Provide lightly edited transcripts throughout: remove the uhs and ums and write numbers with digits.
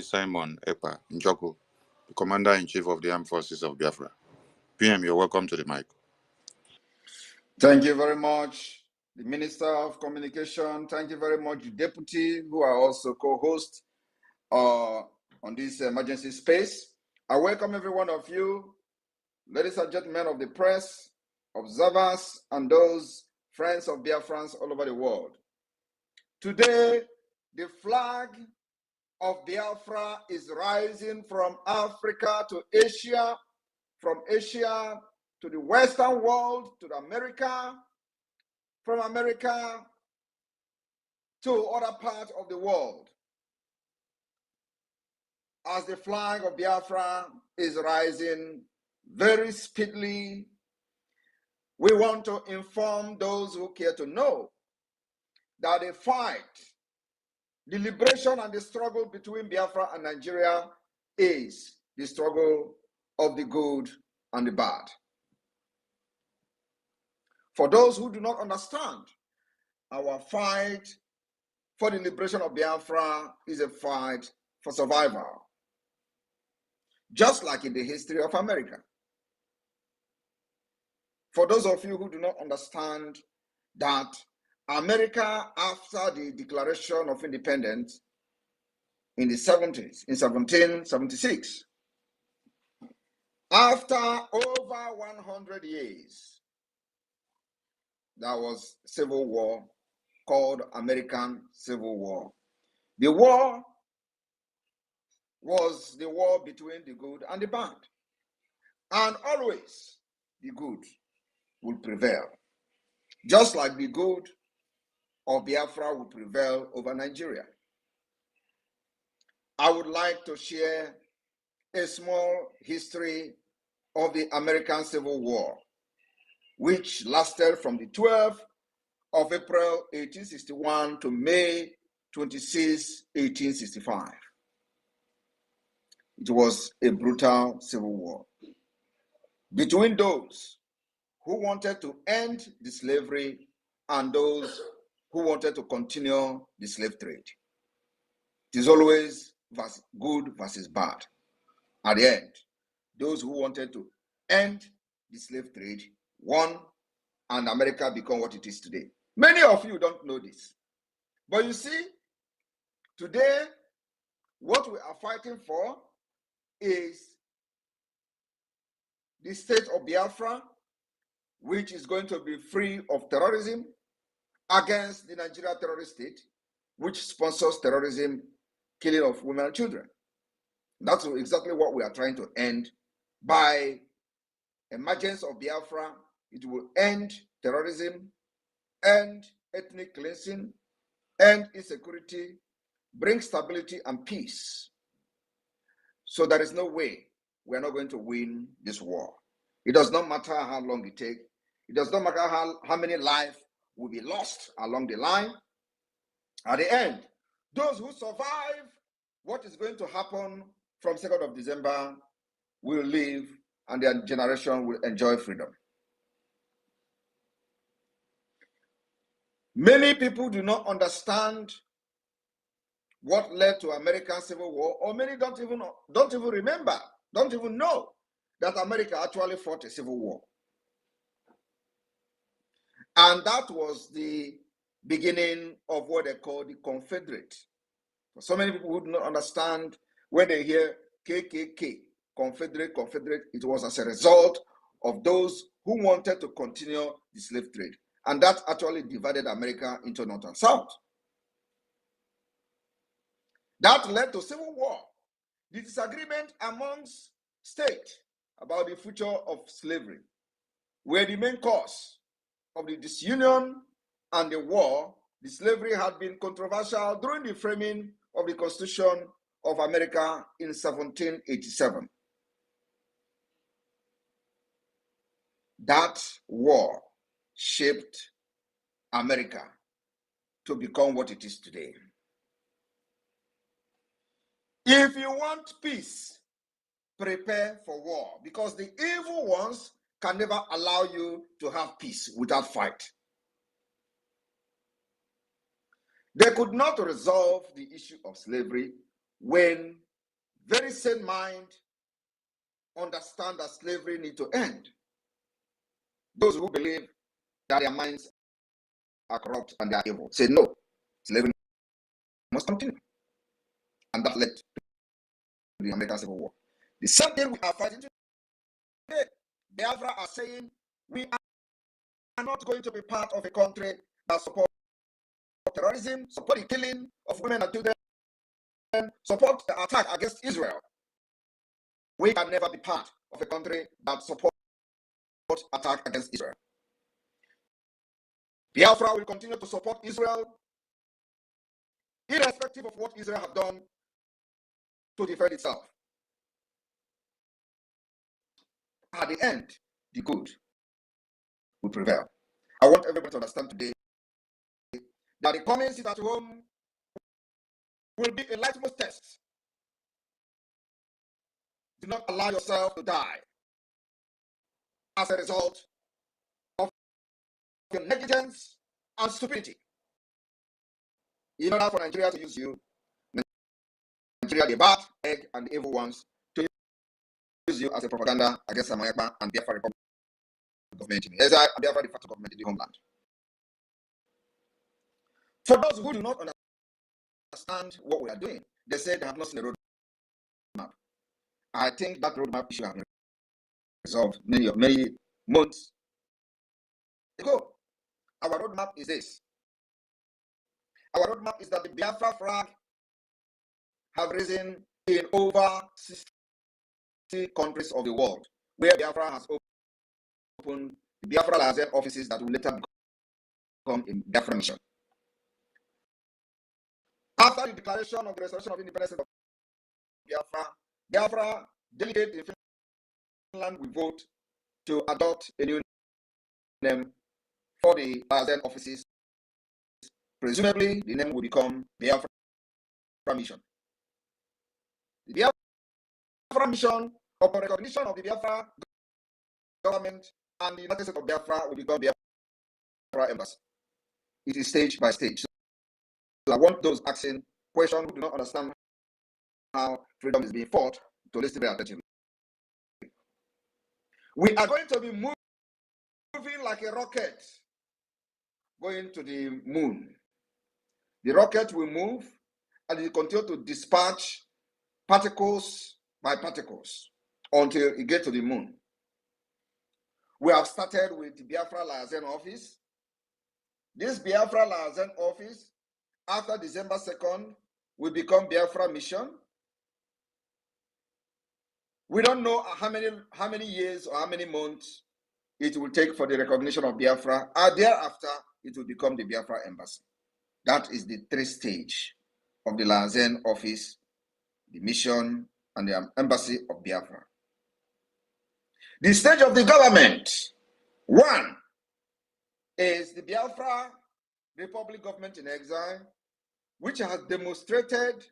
Simon Ekpa Njoku, the Commander-in-Chief of the Armed Forces of Biafra. PM, you're welcome to the mic. Thank you very much, the Minister of Communication. Thank you very much, the Deputy, who are also co-hosts on this emergency space. I welcome every one of you, ladies and gentlemen of the press, observers, and those friends of Biafrans all over the world. Today, the flag of Biafra is rising from Africa to Asia, from Asia to the Western world, to America, from America to other parts of the world. As the flag of Biafra is rising very speedily, we want to inform those who care to know that the fight, the liberation and the struggle between Biafra and Nigeria is the struggle of the good and the bad. For those who do not understand, our fight for the liberation of Biafra is a fight for survival, just like in the history of America. For those of you who do not understand that America, after the Declaration of Independence in the 70s, in 1776, after over 100 years, there was civil war called American Civil War. The war was the war between the good and the bad. And always the good will prevail. Just like the good of Biafra will prevail over Nigeria. I would like to share a small history of the American Civil War, which lasted from the 12th of April 1861 to May 26, 1865. It was a brutal civil war between those who wanted to end the slavery and those who wanted to continue the slave trade. It is always good versus bad. At the end, those who wanted to end the slave trade won, and America became what it is today. Many of you don't know this. But you see, today, what we are fighting for is the state of Biafra, which is going to be free of terrorism, against the Nigeria terrorist state, which sponsors terrorism, killing of women and children. That's exactly what we are trying to end by emergence of Biafra. It will end terrorism, end ethnic cleansing, end insecurity, bring stability and peace. So there is no way we are not going to win this war. It does not matter how long it takes. It does not matter how many lives will be lost along the line. At the end, those who survive what is going to happen from 2nd of December will live and their generation will enjoy freedom. Many people do not understand what led to American Civil War, or many don't even remember, don't even know that America actually fought a civil war. And that was the beginning of what they call the Confederate. For so many people who do not understand, when they hear KKK, Confederate, it was as a result of those who wanted to continue the slave trade. And that actually divided America into North and South. That led to civil war. The disagreement amongst states about the future of slavery were the main cause of the disunion and the war. The slavery had been controversial during the framing of the Constitution of America in 1787. That war shaped America to become what it is today. If you want peace, prepare for war, because the evil ones can never allow you to have peace without fight. They could not resolve the issue of slavery when very sane mind understand that slavery needs to end. Those who believe that their minds are corrupt and they are evil say no, slavery must continue. And that led to the American Civil War. The same thing we are fighting today. Biafra are saying we are not going to be part of a country that supports terrorism, support the killing of women and children, support the attack against Israel. We can never be part of a country that supports attack against Israel. Biafra will continue to support Israel, irrespective of what Israel has done to defend itself. At the end, the good will prevail. I want everybody to understand today that the coming sit at home will be a litmus test. Do not allow yourself to die as a result of your negligence and stupidity. In order for Nigeria to use you, Nigeria, the bad egg and the evil ones, to use you as a propaganda against Ekpa and Biafra Republic government in Ezra and Biafra de facto government in the homeland. For those who do not understand what we are doing, they say they have not seen a roadmap. I think that roadmap issue has been resolved many months ago. Our roadmap is this. Our roadmap is that the Biafra flag have risen in over 60 countries of the world, where Biafra has opened the Biafra Lazen offices that will later become a Biafra mission. After the declaration of the restoration of independence of Biafra delegate in Finland will vote to adopt a new name for the Lazen offices. Presumably, the name will become Biafra Mission. The Biafra Mission, upon recognition of the Biafra government and the United States of Biafra, will become Biafra Embassy. It is stage by stage. So I want those asking questions who do not understand how freedom is being fought to listen very attentively. We are going to be moving like a rocket going to the moon. The rocket will move and it will continue to dispatch particles by particles until it gets to the moon. We have started with the Biafra Lazen office. This Biafra Lazen office, after December 2nd, will become Biafra Mission. We don't know how many years or how many months it will take for the recognition of Biafra, and thereafter it will become the Biafra Embassy. That is the 3 stage of the Lazen office, the mission, and the Embassy of Biafra. The stage of the government, 1, is the Biafra Republic government in exile, which has demonstrated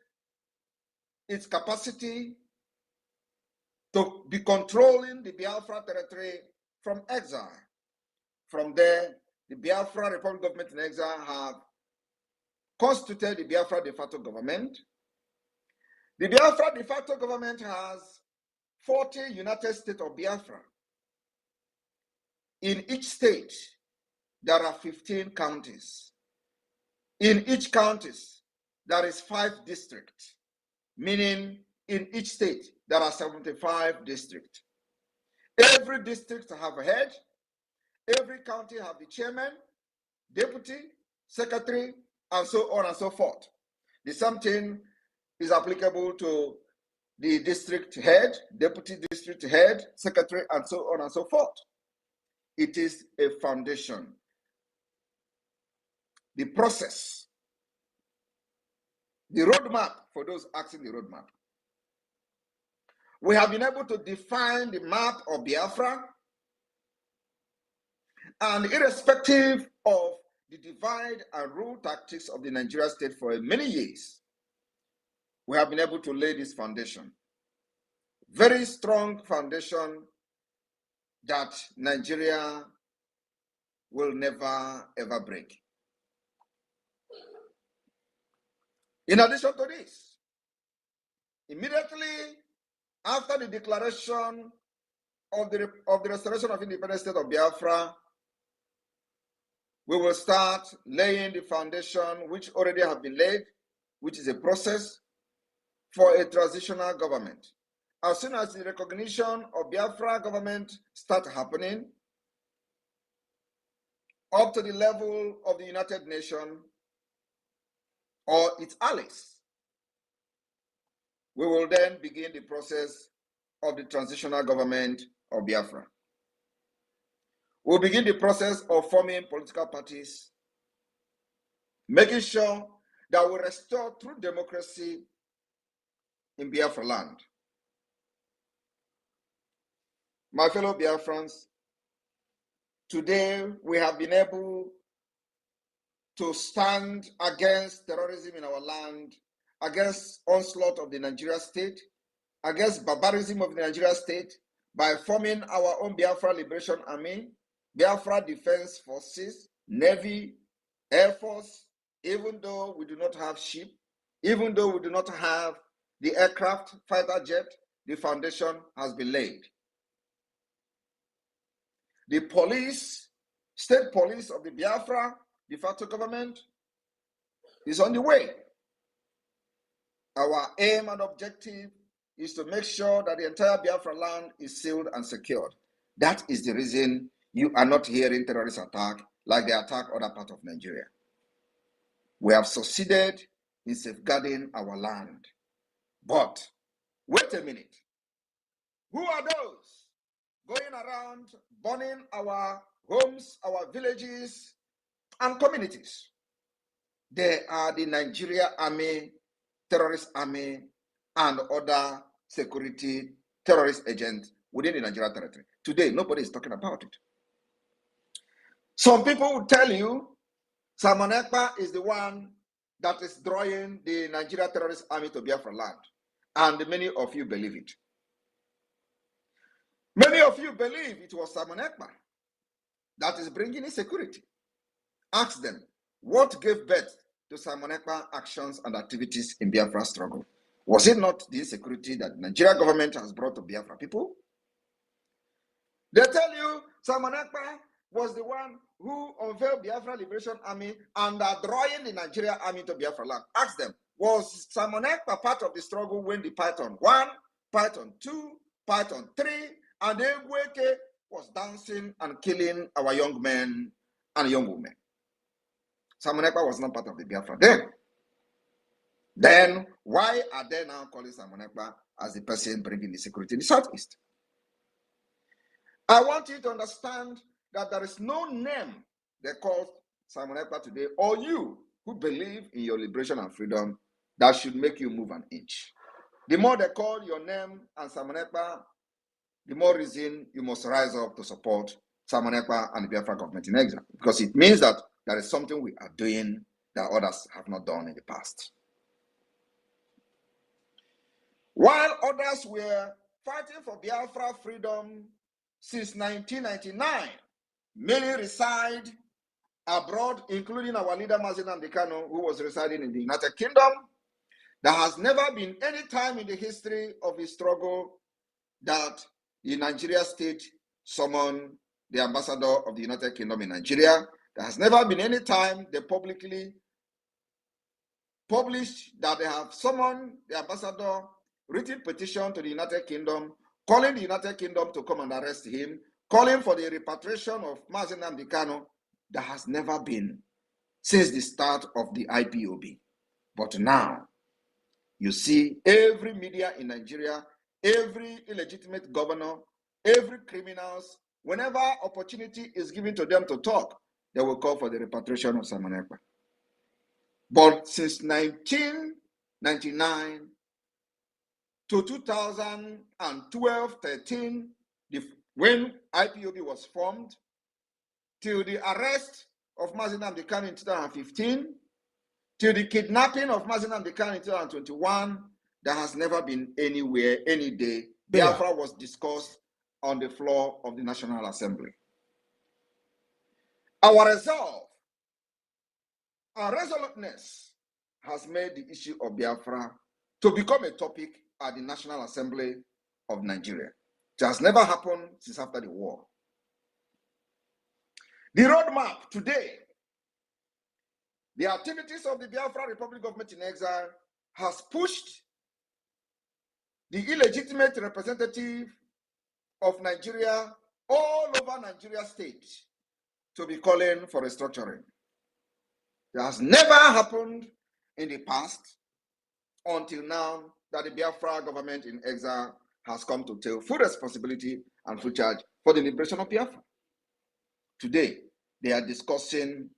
its capacity to be controlling the Biafra territory from exile. From there, the Biafra Republic government in exile have constituted the Biafra de facto government. The Biafra de facto government has 40 United States of Biafra. In each state, there are 15 counties. In each county, there is 5 districts, meaning in each state, there are 75 districts. Every district have a head. Every county have the chairman, deputy, secretary, and so on and so forth. The same thing is applicable to the district head, deputy district head, secretary, and so on and so forth. It is a foundation. The process, the roadmap, for those asking the roadmap. We have been able to define the map of Biafra, and irrespective of the divide and rule tactics of the Nigerian state for many years, we have been able to lay this foundation. Very strong foundation that Nigeria will never, ever break. In addition to this, Immediately after the declaration of the restoration of independent state of Biafra, we will start laying the foundation which already have been laid, which is a process for a transitional government. As soon as the recognition of Biafra government start happening, up to the level of the United Nations or its allies, we will then begin the process of the transitional government of Biafra. We'll begin the process of forming political parties, making sure that we restore true democracy in Biafra land. My fellow Biafrans, today we have been able to stand against terrorism in our land, against onslaught of the Nigeria state, against barbarism of the Nigeria state by forming our own Biafra Liberation Army, Biafra Defense Forces, Navy, Air Force. Even though we do not have ship, even though we do not have the aircraft, fighter jet, the foundation has been laid. The police, state police of the Biafra de facto government is on the way. Our aim and objective is to make sure that the entire Biafra land is sealed and secured. That is the reason you are not hearing terrorist attack like they attack other parts of Nigeria. We have succeeded in safeguarding our land. But wait a minute. Who are those going around burning our homes, our villages, and communities? They are the Nigeria Army, terrorist army, and other security terrorist agents within the Nigeria territory. Today, nobody is talking about it. Some people will tell you Simon Ekpa is the one that is drawing the Nigeria terrorist army to Biafra land. And many of you believe it. Many of you believe it was Simon Ekpa that is bringing insecurity. Ask them, what gave birth to Simon Ekpa actions and activities in Biafra struggle? Was it not the insecurity that the Nigeria government has brought to Biafra people? They tell you Simon Ekpa was the one who unveiled Biafra Liberation Army and are drawing the Nigeria army to Biafra land. Ask them, was Simon Ekpa part of the struggle when the Python 1, Python 2, Python 3, and Egweke was dancing and killing our young men and young women? Simon Ekpa was not part of the Biafra then. Then why are they now calling Simon Ekpa as the person bringing the security in the Southeast? I want you to understand that there is no name they call Simon Ekpa today, or you who believe in your liberation and freedom, that should make you move an inch. The more they call your name and Simon Ekpa, the more reason you must rise up to support Simon Ekpa and the Biafra government in exile, because it means that there is something we are doing that others have not done in the past. While others were fighting for Biafra freedom since 1999, many reside abroad, including our leader Mazi Nnamdi Kanu, who was residing in the United Kingdom. There has never been any time in the history of the struggle that the Nigeria state summoned the ambassador of the United Kingdom in Nigeria. There has never been any time they publicly published that they have summoned the ambassador, written petition to the United Kingdom, calling the United Kingdom to come and arrest him, calling for the repatriation of Mazi Nnamdi Kanu. That has never been since the start of the IPOB. But now, you see every media in Nigeria, every illegitimate governor, every criminals, whenever opportunity is given to them to talk, they will call for the repatriation of Simon Ekpa. But since 1999 to 2012-13, when IPOB was formed, till the arrest of Mazi Nnamdi Kanu in 2015, till the kidnapping of Mazi Nnamdi Kanu in 2021, there has never been anywhere, any day, Biafra was discussed on the floor of the National Assembly. Our resolve, our resoluteness has made the issue of Biafra to become a topic at the National Assembly of Nigeria. It has never happened since after the war. The roadmap today, the activities of the Biafra Republic Government in Exile has pushed the illegitimate representative of Nigeria all over Nigeria state to be calling for restructuring. It has never happened in the past until now that the Biafra government in exile has come to take full responsibility and full charge for the liberation of Biafra. Today, they are discussing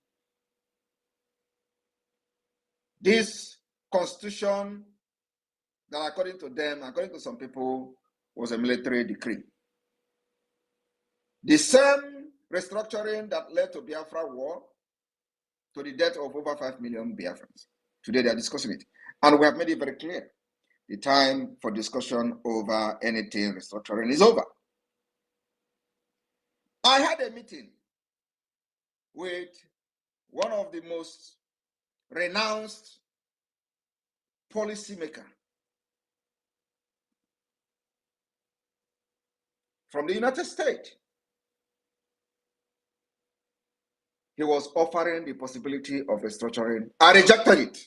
this constitution that, according to them, according to some people, was a military decree. The same restructuring that led to Biafra war, to the death of over 5 million Biafrans. Today they are discussing it. And we have made it very clear. The time for discussion over anything restructuring is over. I had a meeting with one of the most renounced policymaker from the United States. He was offering the possibility of restructuring. I rejected it.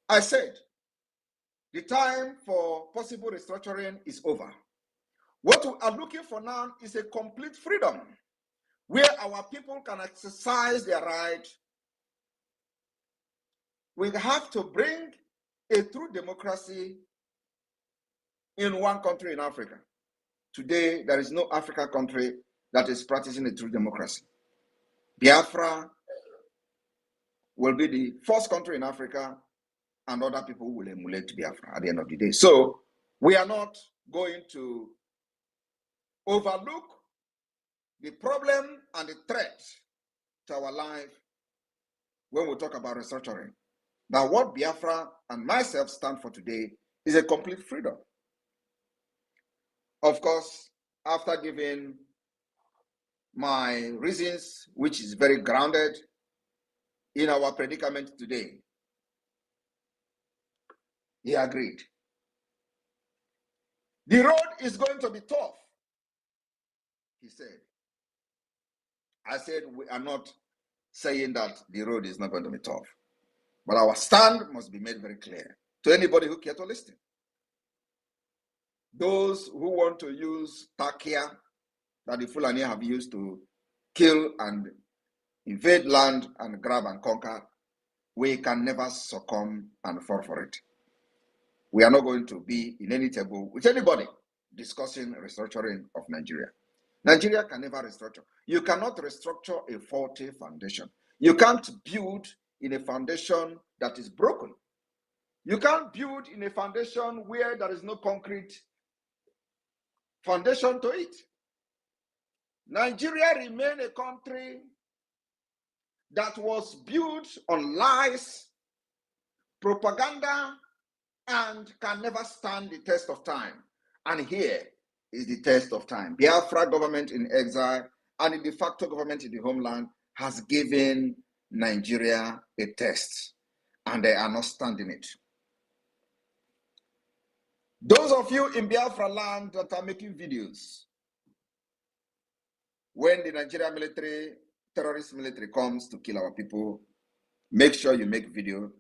I said, the time for possible restructuring is over. What we are looking for now is a complete freedom where our people can exercise their right. We have to bring a true democracy in one country in Africa. Today, there is no African country that is practicing a true democracy. Biafra will be the first country in Africa, and other people will emulate Biafra at the end of the day. So we are not going to overlook the problem and the threat to our life when we talk about restructuring. Now, what Biafra and myself stand for today is a complete freedom. Of course, after giving my reasons, which is very grounded in our predicament today, he agreed. The road is going to be tough, he said. I said, we are not saying that the road is not going to be tough, but our stand must be made very clear to anybody who cares to listen. Those who want to use Takia that the Fulani have used to kill and invade land and grab and conquer, we can never succumb and fall for it. We are not going to be in any table with anybody discussing restructuring of Nigeria. Nigeria can never restructure. You cannot restructure a faulty foundation. You can't build in a foundation that is broken. You can't build in a foundation where there is no concrete foundation to it. Nigeria remained a country that was built on lies, propaganda, and can never stand the test of time. And here is the test of time. Biafra government in exile and the de facto government in the homeland has given Nigeria a test, and they are not standing it. Those of you in Biafra land that are making videos, when the Nigerian military, terrorist military comes to kill our people, make sure you make video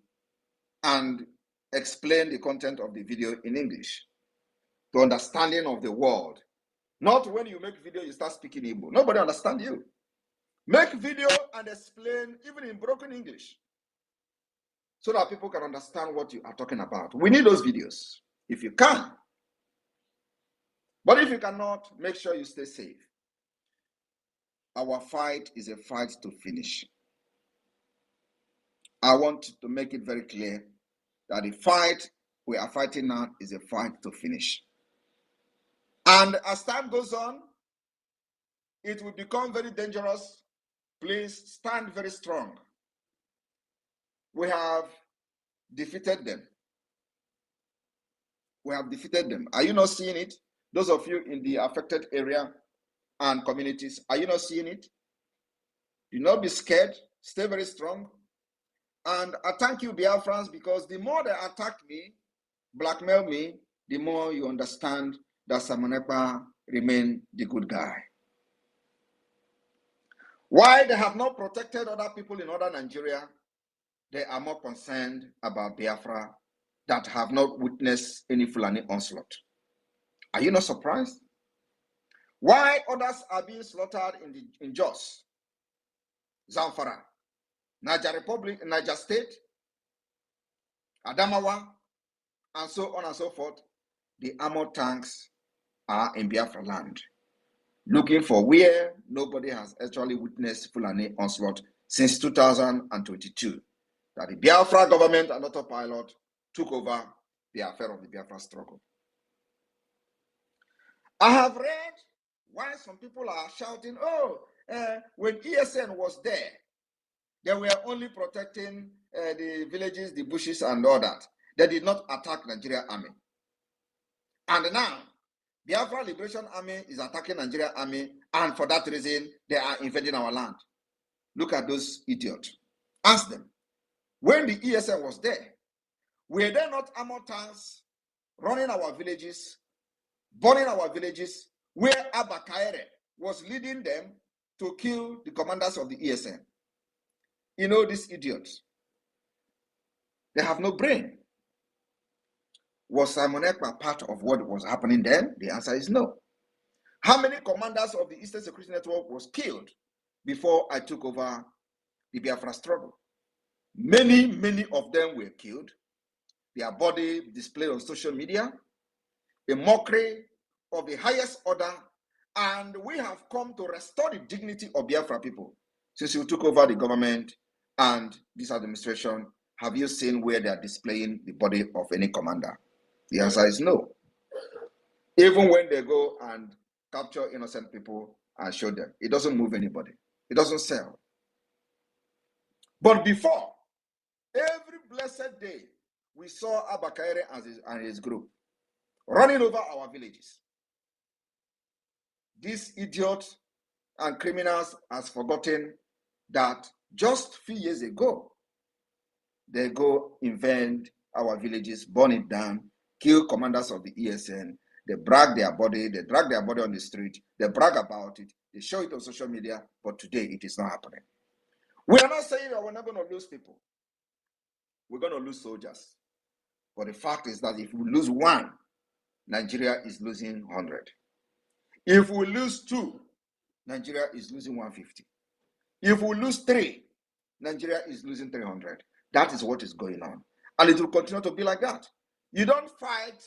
and explain the content of the video in English to understanding of the world. Not when you make video, you start speaking Igbo. Nobody understands you. Make video and explain even in broken English so that people can understand what you are talking about. We need those videos if you can. But if you cannot, make sure you stay safe. Our fight is a fight to finish. I want to make it very clear that the fight we are fighting now is a fight to finish. And as time goes on, it will become very dangerous. Please stand very strong. We have defeated them. We have defeated them. Are you not seeing it? Those of you in the affected area and communities, are you not seeing it? Do not be scared. Stay very strong. And I thank you, Biafrans, because the more they attack me, blackmail me, the more you understand that Simon Ekpa remained the good guy. Why they have not protected other people in other Nigeria, they are more concerned about Biafra that have not witnessed any Fulani onslaught. Are you not surprised? Why others are being slaughtered in Jos, Zamfara, Niger Republic, Niger State, Adamawa, and so on and so forth? The armored tanks are in Biafra land, looking for where nobody has actually witnessed Fulani onslaught since 2022, that the Biafra government and autopilot took over the affair of the Biafra struggle. I have read why some people are shouting, when ESN was there, they were only protecting the villages, the bushes, and all that. They did not attack Nigeria army. And now, Biafra Liberation Army is attacking Nigeria army, and for that reason, they are invading our land. Look at those idiots. Ask them, when the ESN was there, were there not armored tanks running our villages, burning our villages, where Abba Kaere was leading them to kill the commanders of the ESN? You know, these idiots, they have no brain. Was Simon Ekpa part of what was happening then? The answer is no. How many commanders of the Eastern Security Network was killed before I took over the Biafra struggle? Many of them were killed. Their body displayed on social media, a mockery of the highest order, and we have come to restore the dignity of Biafra people. Since you took over the government and this administration, have you seen where they are displaying the body of any commander? The answer is no. Even when they go and capture innocent people and show them, it doesn't move anybody. It doesn't sell. But before, every blessed day, we saw Abba Kaere and his group running over our villages. These idiots and criminals has forgotten that just a few years ago, they go invade our villages, burn it down, kill commanders of the ESN. They brag their body, they drag their body on the street, they brag about it, they show it on social media, but today it is not happening. We are not saying that we're not going to lose people. We're going to lose soldiers. But the fact is that if we lose one, Nigeria is losing 100. If we lose two, Nigeria is losing 150. If we lose three, Nigeria is losing 300. That is what is going on. And it will continue to be like that. You don't fight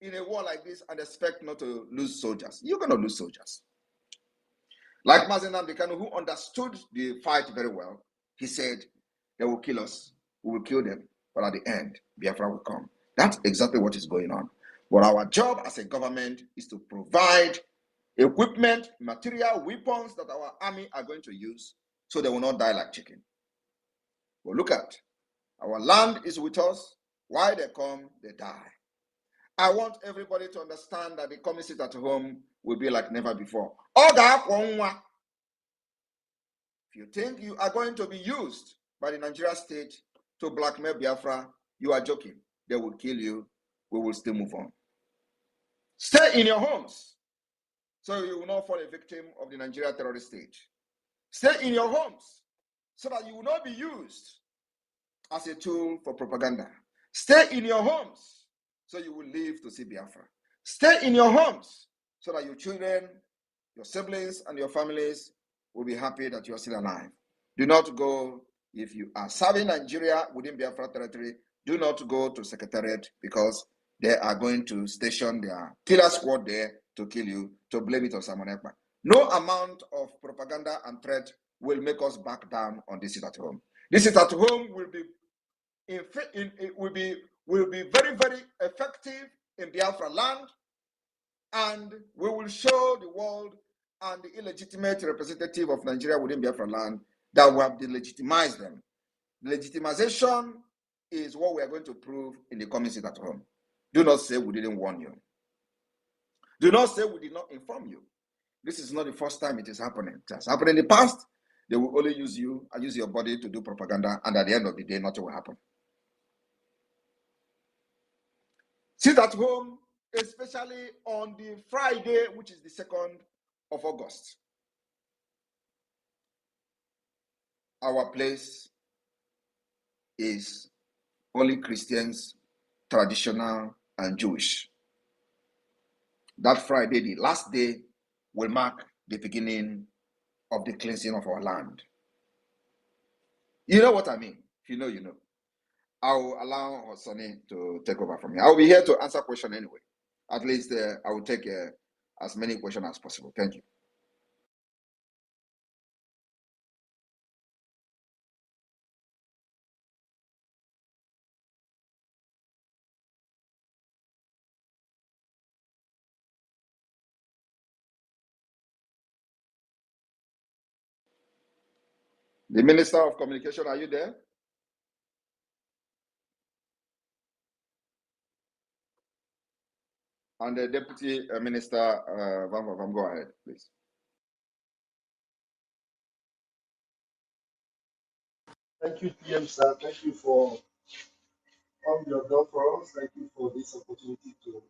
in a war like this and expect not to lose soldiers. You're going to lose soldiers. Like Mazen Nnamdi Kanu, who understood the fight very well, he said, they will kill us, we will kill them, but at the end, Biafra will come. That's exactly what is going on. But our job as a government is to provide equipment, material, weapons that our army are going to use so they will not die like chicken. But look at, our land is with us. Why they come, they die. I want everybody to understand that the coming sit at home will be like never before. If you think you are going to be used by the Nigeria state to blackmail Biafra, you are joking. They will kill you. We will still move on. Stay in your homes so you will not fall a victim of the Nigeria terrorist state. Stay in your homes so that you will not be used as a tool for propaganda. Stay in your homes so you will live to see Biafra. Stay in your homes so that your children, your siblings, and your families will be happy that you are still alive. Do not go, if you are serving Nigeria within Biafra territory, do not go to Secretariat, because they are going to station their killer squad there to kill you, to blame it on Simon Ekpa. No amount of propaganda and threat will make us back down on this sit at home. This sit at home will be very, very effective in Biafra land, and we will show the world and the illegitimate representative of Nigeria within Biafra land that we have delegitimized them. Legitimization is what we are going to prove in the coming sit at home. Do not say we didn't warn you. Do not say we did not inform you. This is not the first time it is happening. It has happened in the past. They will only use you and use your body to do propaganda, and at the end of the day, nothing will happen. Sit at home especially on the Friday, which is the 2nd of August. Our place is only Christians, traditional, and Jewish. That Friday, the last day, will mark the beginning of the cleansing of our land. You know what I mean? If you know, you know. I'll allow Sonny to take over from here. I'll be here to answer questions anyway. At least I will take as many questions as possible. Thank you. The Minister of Communication, are you there? And the Deputy Minister, Van, go ahead, please. Thank you, PM sir. Thank you for all you have done for us. Thank you for this opportunity to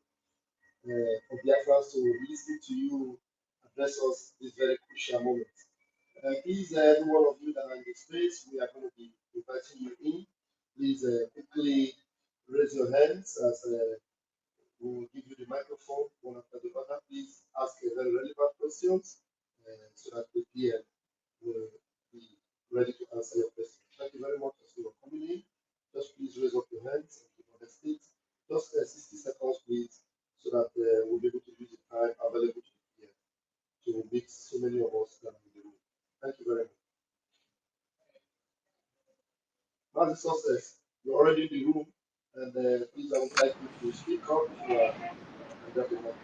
for Biafrans to listen to you address us this very crucial moment. Please, every one of you that are in the space, we are going to be inviting you in. Please quickly raise your hands as we will give you the microphone one after the other. Please ask a very relevant questions so that the PM will be ready to answer your question. Thank you very much as you are coming in. Just please raise up your hands and keep on the stage. Just 60 seconds, please, so that we'll be able to use the time available to the PM to meet so many of us that are in the room. Thank you very much. Now, the success, you're already in the room, and please, I would like you to speak up if you are under the mic.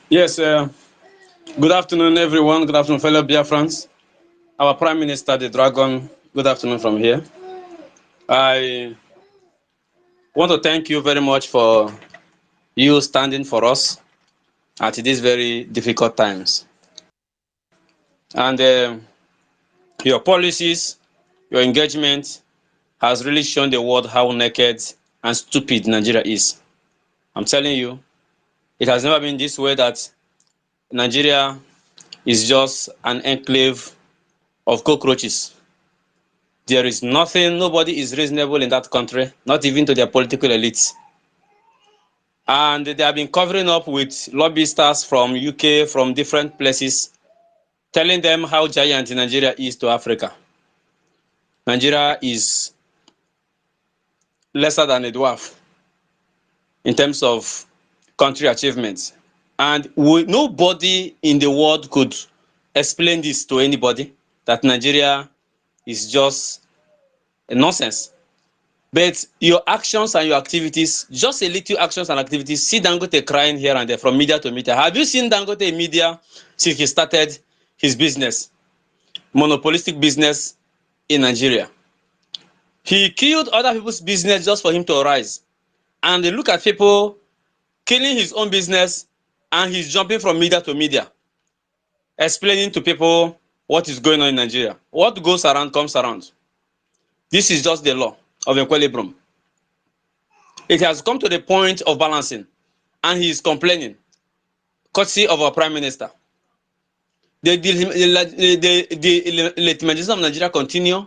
Yes, good afternoon, everyone. Good afternoon, fellow Biafrans. Our Prime Minister, the Dragon, good afternoon from here. I want to thank you very much for you standing for us at these very difficult times. And your policies, your engagement has really shown the world how naked and stupid Nigeria is. I'm telling you, it has never been this way that Nigeria is just an enclave of cockroaches. There is nothing, nobody is reasonable in that country, not even to their political elites. And they have been covering up with lobbyists from UK, from different places, telling them how giant Nigeria is to Africa. Nigeria is lesser than a dwarf in terms of country achievements. And nobody in the world could explain this to anybody, that Nigeria is just a nonsense. But your actions and your activities, just a little actions and activities, see Dangote crying here and there from media to media. Have you seen Dangote in media since he started his business, monopolistic business in Nigeria? He killed other people's business just for him to rise. And they look at people killing his own business, and he's jumping from media to media, explaining to people what is going on in Nigeria. What goes around comes around. This is just the law of equilibrium. It has come to the point of balancing, and he is complaining, courtesy of our Prime Minister. The legitimization of Nigeria continue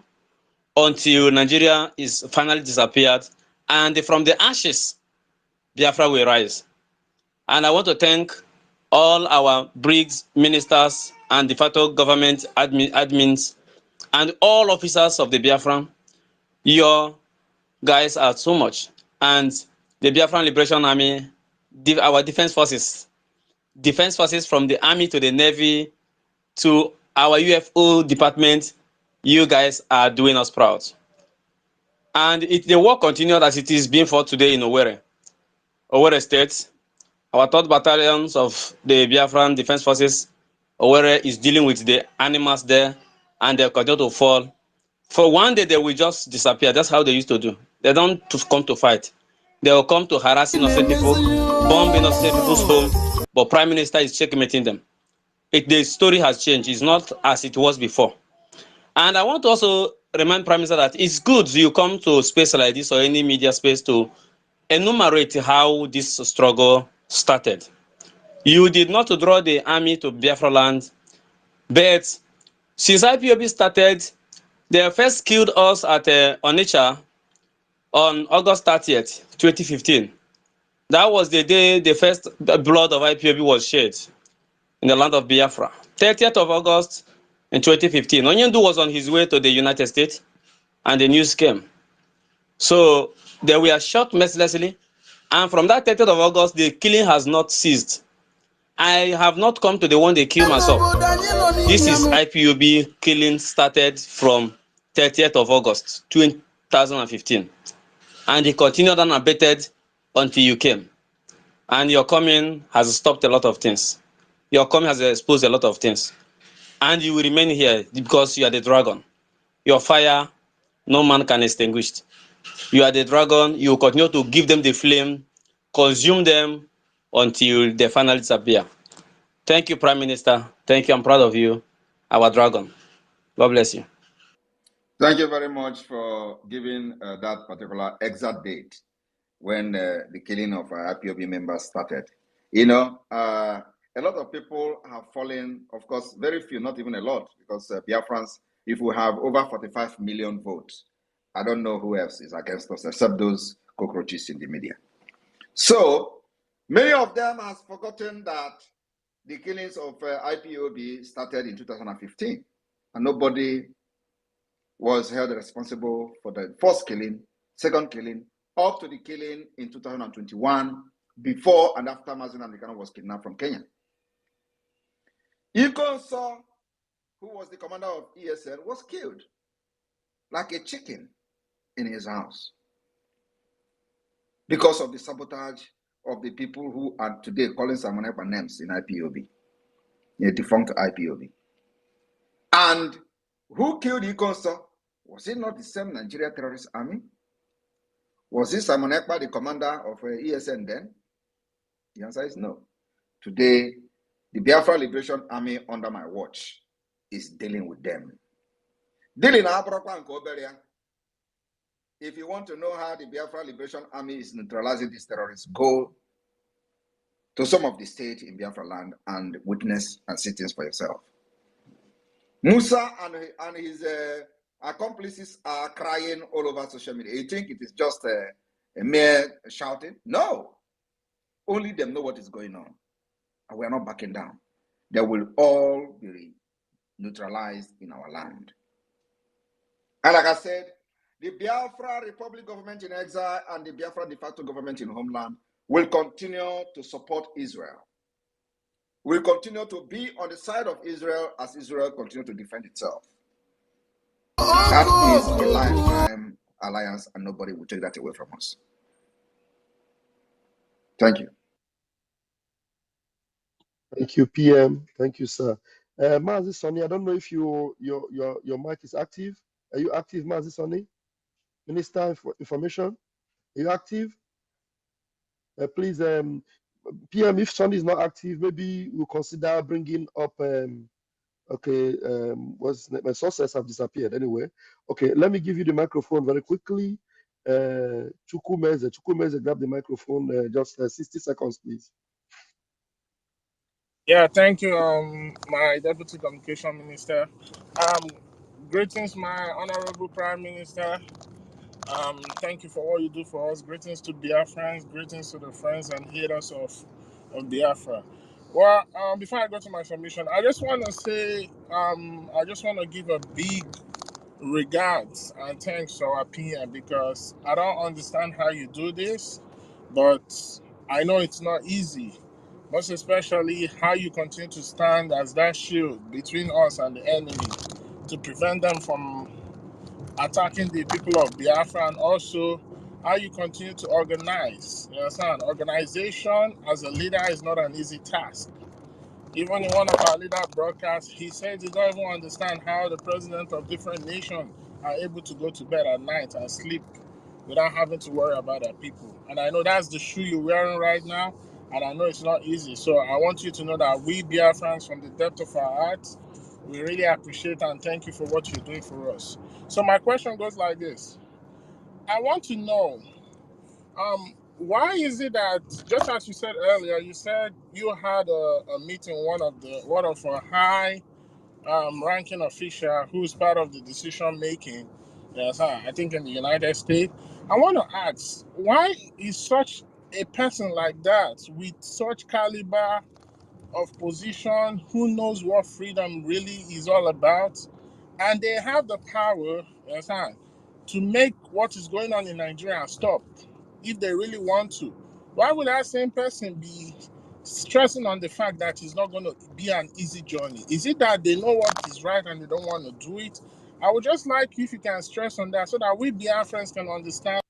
until Nigeria is finally disappeared, and from the ashes, Biafra will rise. And I want to thank all our BRGIE ministers and de facto government admins and all officers of the Biafran. Your guys are so much. And the Biafran Liberation Army, our defense forces from the army to the navy to our UFO department, you guys are doing us proud. And the war continued as it is being fought today in Owerri State. Our 3rd battalions of the Biafran Defense Forces, Owerri, is dealing with the animals there, and they continue to fall. For one day, they will just disappear. That's how they used to do. They don't come to fight. They will come to harass innocent people, bomb innocent people's homes, but Prime Minister is checkmating them. The story has changed. It's not as it was before. And I want to also remind Prime Minister that it's good you come to space like this or any media space to enumerate how this struggle started. You did not draw the army to Biafra land, but since IPOB started, they first killed us at Onitsha on August 30th, 2015. That was the day the first blood of IPOB was shed in the land of Biafra. 30th of August in 2015. Onyendu was on his way to the United States and the news came. So they were shot mercilessly, and from that 30th of August, the killing has not ceased. I have not come to the one they kill myself. This is IPOB killing started from 30th of August 2015, and it continued unabated until you came. And your coming has stopped a lot of things. Your coming has exposed a lot of things, and you will remain here because you are the dragon. Your fire, no man can extinguish. You are the dragon. You will continue to give them the flame, consume them until they finally disappear. Thank you, Prime Minister. Thank you. I'm proud of you, our dragon. God bless you. Thank you very much for giving that particular exact date when the killing of IPOB members started. You know, a lot of people have fallen, of course, very few, not even a lot, because Biafrans, if we have over 45 million votes, I don't know who else is against us except those cockroaches in the media. So many of them has forgotten that the killings of IPOB started in 2015, and nobody was held responsible for the first killing, second killing, up to the killing in 2021, before and after Mazi Nnamdi Kanu was kidnapped from Kenya. Ikonso, who was the commander of ESN, was killed like a chicken in his house because of the sabotage of the people who are today calling Simon Ekpa names in IPOB, a defunct IPOB. And who killed Ikonso? Was it not the same Nigeria terrorist army? Was it Simon Ekpa, the commander of ESN then? The answer is no. Today, the Biafra Liberation Army under my watch is dealing with them. If you want to know how the Biafra Liberation Army is neutralizing these terrorists, go to some of the states in Biafra land and witness and see things for yourself. Musa and his accomplices are crying all over social media. You think it is just a mere shouting? No. Only them know what is going on. And we are not backing down. They will all be neutralized in our land. And like I said, the Biafra Republic government in exile and the Biafra de facto government in homeland will continue to support Israel. We'll continue to be on the side of Israel as Israel continues to defend itself. That is a lifetime alliance, and nobody will take that away from us. Thank you. Thank you, PM. Thank you, sir. Mazi Sonny, I don't know if your mic is active. Are you active, Mazi Sonny? Minister of Information, are you active? Please, PM, if Sonny is not active, maybe we'll consider bringing up. My sources have disappeared anyway. Okay, let me give you the microphone very quickly. Chukwumeze, grab the microphone. Just 60 seconds, please. Yeah, thank you, my Deputy Communication Minister. Greetings, my Honorable Prime Minister. Thank you for all you do for us. Greetings to Biafrans, greetings to the friends and haters of Biafra. Well, before I go to my submission, I just want to say, I just want to give a big regards and thanks to our PM, because I don't understand how you do this, but I know it's not easy. Most especially how you continue to stand as that shield between us and the enemy to prevent them from attacking the people of Biafra, and also how you continue to organize. You understand? Organization as a leader is not an easy task. Even in one of our leader broadcasts, he said he don't even understand how the president of different nations are able to go to bed at night and sleep without having to worry about their people. And I know that's the shoe you're wearing right now, and I know it's not easy. So I want you to know that we Biafrans, from the depth of our hearts, we really appreciate and thank you for what you're doing for us. So my question goes like this. I want to know, why is it that, just as you said earlier, you said you had a meeting, one of a high ranking official who's part of the decision making, yes, I think in the United States. I want to ask, why is such a person like that with such caliber of position, who knows what freedom really is all about, and they have the power, yes, to make what is going on in Nigeria stop if they really want to? Why would that same person be stressing on the fact that it's not going to be an easy journey? Is it that they know what is right and they don't want to do it? I would just like if you can stress on that so that we Biafrans can understand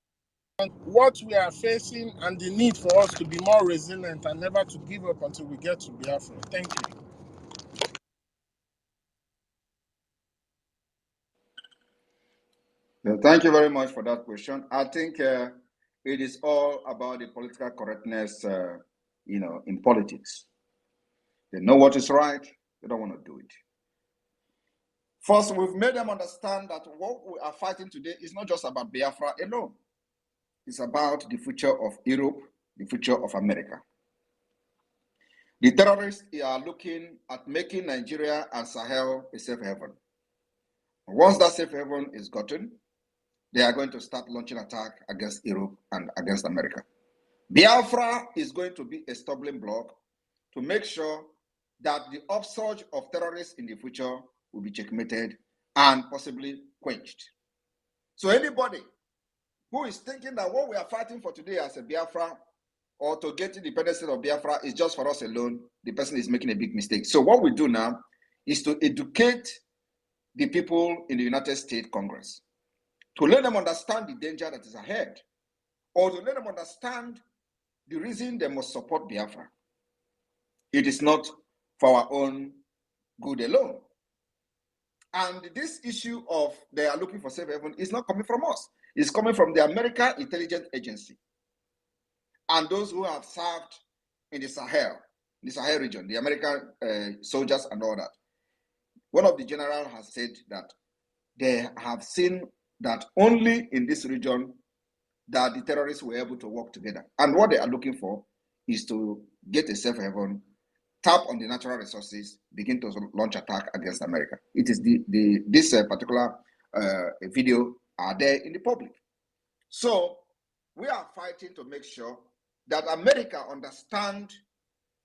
what we are facing and the need for us to be more resilient and never to give up until we get to Biafra. Thank you. Thank you very much for that question. I think it is all about the political correctness, in politics. They know what is right, they don't want to do it. First, we've made them understand that what we are fighting today is not just about Biafra alone. It's about the future of Europe, the future of America. The terrorists are looking at making Nigeria and Sahel a safe haven. Once that safe haven is gotten, they are going to start launching attack against Europe and against America. Biafra is going to be a stumbling block to make sure that the upsurge of terrorists in the future will be checkmated and possibly quenched. So anybody who is thinking that what we are fighting for today as a Biafra or to get independence of Biafra is just for us alone, the person is making a big mistake. So what we do now is to educate the people in the United States Congress, to let them understand the danger that is ahead, or to let them understand the reason they must support Biafra. It is not for our own good alone. And this issue of they are looking for safe haven is not coming from us. It's coming from the American Intelligence Agency and those who have served in the Sahel region, the American soldiers and all that. One of the generals has said that they have seen that only in this region that the terrorists were able to work together. And what they are looking for is to get a safe haven, tap on the natural resources, begin to launch attack against America. It is this particular video are there in the public. So we are fighting to make sure that America understand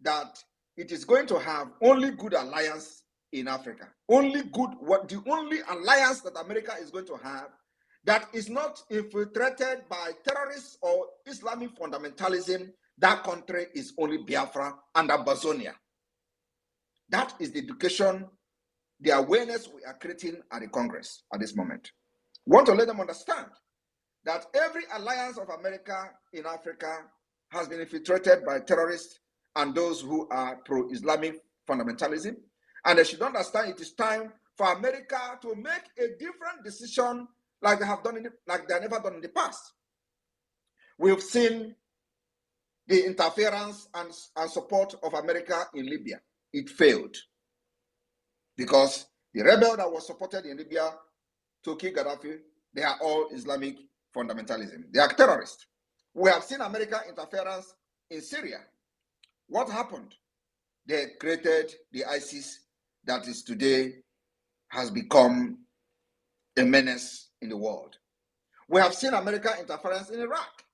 that it is going to have only good alliance in Africa. The only alliance that America is going to have that is not infiltrated by terrorists or Islamic fundamentalism, that country is only Biafra and Amazonia. That is the education, the awareness we are creating at the Congress at this moment. We want to let them understand that every alliance of America in Africa has been infiltrated by terrorists and those who are pro-Islamic fundamentalism. And they should understand it is time for America to make a different decision like they have done like they have never done in the past. We've seen the interference and support of America in Libya. It failed because the rebel that was supported in Libya to kill Gaddafi, they are all Islamic fundamentalism. They are terrorists. We have seen American interference in Syria. What happened? They created the ISIS that is today has become a menace in the world. We have seen American interference in Iraq.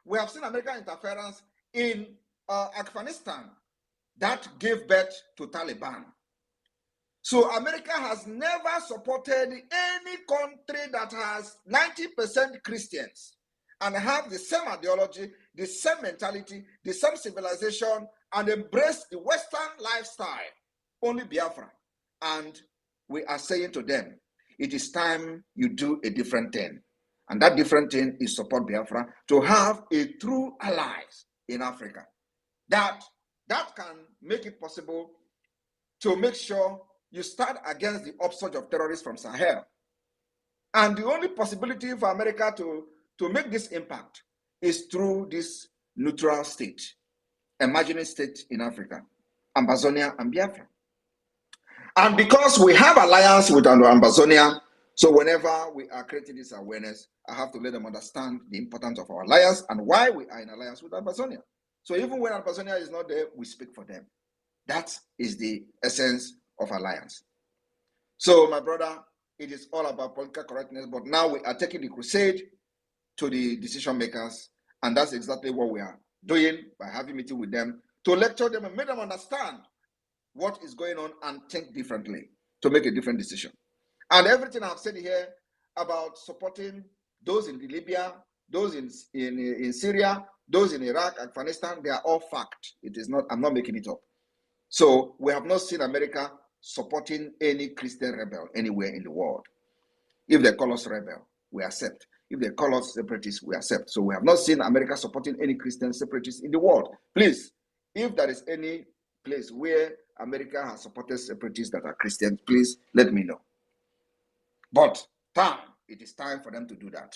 We have seen American interference in Afghanistan that gave birth to Taliban. So America has never supported any country that has 90% Christians and have the same ideology, the same mentality, the same civilization, and embrace the Western lifestyle. Only Biafra. And we are saying to them, it is time you do a different thing. And that different thing is support Biafra to have a true allies in Africa. That can make it possible to make sure you start against the upsurge of terrorists from Sahel. And the only possibility for America to make this impact is through this neutral state, emerging state in Africa, Amazonia and Biafra. And because we have alliance with Amazonia, So whenever we are creating this awareness, I have to let them understand the importance of our alliance and why we are in alliance with Albazonia. So even when Albazonia is not there, we speak for them. That is the essence of alliance. So my brother, it is all about political correctness, but now we are taking the crusade to the decision makers, and that's exactly what we are doing by having meeting with them to lecture them and make them understand what is going on and think differently to make a different decision. And everything I've said here about supporting those in Libya, those in Syria, those in Iraq, Afghanistan, they are all fact. It is not, I'm not making it up. So we have not seen America supporting any Christian rebel anywhere in the world. If they call us rebel, we accept. If they call us separatists, we accept. So we have not seen America supporting any Christian separatists in the world. Please, if there is any place where America has supported separatists that are Christians, please let me know. But it is time for them to do that.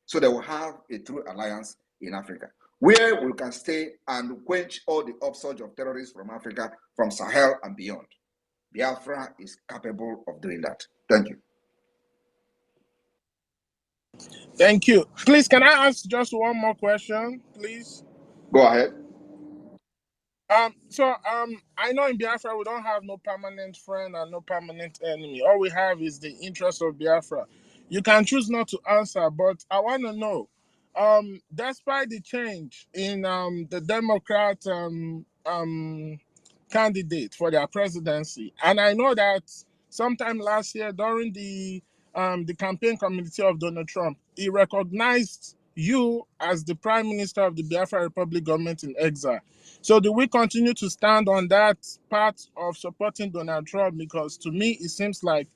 So they will have a true alliance in Africa, where we can stay and quench all the upsurge of terrorists from Africa, from Sahel and beyond. Biafra is capable of doing that. Thank you. Thank you. Please, can I ask just one more question, please? Go ahead. I know in Biafra we don't have no permanent friend and no permanent enemy. All we have is the interest of Biafra. You can choose not to answer, but I want to know, despite the change in the Democrat candidate for their presidency, and I know that sometime last year during the campaign committee of Donald Trump, he recognized you as the Prime Minister of the Biafra Republic government in exile. So do we continue to stand on that part of supporting Donald Trump? Because to me, it seems like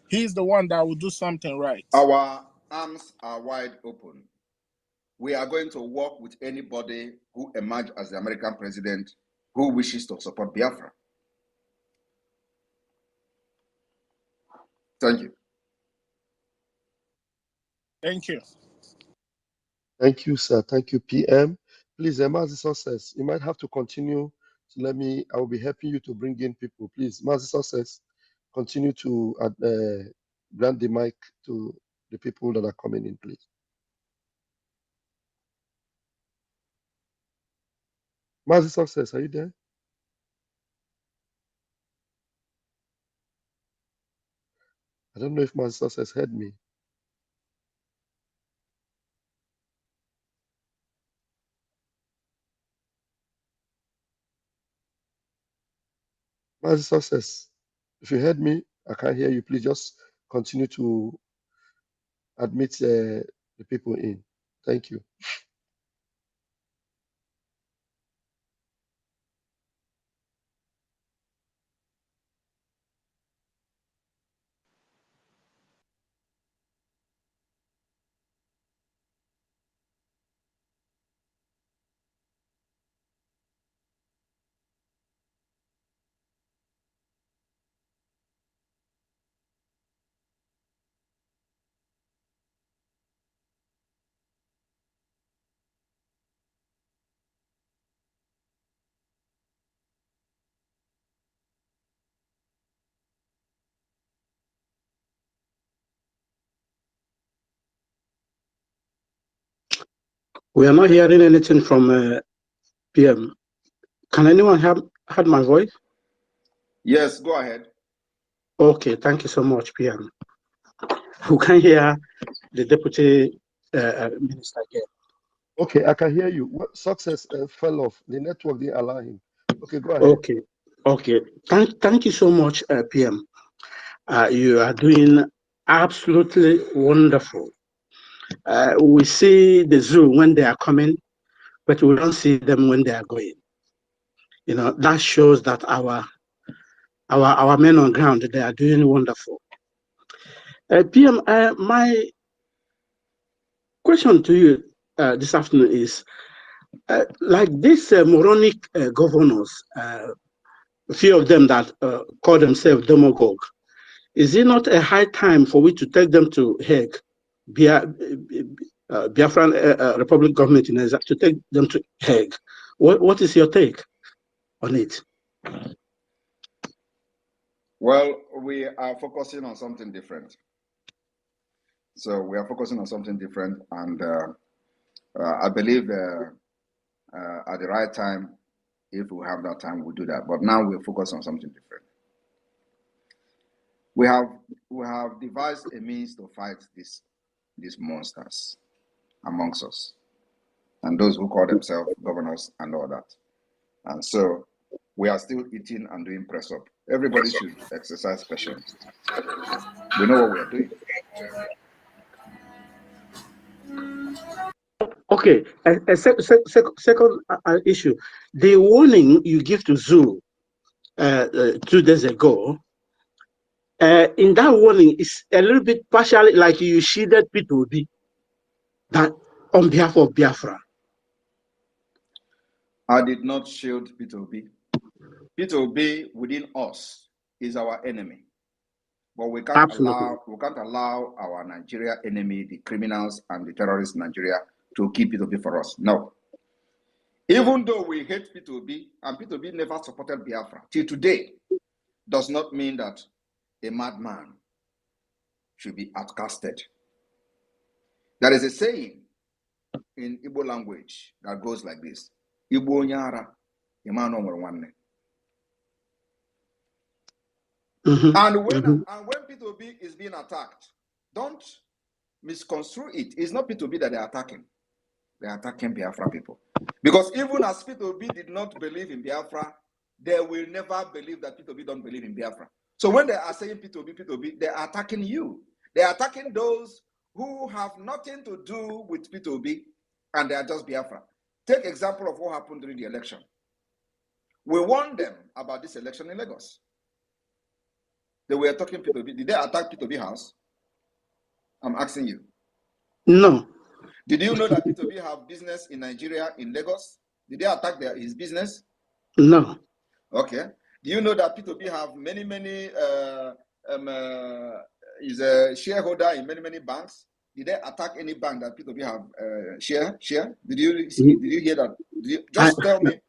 he's the one that will do something right. Our arms are wide open. We are going to work with anybody who emerges as the American president who wishes to support Biafra. Thank you. Thank you. Thank you, sir. Thank you, PM. Please, Mazi Success, you might have to continue to I will be helping you to bring in people. Please, Mazi Success, continue to grant the mic to the people that are coming in, please. Mazi Success, are you there? I don't know if Mazi Success heard me. Mazi Success, if you heard me, I can't hear you. Please just continue to admit the people in. Thank you. We are not hearing anything from PM. Can anyone have heard my voice? Yes, go ahead. Okay, thank you so much, PM. Who can hear the Deputy Minister again? Okay, I can hear you. What Success fell off. The network didn't allow him. Okay, go ahead. Okay. Thank you so much, PM. You are doing absolutely wonderful. We see the zoo when they are coming, but we don't see them when they are going. You know, that shows that our men on ground, they are doing wonderful. PM, my question to you this afternoon is, like these moronic governors, a few of them that call themselves demagogue, is it not a high time for we to take them to Hague, Biafran Republic government in exile, to take them to Hague? What is your take on it? Well, we are focusing on something different. So we are focusing on something different, and I believe at the right time, if we have that time, we'll do that. But now we're focused on something different. We have devised a means to fight these monsters amongst us, and those who call themselves governors and all that. And so we are still eating and doing press up. Everybody should exercise patience. We know what we are doing. Okay, a second issue. The warning you give to Zoo 2 days ago, in that warning, is a little bit partially like you shielded P2B that on behalf of Biafra. I did not shield P2B. P2B within us is our enemy. But we can't allow our Nigeria enemy, the criminals and the terrorists in Nigeria, to keep P2B for us. No. Even though we hate P2B, and P2B never supported Biafra till today, does not mean that a madman should be outcasted. There is a saying in Igbo language that goes like this: Igbo nyara, imano nwanne. And when P2B is being attacked, don't misconstrue it. It's not P2B that they're attacking. They're attacking Biafra people. Because even as P2B did not believe in Biafra, they will never believe that P2B don't believe in Biafra. So when they are saying P2B, they are attacking you. They are attacking those who have nothing to do with P2B, and they are just Biafra. Take example of what happened during the election. We warned them about this election in Lagos. They were talking P2B. Did they attack P2B house? I'm asking you. No. Did you know that P2B have business in Nigeria, in Lagos? Did they attack his business? No. Okay. Do you know that P2B have many, is a shareholder in many banks? Did they attack any bank that P2B have share? Did you hear that? Just tell me.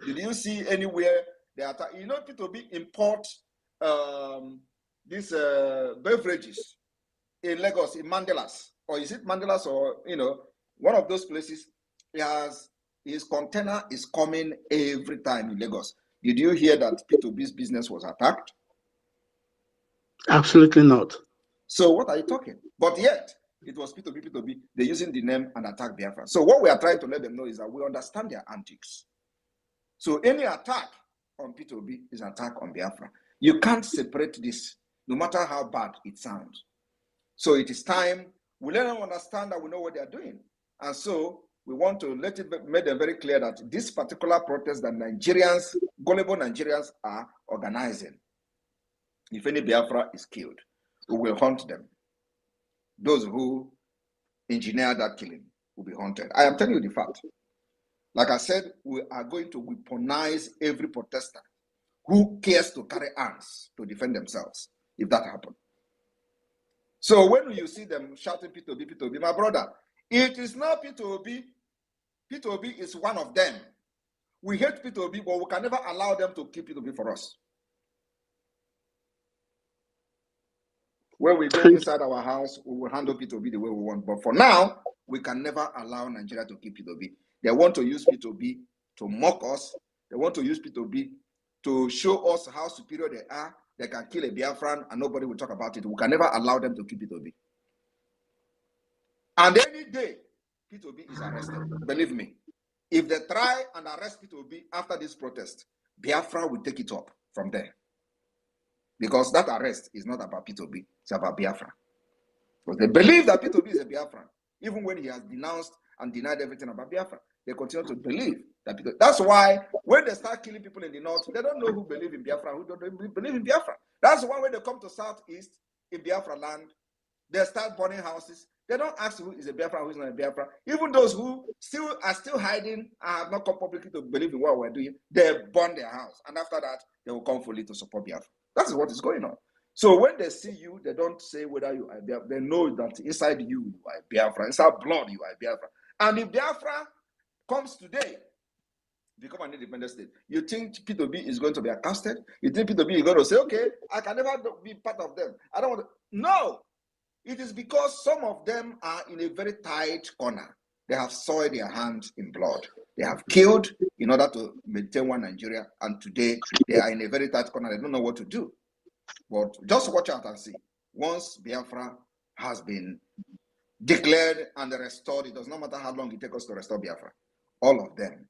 Did you see anywhere they attack? You know, P2B import these beverages in Lagos, in Mandela's, or is it Mandela's, or one of those places? His container is coming every time in Lagos. Did you hear that P2B's business was attacked? Absolutely not. So what are you talking? But yet it was P2B. They're using the name and attack Biafra. So what we are trying to let them know is that we understand their antics. So any attack on P2B is an attack on Biafra. You can't separate this, no matter how bad it sounds. So it is time we let them understand that we know what they are doing. And so we want to make them very clear that this particular protest that Nigerians, gullible Nigerians, are organizing, if any Biafra is killed, we will hunt them. Those who engineered that killing will be hunted. I am telling you the fact. Like I said, we are going to weaponize every protester who cares to carry arms to defend themselves, if that happens. So when you see them shouting P2B, my brother, it is not P2B. P2B is one of them. We hate P2B, but we can never allow them to keep P2B for us. When we go inside our house, we will handle P2B the way we want. But for now, we can never allow Nigeria to keep P2B. They want to use P2B to mock us. They want to use P2B to show us how superior they are. They can kill a Biafran and nobody will talk about it. We can never allow them to keep P2B. And any day, P2B is arrested. Believe me, if they try and arrest P2B after this protest, Biafra will take it up from there. Because that arrest is not about P2B, it's about Biafra. Because they believe that P2B is a Biafran. Even when he has denounced and denied everything about Biafra, they continue to believe that P2B. That's why when they start killing people in the north, they don't know who believe in Biafra, who don't believe in Biafra. That's why when they come to southeast in Biafra land, they start burning houses. They don't ask who is a Biafra, who is not a Biafra. Even those who are still hiding and have not come publicly to believe in what we're doing, they burn their house. And after that, they will come fully to support Biafra. That's what is going on. So when they see you, they don't say whether you are Biafra. They know that inside you are Biafra. Inside blood, you are Biafra. And if Biafra comes today, become an independent state, you think P2B is going to be accosted? You think P2B is going to say, okay, I can never be part of them. I don't want to. No. It is because some of them are in a very tight corner. They have soiled their hands in blood. They have killed in order to maintain one Nigeria, and today they are in a very tight corner. They don't know what to do. But just watch out and see. Once Biafra has been declared and restored, it does not matter how long it takes us to restore Biafra, all of them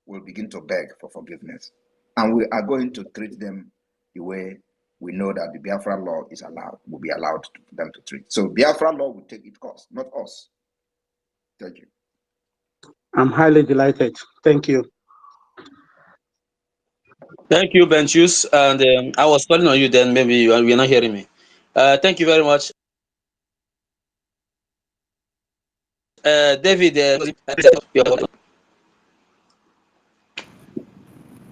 will begin to beg for forgiveness. And we are going to treat them the way we know that the Biafra law is allowed, will be allowed to them to treat. So Biafra law will take its course, not us. Thank you. I'm highly delighted. Thank you. Thank you, Benchus. And I was calling on you then, maybe you're not hearing me. Thank you very much. David,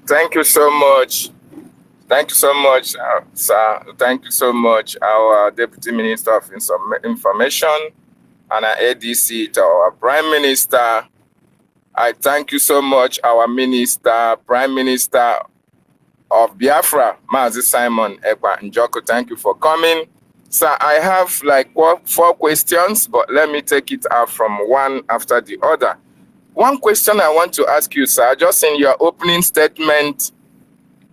Thank you so much. Thank you so much, sir. Thank you so much, our Deputy Minister of Information and our ADC to our Prime Minister. I thank you so much, our Minister, Prime Minister of Biafra, Mazi Simon Ekpa Njoko. Thank you for coming. Sir, I have like 4 questions, but let me take it out from one after the other. One question I want to ask you, sir, just in your opening statement,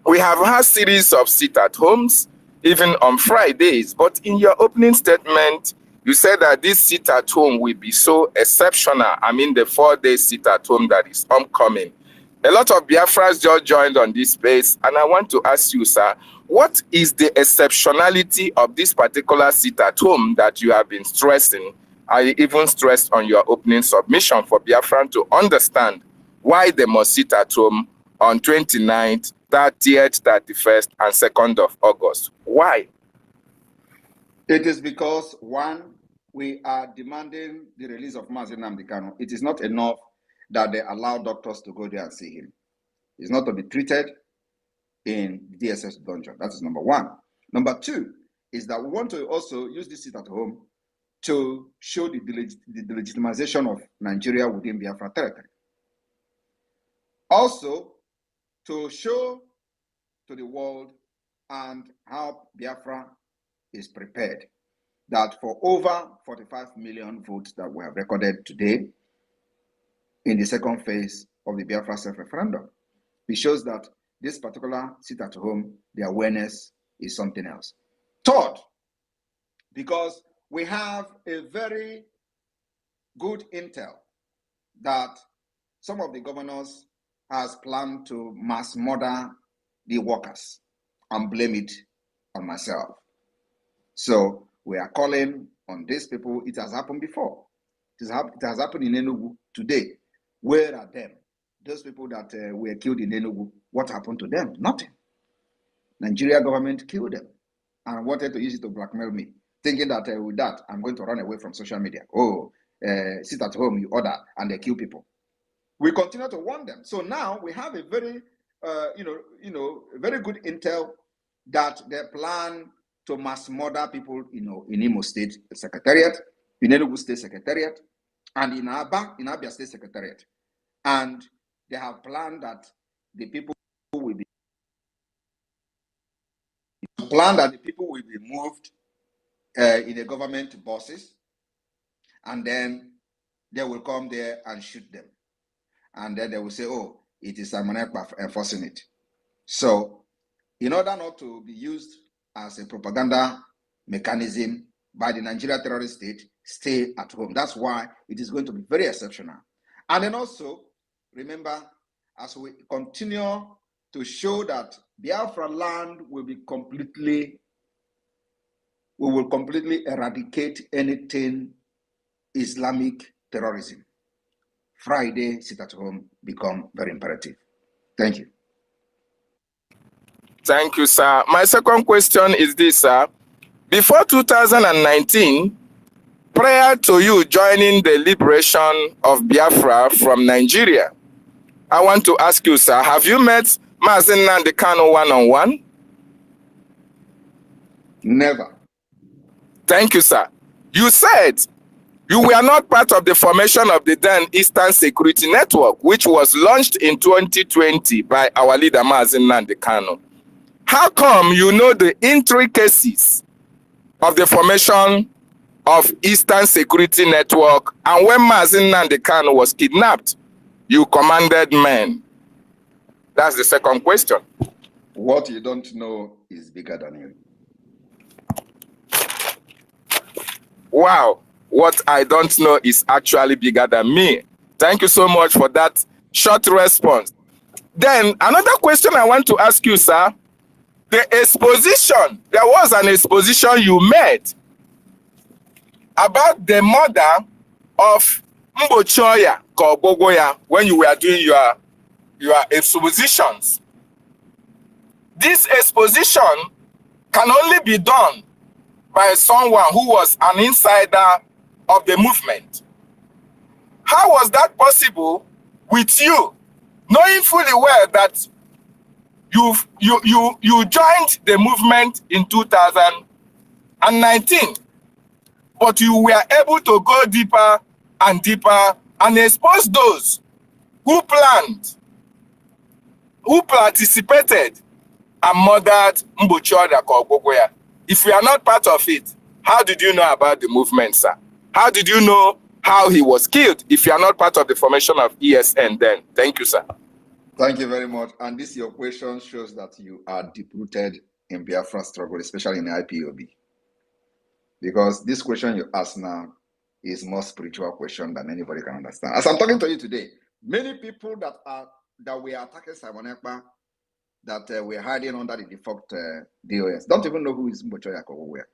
we have had series of sit-at-homes, even on Fridays, but in your opening statement, you said that this sit-at-home will be so exceptional. I mean, the 4-day sit-at-home that is upcoming. A lot of Biafrans just joined on this space, and I want to ask you, sir, what is the exceptionality of this particular sit-at-home that you have been stressing? I even stressed on your opening submission for Biafran to understand why they must sit at home on 29th, 30th, 31st, and 2nd of August. Why? It is because, one, we are demanding the release of Mazi Nnamdi Kanu. It is not enough that they allow doctors to go there and see him. He's not to be treated in DSS dungeon. That is number one. Number two is that we want to also use this sit at home to show the legitimization of Nigeria within Biafra territory. Also, to show to the world and how Biafra is prepared, that for over 45 million votes that we have recorded today in the second phase of the Biafra self-referendum, it shows that this particular sit-at-home, the awareness is something else. Third, because we have a very good intel that some of the governors has planned to mass murder the workers and blame it on myself. So we are calling on these people. It has happened before. It has happened in Enugu today. Where are them? Those people that were killed in Enugu, what happened to them? Nothing. Nigeria government killed them and wanted to use it to blackmail me, thinking that with that, I'm going to run away from social media. Oh, sit at home, you order, and they kill people. We continue to warn them. So now we have a very, very good intel that they plan to mass murder people, in Imo State Secretariat, in Enugu State Secretariat, and in Abia State Secretariat. And they have planned that the people will be moved in the government buses, and then they will come there and shoot them. And then they will say, oh, it is Simon Ekpa enforcing it. So in order not to be used as a propaganda mechanism by the Nigeria terrorist state, stay at home. That's why it is going to be very exceptional. And then also, remember, as we continue to show that Biafra land will completely eradicate anything Islamic terrorism. Friday, sit at home, become very imperative. Thank you. Thank you, sir. My second question is this, sir. Before 2019, prior to you joining the liberation of Biafra from Nigeria, I want to ask you, sir, have you met Mazi Nnamdi Kanu one-on-one? Never. Thank you, sir. You said you were not part of the formation of the then Eastern Security Network, which was launched in 2020 by our leader, Mazi Nnamdi Kanu. How come you know the intricacies of the formation of Eastern Security Network, and when Mazi Nnamdi Kanu was kidnapped, you commanded men? That's the second question. What you don't know is bigger than you. Wow, what I don't know is actually bigger than me. Thank you so much for that short response. Then another question I want to ask you, sir. The exposition, there was an exposition you made about the murder of Mbochoya Kobogoya when you were doing your expositions. This exposition can only be done by someone who was an insider of the movement. How was that possible with you, knowing fully well that you joined the movement in 2019, but you were able to go deeper and deeper and expose those who planned, who participated and murdered Mbochoya Kobogoya? If you are not part of it, how did you know about the movement, sir? How did you know how he was killed if you are not part of the formation of ESN then? Thank you, sir. Thank you very much. And this your question shows that you are deep-rooted in Biafran struggle, especially in the IPOB. Because this question you ask now is more spiritual question than anybody can understand. As I'm talking to you today, many people that were attacking Simon Ekpa, that were hiding under the defunct DOS, don't even know who is Mbochoya Kowowe.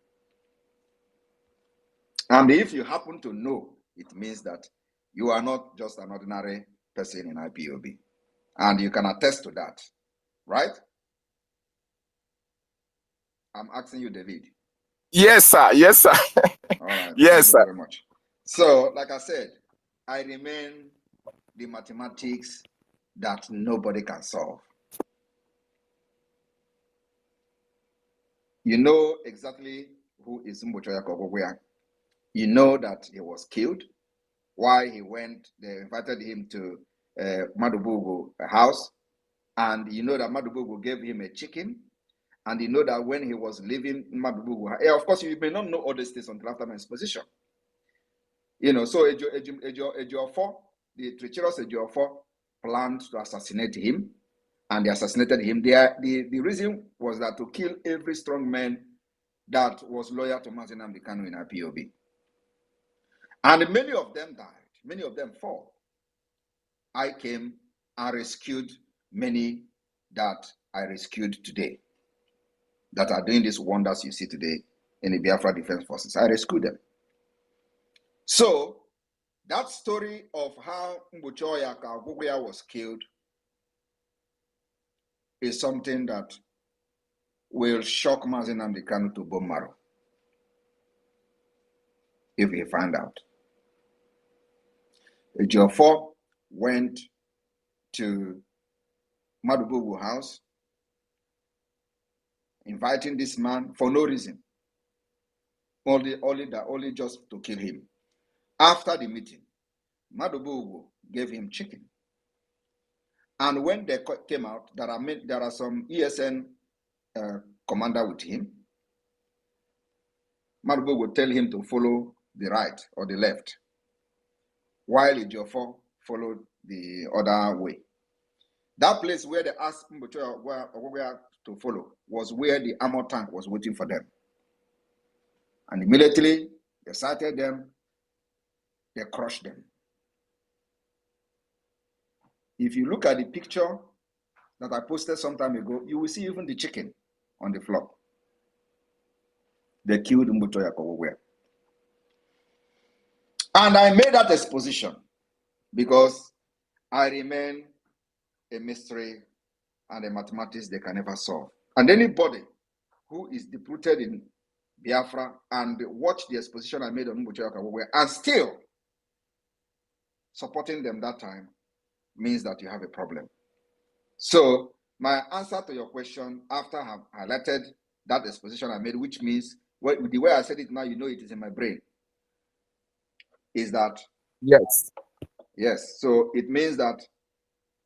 And if you happen to know, it means that you are not just an ordinary person in IPOB. And you can attest to that, right? I'm asking you, David. Yes, sir. Yes, sir. All right. Yes, sir. Thank you very much. So, like I said, I remain the mathematics that nobody can solve. You know exactly who is Mbochoya Kowowe. You know that he was killed. Why he went, they invited him to Madubugu house. And you know that Madubugu gave him a chicken. And you know that when he was leaving Madubugu, of course, you may not know all these things until after my exposition. You know, so Ejiofor, the treacherous Ejiofor, planned to assassinate him, and they assassinated him. The reason was that to kill every strong man that was loyal to Mazi Nnamdi Kanu in IPOB. And many of them died. Many of them fell. I came and rescued many that I rescued today, that are doing these wonders you see today in the Biafra Defense Forces. I rescued them. So that story of how Mbochoya Kowowe was killed is something that will shock Mazi Nnamdi Kanu to bone marrow if he find out. Ejiofor went to Madubugu house, inviting this man for no reason, only just to kill him. After the meeting, Madubugu gave him chicken. And when they came out, there are some ESN commander with him. Madubugu would tell him to follow the right or the left, while Ejiofor followed the other way. That place where they asked Mbochoya Kowowe to follow was where the armor tank was waiting for them. And immediately they sighted them, they crushed them. If you look at the picture that I posted some time ago, you will see even the chicken on the floor. They killed Mbochoya Kowowe. And I made that exposition because I remain a mystery and a mathematics they can never solve. And anybody who is deep-rooted in Biafra and watch the exposition I made on Mbochoya Kowowe and still supporting them that time means that you have a problem. So my answer to your question, after I have highlighted that exposition I made, which means, the way I said it now, you know it is in my brain, is that, yes, so it means that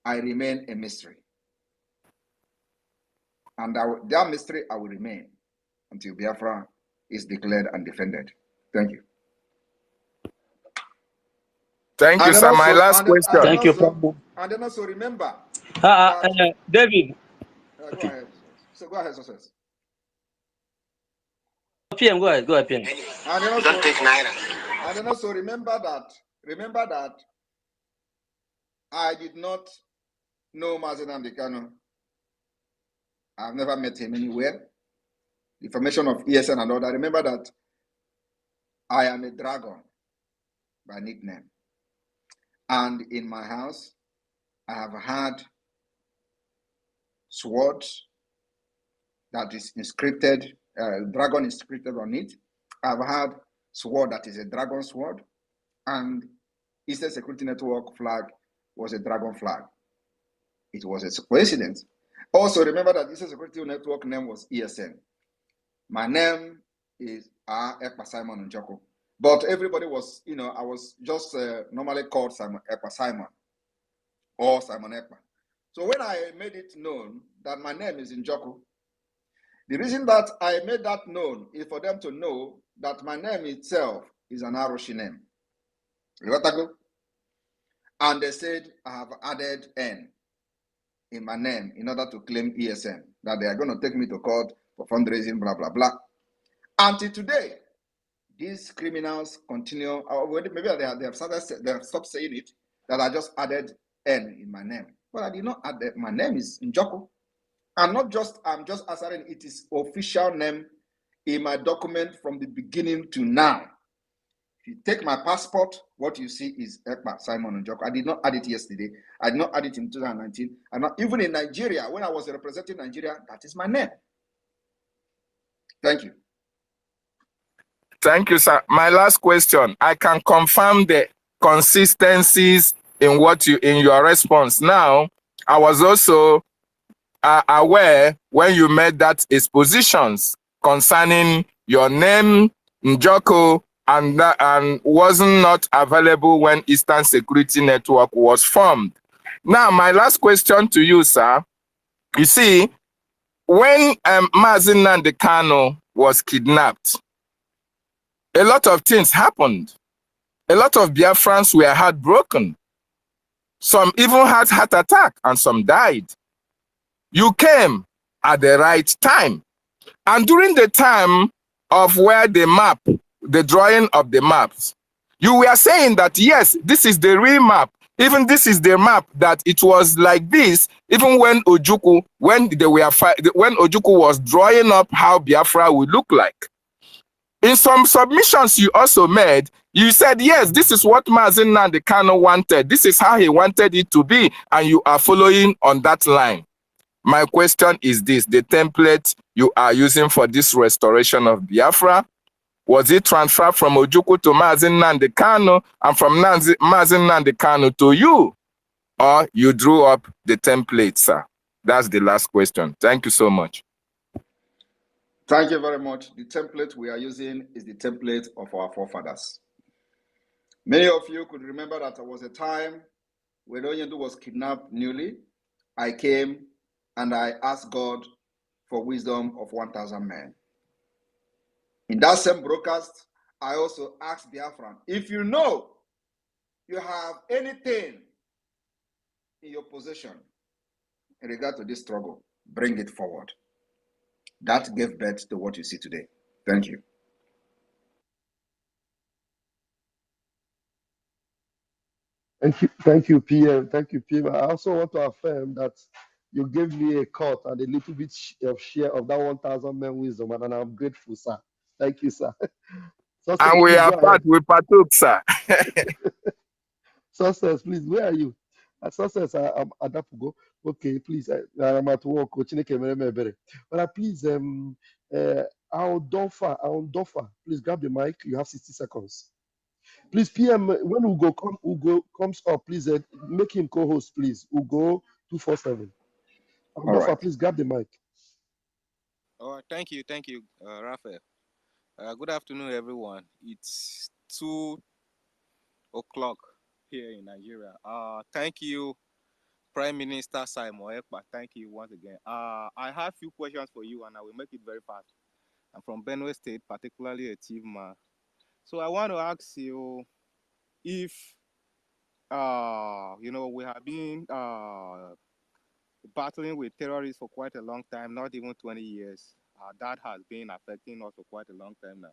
I remain a mystery. And that mystery I will remain until Biafra is declared and defended. Thank you. Thank you, sir. My last question. Thank you, Prime. And then also remember David. go ahead. So go ahead, success. PM, go ahead, PM. And then also, and then also remember that I did not know Mazen Amdekano. I've never met him anywhere. The formation of ESN and all that. Remember that I am a dragon by nickname. And in my house, I have had swords that is inscripted, dragon inscripted on it. I've had sword that is a dragon sword, and Eastern Security Network flag was a dragon flag. It was a coincidence. Also, remember that Eastern Security Network name was ESN. My name is Ekpa Simon Njoko. But everybody was, I was just normally called Ekpa Simon or Simon Ekpa. So when I made it known that my name is Njoko, the reason that I made that known is for them to know that my name itself is an Aroshi name. And they said I have added N in my name in order to claim ESN, that they are going to take me to court for fundraising, blah, blah, blah. Until today, these criminals continue, maybe they have stopped saying it, that I just added N in my name. But I did not add that. My name is Njoko. I'm just asserting it is official name in my document from the beginning to now. If you take my passport, what you see is Ekpa Simon Njoko. I did not add it yesterday. I did not add it in 2019. Even in Nigeria, when I was representing Nigeria, that is my name. Thank you. Thank you, sir. My last question. I can confirm the consistencies in your response. Now, I was also aware when you made that expositions concerning your name, Njoko, and wasn't not available when Eastern Security Network was formed. Now, my last question to you, sir. You see, when Mazen Nnamdi Kanu was kidnapped, a lot of things happened. A lot of Biafrans were heartbroken. Some even had heart attack and some died. You came at the right time. And during the time of where the drawing of the maps, you were saying that, yes, this is the real map. Even this is the map that it was like this, even when Ojukwu was drawing up how Biafra would look like. In some submissions you also made, you said, yes, this is what Mazen Nnamdi Kanu wanted. This is how he wanted it to be, and you are following on that line. My question is this: the template you are using for this restoration of Biafra, was it transferred from Ojukwu to Mazen Nnamdi Kanu and from Mazen Nnamdi Kanu to you? Or you drew up the template, sir? That's the last question. Thank you so much. Thank you very much. The template we are using is the template of our forefathers. Many of you could remember that there was a time when Onyendu was kidnapped newly. I came and I asked God for wisdom of 1,000 men. In that same broadcast, I also asked Biafran, if you know you have anything in your possession in regard to this struggle, bring it forward. That gave birth to what you see today. Thank you. Thank you, PM. Thank you, PM. I also want to affirm that you gave me a cut and a little bit of share of that 1,000 men wisdom, and I'm grateful, sir. Thank you, sir. Success, And we please are go ahead. we partook, sir. Success, please, where are you? Success, I'm Adapugo. Okay, please, I'm at work. But please, Aondofa, please grab the mic. You have 60 seconds. Please, PM, when Ugo comes up, please make him co-host, please. Ugo 247. Aondofa, right. please grab the mic. Oh, thank you, Raphael. Good afternoon, everyone. It's 2 o'clock here in Nigeria. Thank you, Prime Minister Simon Ekpa. Thank you once again. I have a few questions for you, and I will make it very fast. I'm from Benue State, particularly a team man. So I want to ask you if we have been battling with terrorists for quite a long time, not even 20 years. That has been affecting us for quite a long time now.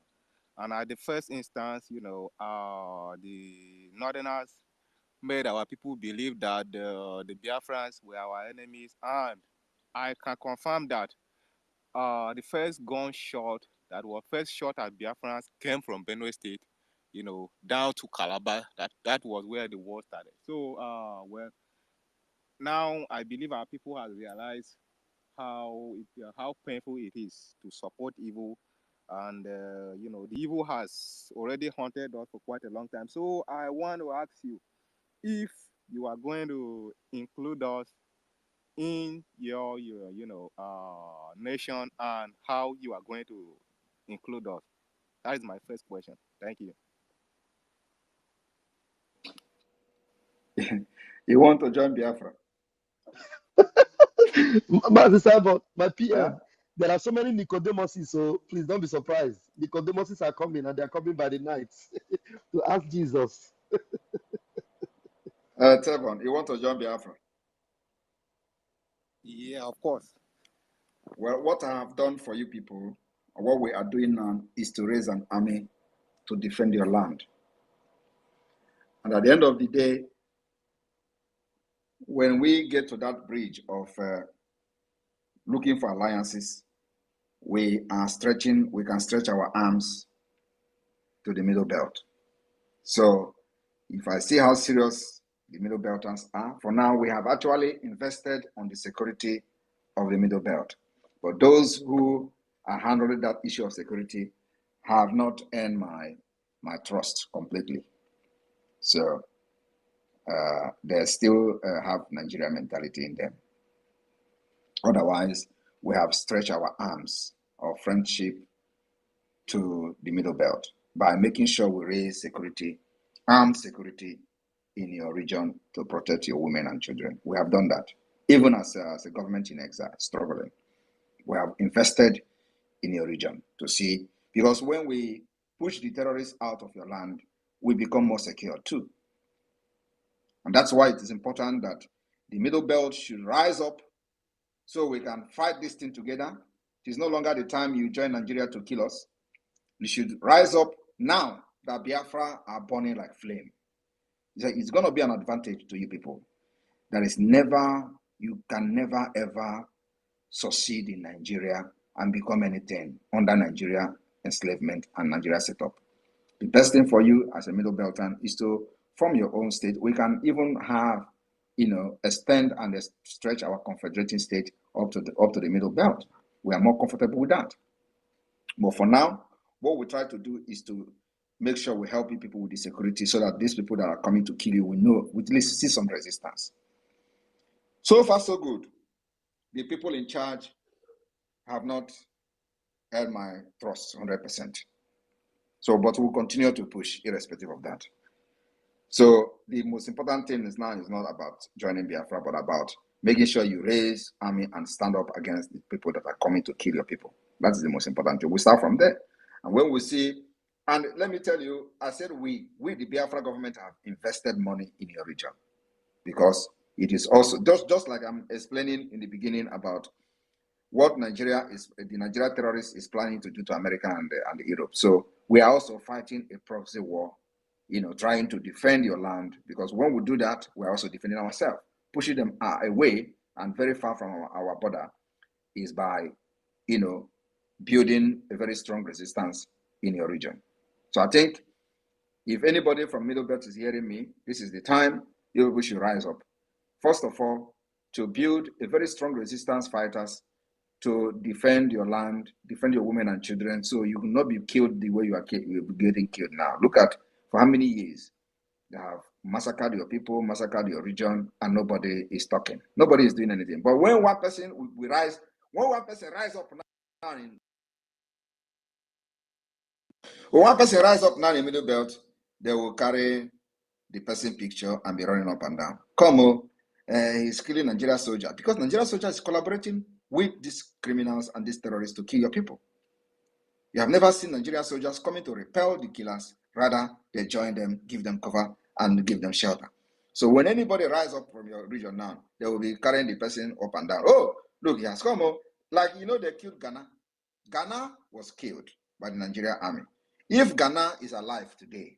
And at the first instance, the Northerners made our people believe that the Biafrans were our enemies. And I can confirm that the first gunshot that was first shot at Biafrans came from Benue State, down to Calabar. That was where the war started. So, now I believe our people have realized how painful it is to support evil, and the evil has already haunted us for quite a long time. So I want to ask you if you are going to include us in your nation, and how you are going to include us. That is my first question. Thank you. You want to join Biafra? My Huh? PM, there are so many Nicodemoses, so please don't be surprised. Nicodemoses are coming, and they're coming by the night to ask Jesus. Tevon, you want to join Biafra? Yeah, of course. Well, what I have done for you people, or what we are doing now, is to raise an army to defend your land. And at the end of the day, when we get to that bridge of looking for alliances, we can stretch our arms to the Middle Belt. So if I see how serious the Middle Belters are, for now we have actually invested on the security of the Middle Belt. But those who are handling that issue of security have not earned my trust completely. So they still have Nigeria mentality in them. Otherwise, we have stretched our arms of friendship to the Middle Belt by making sure we raise security, armed security in your region to protect your women and children. We have done that. Even as a government in exile, struggling, we have invested in your region to see, because when we push the terrorists out of your land, we become more secure too. And that's why it is important that the Middle Belt should rise up so we can fight this thing together. It is no longer the time you join Nigeria to kill us. We should rise up now that Biafra are burning like flame. It's going to be an advantage to you people. You can never ever succeed in Nigeria and become anything under Nigeria enslavement and Nigeria setup. The best thing for you as a Middle Beltan is to form your own state. We can even have, extend and stretch our confederating state up to the Middle Belt. We are more comfortable with that. But for now, what we try to do is to make sure we help you people with the security so that these people that are coming to kill you, we at least see some resistance. So far, so good. The people in charge have not held my trust 100%. So, but we'll continue to push irrespective of that. So the most important thing is not about joining Biafra, but about making sure you raise army and stand up against the people that are coming to kill your people. That's the most important thing. We start from there. And when we see, and let me tell you, I said we the Biafra government have invested money in your region, because it is also, just like I'm explaining in the beginning about what the Nigeria terrorist is planning to do to America and Europe. So we are also fighting a proxy war, trying to defend your land, because when we do that, we're also defending ourselves. Pushing them away and very far from our border is by, building a very strong resistance in your region. So I think if anybody from Middle Belt is hearing me, this is the time you should rise up. First of all, to build a very strong resistance fighters to defend your land, defend your women and children, so you will not be killed the way you're getting killed now. Look at for how many years they have massacred your people, massacred your region, and nobody is talking. Nobody is doing anything. But when one person rise up now in Middle Belt, they will carry the person picture and be running up and down. He's killing Nigeria soldier, because Nigeria soldier is collaborating with these criminals and these terrorists to kill your people. You have never seen Nigerian soldiers coming to repel the killers. Rather, they join them, give them cover, and give them shelter. So when anybody rise up from your region now, they will be carrying the person up and down. Oh, look, he has come. Like, they killed Ghana. Ghana was killed by the Nigerian army. If Ghana is alive today,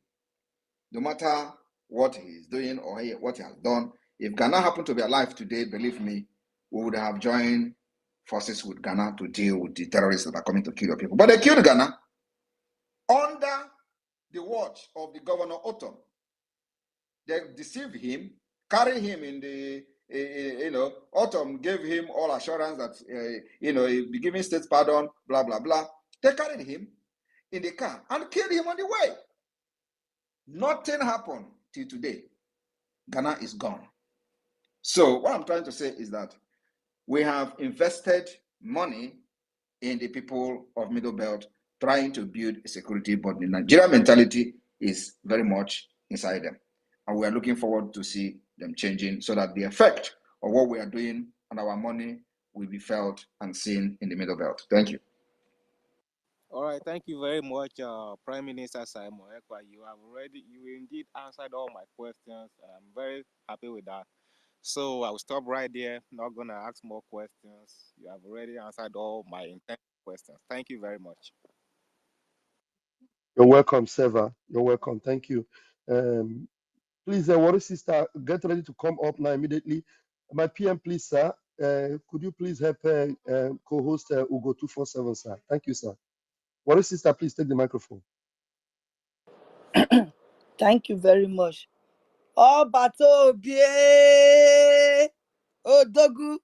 no matter what he is doing or what he has done, if Ghana happened to be alive today, believe me, we would have joined forces with Ghana to deal with the terrorists that are coming to kill your people. But they killed Ghana under the watch of the governor Otom. They deceived him, carried him in the, Otom gave him all assurance that, he'll be giving state pardon, blah, blah, blah. They carried him in the car and killed him on the way. Nothing happened till today. Ghana is gone. So what I'm trying to say is that we have invested money in the people of Middle Belt trying to build a security, but the Nigerian mentality is very much inside them. And we are looking forward to see them changing so that the effect of what we are doing and our money will be felt and seen in the Middle Belt. Thank you. All right, thank you very much, Prime Minister Simon Ekpa. You indeed answered all my questions. I'm very happy with that. So I'll stop right there. Not gonna ask more questions. You have already answered all my intended questions. Thank you very much. You're welcome, Seva. You're welcome. Thank you. Please, Warri sister, get ready to come up now immediately. My PM, please, sir. Could you please help co-host Ugo 247, sir? Thank you, sir. Warri sister, please take the microphone. Thank you very much. Oh, Batobie! Oh, Dogu!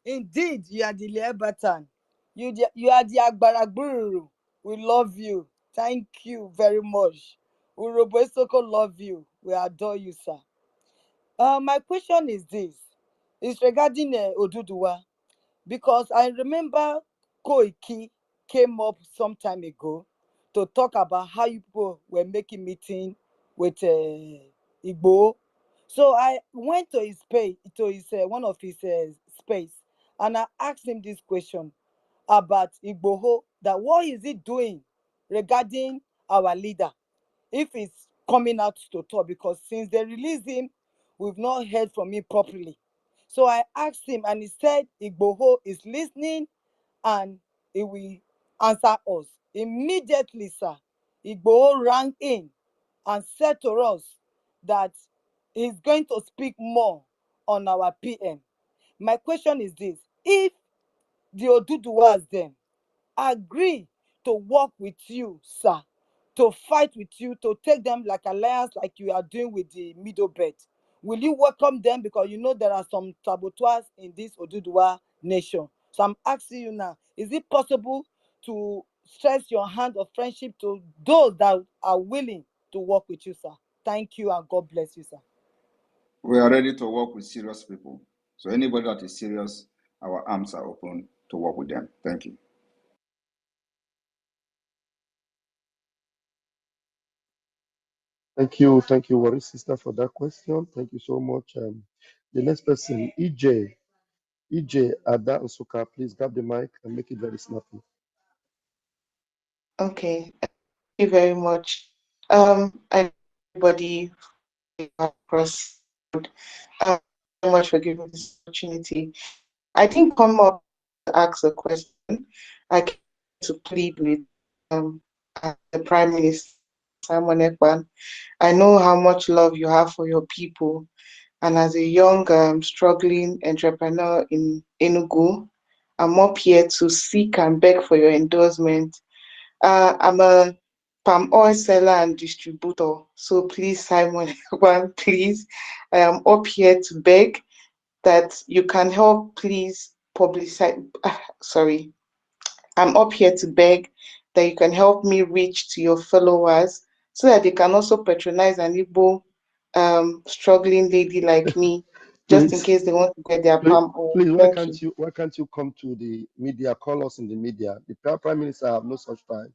Indeed, you are the Libertan. You are the Agbaragburu. We love you. Thank you very much. Urobo Soko love you. We adore you, sir. My question is this. It's regarding Oduduwa. Because I remember Koiki came up some time ago to talk about how you people were making meeting with Igbo. So I went to his page, to his one of his space, and I asked him this question about Igboho, that what is he doing regarding our leader, if he's coming out to talk, because since they released him, we've not heard from him properly. So I asked him, and he said Igboho is listening and he will answer us. Immediately, sir, Igboho rang in and said to us that he's going to speak more on our PM. My question is this: if the Oduduwas then agree to work with you, sir, to fight with you, to take them like alliance, like you are doing with the Middle Belt, will you welcome them? Because you know there are some saboteurs in this Oduduwa nation. So I'm asking you now, is it possible to stretch your hand of friendship to those that are willing to work with you, sir? Thank you, and God bless you, sir. We are ready to work with serious people. So anybody that is serious, our arms are open to work with them. Thank you. Thank you, Warri sister, for that question. Thank you so much. The next person, EJ Ada Nsuka, please grab the mic and make it very snappy. Okay, thank you very much. I everybody across. Thank you so much for giving me this opportunity. I didn't come up to ask a question. I came to plead with the Prime Minister Simon Ekpa. I know how much love you have for your people, and as a young struggling entrepreneur in Enugu, I'm up here to seek and beg for your endorsement. I'm a palm oil seller and distributor. So please, Simon, please, I am up here to beg that you can help please publicize. Sorry, I'm up here to beg that you can help me reach to your followers so that they can also patronize an Igbo struggling lady like me, just in Please, case they want to get their palm oil. please, Thank you. why can't you come to the media, call us in the media? The Prime Minister have no such time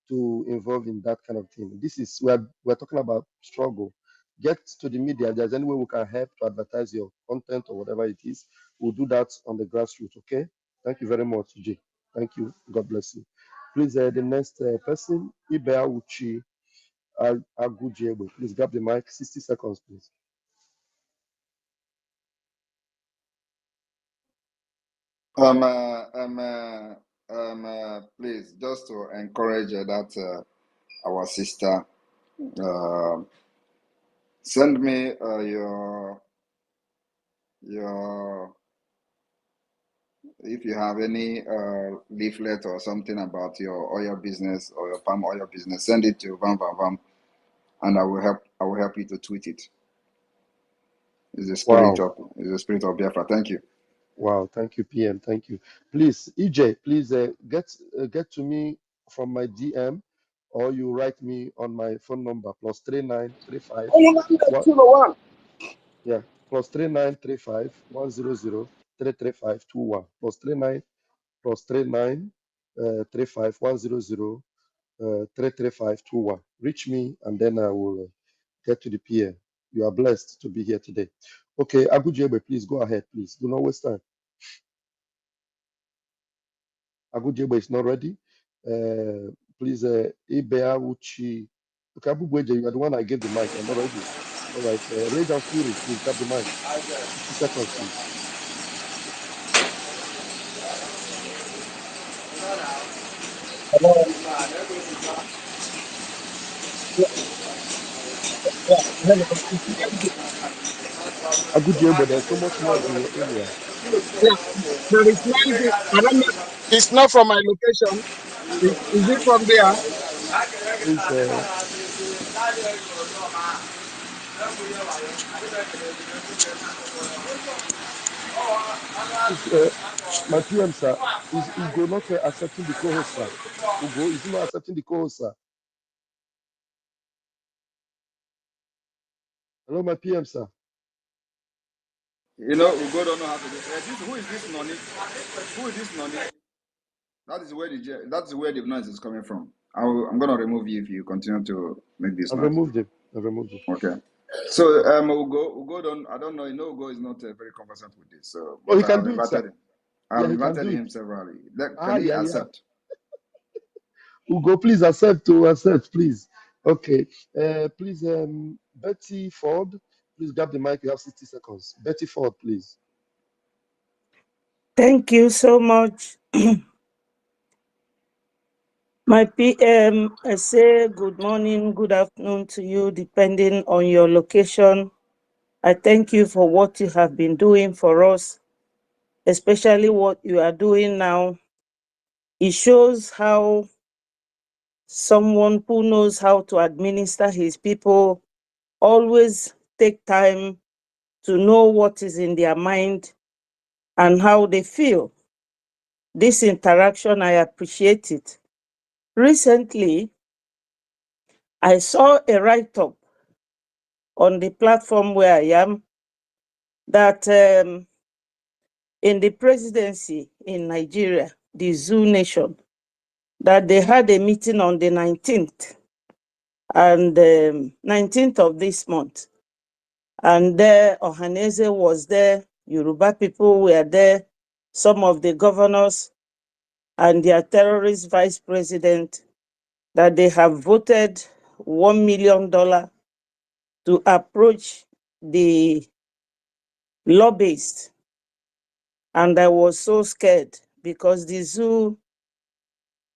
to involve in that kind of thing. This is we're talking about struggle. Get to the media. If there's any way we can help to advertise your content or whatever it is, we'll do that on the grassroots. Okay. Thank you very much, Jay. Thank you. God bless you. Please, the next person, Ibea Uchi Agujebe. Please grab the mic. 60 seconds, please. Please, just to encourage that our sister, send me your if you have any leaflet or something about your oil business or your palm oil business, send it to Vam, and I will help you to tweet it. It's the spirit of Biafra. Thank you. Wow, thank you, PM. Thank you. Please, EJ, please get to me from my DM, or you write me on my phone number +3935 1. yeah +3935 100 33521 +39 35 100 33521. Reach me, and then I will get to the PM. You are blessed to be here today. Okay, Agujebe, please go ahead, please. Do not waste time. Agujebe is not ready. Please, Ibea Uchi. Okay, Abubueje, you are the one I gave the mic. You're not ready. All right. Rage and Fury, please grab the mic. 60 seconds, please. Hello. Yeah, hello. Agujebe, there's so much noise in your area. Yeah, there is noise. I don't know. It's not from my location. Is it from there? Please, my PM, sir, is Ugo not accepting the co-host, sir? Ugo, is he not accepting the co-host, sir? Hello, my PM, sir. You know, Ugo don't know how to do who is this Noni? Who is this Noni? That's where the noise is coming from. I'm gonna remove you if you continue to make this I've noise. removed him. Okay. So Ugo I don't know. You know, Ugo is not very conversant with this. So, Oh, but he can I've do it, invited sir. him. Yeah, I've he can invited do it. him severally. Can he Yeah. accept? Ugo, please accept, please. Okay. Please, Betty Ford, please grab the mic. You have 60 seconds. Betty Ford, please. Thank you so much. My PM, I say good morning, good afternoon to you, depending on your location. I thank you for what you have been doing for us, especially what you are doing now. It shows how someone who knows how to administer his people always take time to know what is in their mind and how they feel. This interaction, I appreciate it. Recently, I saw a write-up on the platform where I am that in the presidency in Nigeria, the zoo nation, that they had a meeting on the 19th and 19th of this month. And there, Ohaneze was there, Yoruba people were there, some of the governors and their terrorist vice president, that they have voted $1 million to approach the lobbyists. And I was so scared because the zoo,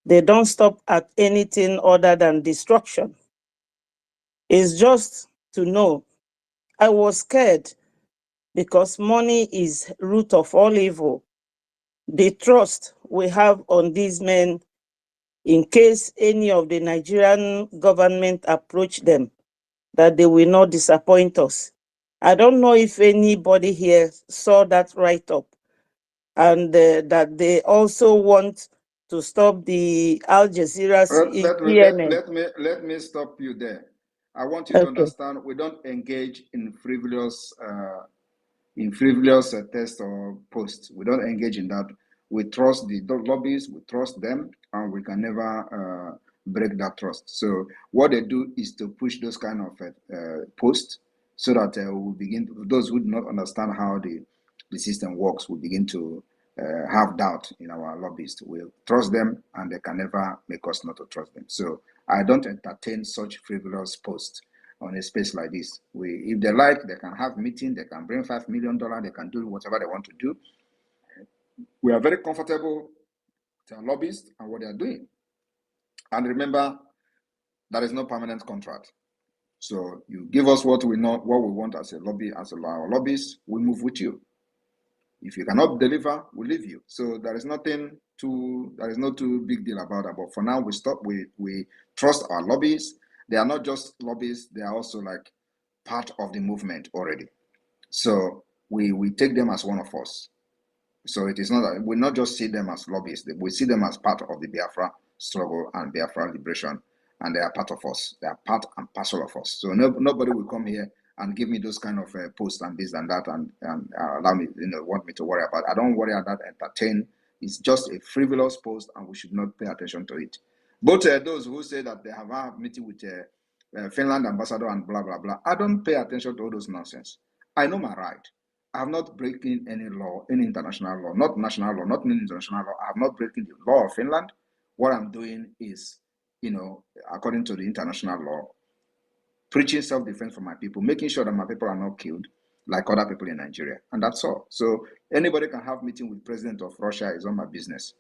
they don't stop at anything other than destruction. It's just to know. I was scared because money is root of all evil. The trust we have on these men, in case any of the Nigerian government approach them, that they will not disappoint us. I don't know if anybody here saw that write-up, and that they also want to stop the Al Jazeera CNN. Let me stop you there. I want you to understand we don't engage in frivolous tests or posts. We don't engage in that. We trust the lobbyists, we trust them, and we can never break that trust. So what they do is to push those kind of posts so that we begin, those who do not understand how the system works will begin to have doubt in our lobbyists. We trust them, and they can never make us not to trust them. So I don't entertain such frivolous posts on a space like this. If they like, they can have meeting, they can bring $5 million, they can do whatever they want to do. we are very comfortable with our lobbyists and what they are doing. And remember, there is no permanent contract. So you give us what we know, what we want as a lobby, as our lobbyists, we move with you. If you cannot deliver, we leave you. So there is no too big deal about that. But for now, we trust our lobbyists. They are not just lobbyists, they are also like part of the movement already. So we take them as one of us. So it is not that we not just see them as lobbyists, we see them as part of the Biafra struggle and Biafra liberation, and they are part of us. They are part and parcel of us. So nobody will come here and give me those kind of posts and this and that and allow me, want me to worry about. I don't worry about that. Entertain. It's just a frivolous post, and we should not pay attention to it. But those who say that they have a meeting with Finland ambassador and blah blah blah, I don't pay attention to all those nonsense. I know my right. I have not breaking any law, any international law, not national law, not international law. I have not breaking the law of Finland. What I'm doing is, according to the international law, preaching self-defense for my people, making sure that my people are not killed like other people in Nigeria. And that's all. So anybody can have meeting with the president of Russia is not my business.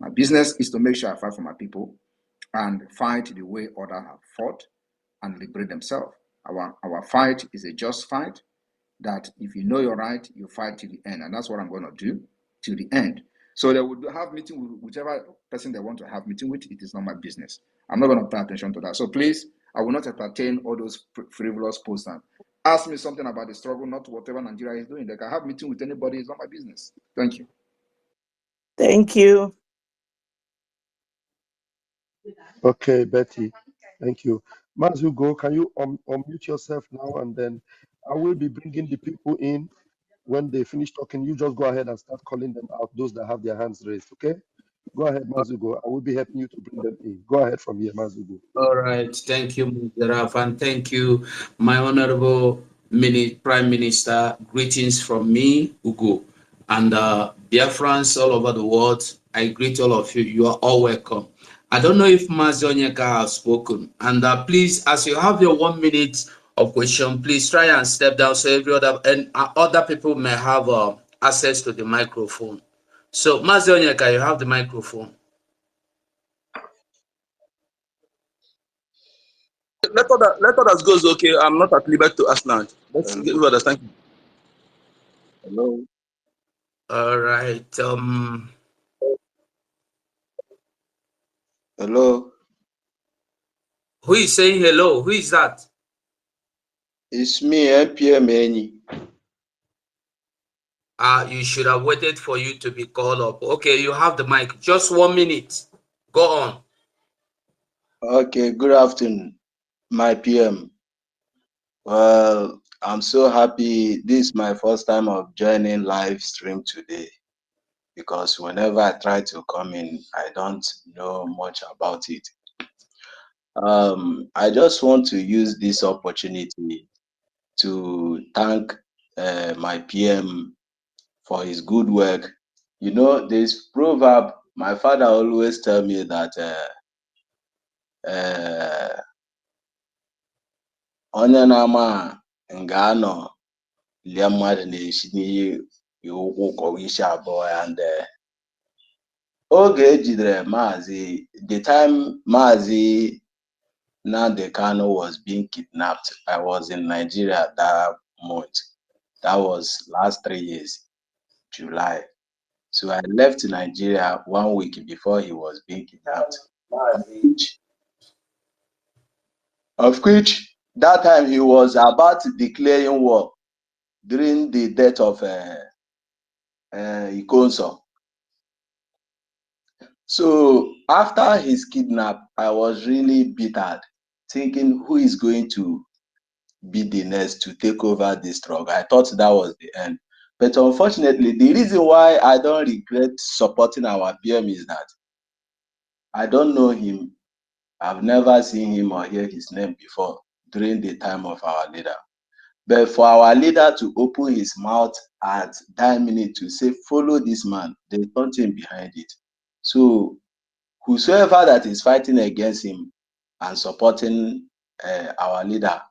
My business is to make sure I fight for my people and fight the way others have fought and liberate themselves. Our fight is a just fight. That if you know you're right, you fight till the end. And that's what I'm going to do till the end. So they would have meeting with whichever person they want to have meeting with. It is not my business. I'm not going to pay attention to that. So please, I will not entertain all those frivolous posts and ask me something about the struggle, not whatever Nigeria is doing. They can have meeting with anybody. It's not my business. Thank you. Thank you. Okay, Betty. Thank you. Mazugo, can you unmute yourself now, and then I will be bringing the people in. When they finish talking, you just go ahead and start calling them out, those that have their hands raised, okay? Go ahead, Mazugo. I will be helping you to bring them in. Go ahead from here, Mazugo. All right. Thank you, Biafran. Thank you, my honorable Prime Minister. Greetings from me, Ugo. And Biafrans all over the world, I greet all of you. You are all welcome. I don't know if Mazonyeka has spoken. And please, as you have your 1 minute of question, please try and step down so every other people may have access to the microphone. So, Mazonyeka, you have the microphone. Let others go. Okay, I'm not at liberty to ask now. Let's give others. Thank you. Hello. All right. Hello. Who is saying hello? Who is that? It's me, NPM Eni. You should have waited for you to be called up. Okay, you have the mic. Just 1 minute. Go on. Okay, good afternoon, my PM. Well, I'm so happy. This is my first time of joining live stream today, because whenever I try to come in, I don't know much about it. I just want to use this opportunity to thank my PM for his good work. You know, this proverb, my father always tell me that onye na-ama nga anọ lie mmadụ na-esi n'ihe ụkwụ kọwa isi abụọ ya. And oge ejidere Maazị, the time Maazị Nnamdi Kanu was being kidnapped, I was in Nigeria that month. That was last 3 years, July. So I left Nigeria 1 week before he was being kidnapped. Of which that time he was about declaring war during the death of Ikonso. So after his kidnap, I was really bitter, thinking who is going to be the next to take over this struggle. I thought that was the end. But unfortunately, the reason why I don't regret supporting our PM is that I don't know him. I've never seen him or heard his name before during the time of our leader. But for our leader to open his mouth at that minute to say, follow this man, there's nothing behind it. So whosoever that is fighting against him and supporting our leader,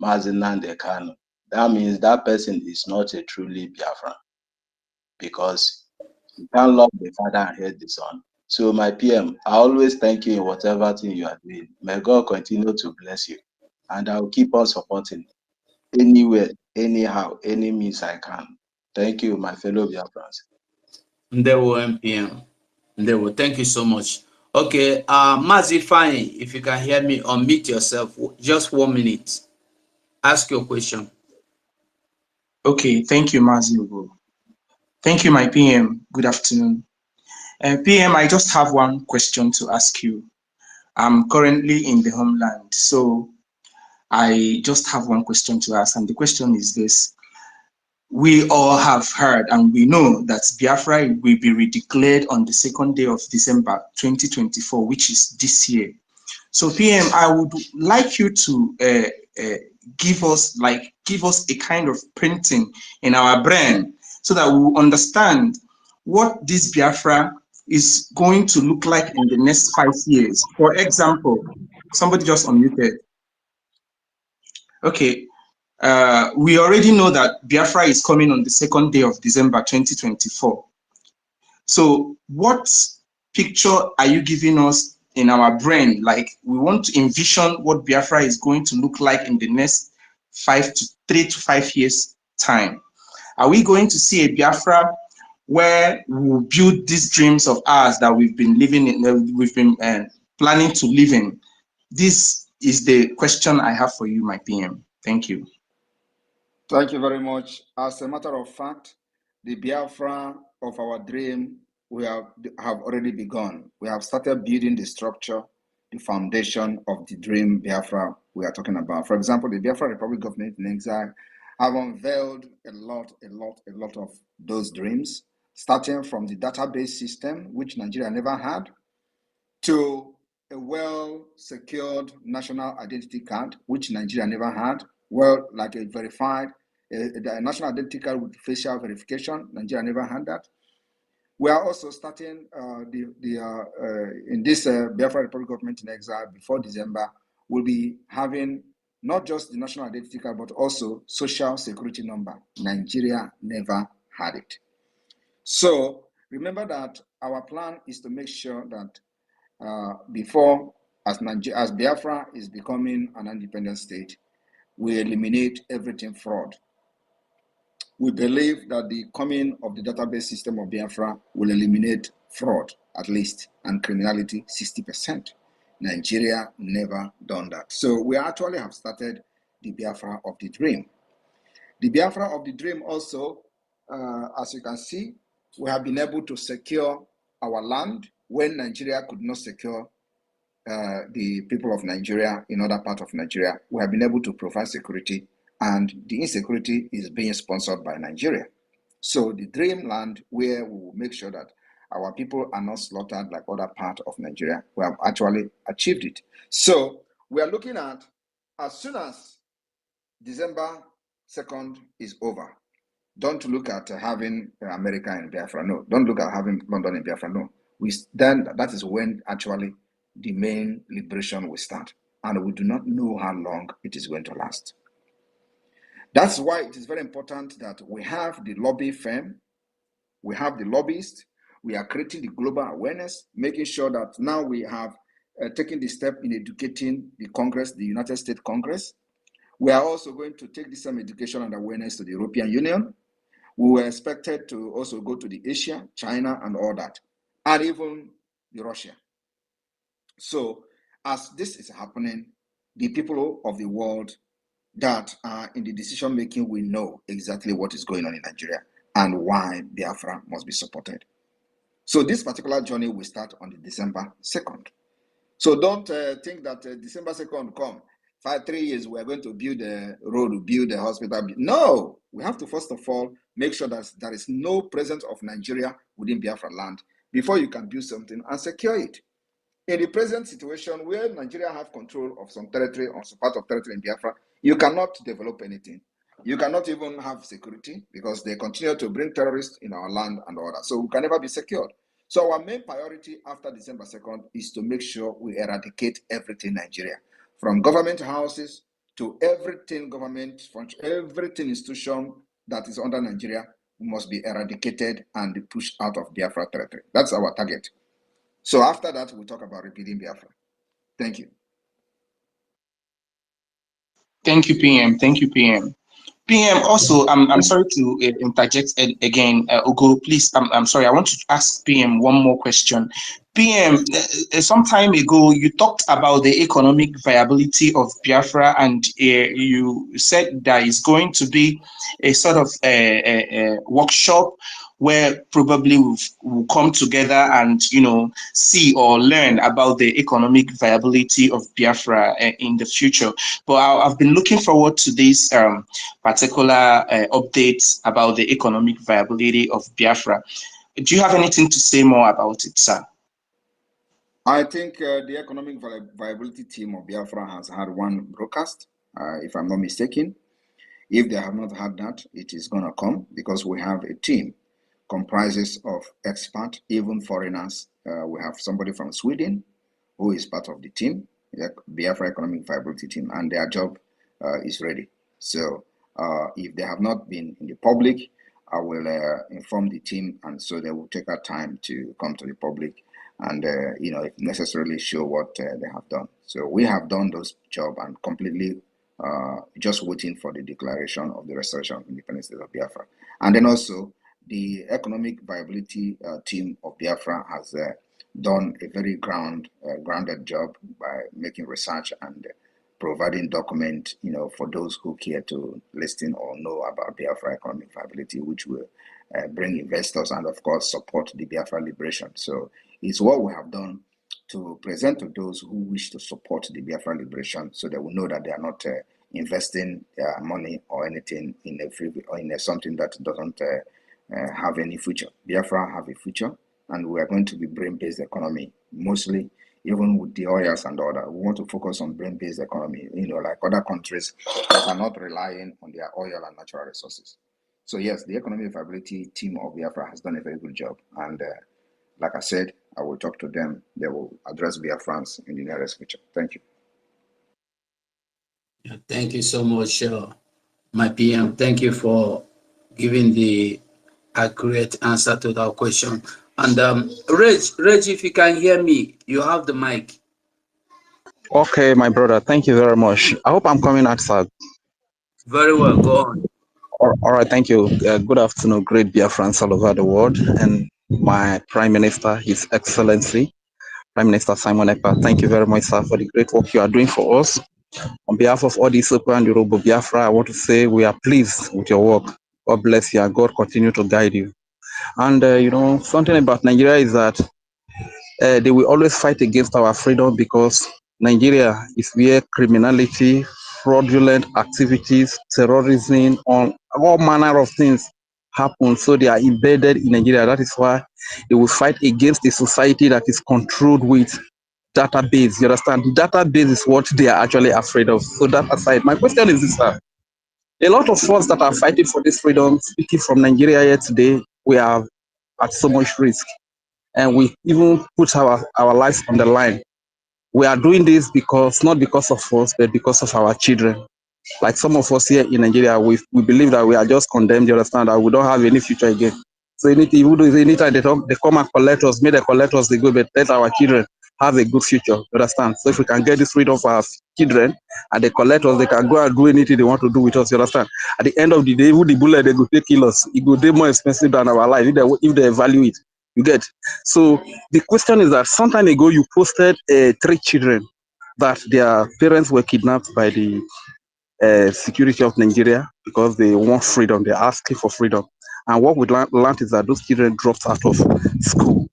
Maazị Nnamdi Kanu, that means that person is not a truly Biafran, because You can't love the Father and hate the Son. So, my PM, I always thank you in whatever thing you are doing. May God continue to bless you. And I will keep on supporting anywhere, anyhow, any means I can. Thank you, my fellow Biafrans. Ndewo MPM. Ndewo, thank you so much. Okay, Mazi Fine, if you can hear me, unmute yourself. Just 1 minute. Ask your question. Okay, thank you, Maziogo. Thank you, my PM. Good afternoon. PM, I just have one question to ask you. I'm currently in the homeland, so I just have one question to ask, and the question is this. We all have heard and we know that Biafra will be redeclared on the 2nd day of December 2024, which is this year. So PM, I would like you to give us a kind of printing in our brain so that we will understand what this Biafra is going to look like in the next 5 years. For example, somebody just unmuted. Okay, we already know that Biafra is coming on the 2nd day of December 2024. So what picture are you giving us in our brain? Like, we want to envision what Biafra is going to look like in the next 3 to 5 years time. Are we going to see a Biafra where we will build these dreams of ours that we've been living in, we've been planning to live in? This is the question I have for you, my PM. Thank you. Thank you very much. As a matter of fact, the Biafra of our dream, we have already begun. We have started building the structure, the foundation of the dream Biafra we are talking about. For example, the Biafra Republic Government in Exile have unveiled a lot of those dreams, starting from the database system, which Nigeria never had, to a well-secured national identity card, which Nigeria never had, like a verified the national identity card with facial verification. Nigeria never had that. We are also starting in this Biafra Republic Government in Exile before December. We'll be having not just the national identity card, but also social security number. Nigeria never had it. So remember that our plan is to make sure that as Biafra is becoming an independent state, we eliminate everything fraud. We believe that the coming of the database system of Biafra will eliminate fraud, at least, and criminality 60%. Nigeria never done that. So we actually have started the Biafra of the dream. The Biafra of the dream also, as you can see, we have been able to secure our land when Nigeria could not secure the people of Nigeria in other parts of Nigeria. We have been able to provide security, and the insecurity is being sponsored by Nigeria. So the dreamland where we will make sure that our people are not slaughtered like other parts of Nigeria, we have actually achieved it. So we are looking at, as soon as December 2nd is over, don't look at having America in Biafra, no. Don't look at having London in Biafra, no. Then that is when actually the main liberation will start. And we do not know how long it is going to last. That's why it is very important that we have the lobby firm, we have the lobbyists, we are creating the global awareness, making sure that now we have taken the step in educating the Congress, the United States Congress. We are also going to take the same education and awareness to the European Union. We were expected to also go to the Asia, China, and all that, and even the Russia. So as this is happening, the people of the world that are in the decision making will know exactly what is going on in Nigeria and why Biafra must be supported. So this particular journey will start on the December 2nd. So don't think that December 2nd come, 3 years we are going to build a road, build a hospital. No, we have to first of all make sure that there is no presence of Nigeria within Biafra land before you can build something and secure it. In the present situation where Nigeria have control of some territory or some part of territory in Biafra, you cannot develop anything. You cannot even have security because they continue to bring terrorists in our land and all that. So we can never be secured. So our main priority after December 2nd is to make sure we eradicate everything in Nigeria, from government houses to everything government, from everything institution that is under Nigeria. must be eradicated and pushed out of Biafra territory. That's our target. So after that, we'll talk about repeating Biafra. Thank you. Thank you, PM. Thank you, PM. PM, also, I'm sorry to interject again. Ugo, please, I'm sorry. I want to ask PM one more question. PM, some time ago, you talked about the economic viability of Biafra, and you said that it's going to be a sort of a workshop where probably we'll come together and, see or learn about the economic viability of Biafra in the future. But I've been looking forward to this particular updates about the economic viability of Biafra. Do you have anything to say more about it, sir? I think the economic viability team of Biafra has had one broadcast, if I'm not mistaken. If they have not had that, it is going to come because we have a team comprises of experts, even foreigners. We have somebody from Sweden who is part of the team, the Biafra Economic Viability Team, and their job is ready. So if they have not been in the public, I will inform the team, and so they will take our time to come to the public and if necessarily show what they have done. So we have done those job and completely just waiting for the declaration of the restoration of independence state of Biafra. And then also the economic viability team of Biafra has done a very grounded job by making research and providing document, for those who care to listen or know about Biafra economic viability, which will bring investors and, of course, support the Biafra liberation. So it's what we have done to present to those who wish to support the Biafra liberation, so they will know that they are not investing their money or anything in something that doesn't have any future. Biafra have a future, and we are going to be brain-based economy mostly, even with the oils and all that. We want to focus on brain-based economy, like other countries that are not relying on their oil and natural resources. So yes, the economic viability team of Biafra has done a very good job, and like I said, I will talk to them. They will address Biafrans in the nearest future. Thank you. Yeah, thank you so much, my PM. Thank you for giving the accurate answer to that question. And Reg, if you can hear me, you have the mic. Okay, my brother. Thank you very much. I hope I'm coming out, sir. Very well. Go on. All right. Thank you. Good afternoon, great Biafrans all over the world, and my Prime Minister, His Excellency, Prime Minister Simon Ekpa. Thank you very much, sir, for the great work you are doing for us. On behalf of all the Super and Yoruba Biafra, I want to say we are pleased with your work. God bless you, and God continue to guide you. And something about Nigeria is that they will always fight against our freedom, because Nigeria is where criminality, fraudulent activities, terrorism, all manner of things happen. So they are embedded in Nigeria. That is why they will fight against a society that is controlled with database. You understand? The database is what they are actually afraid of. So that aside, my question is this, sir. A lot of us that are fighting for this freedom, speaking from Nigeria here today, we are at so much risk, and we even put our lives on the line. We are doing this not because of us, but because of our children. Like some of us here in Nigeria, we believe that we are just condemned, you understand, that we don't have any future again. So anytime they come and collect us, may they collect us, they go, but let our children have a good future, you understand? So if we can get this freedom for our children and they collect us, they can go and do anything they want to do with us, you understand? At the end of the day, even the bullet, they go take kill us. It will be more expensive than our life if they value it. You get? So the question is that some time ago you posted 3 children that their parents were kidnapped by the security of Nigeria because they want freedom. They're asking for freedom. And what we learned is that those children dropped out of school.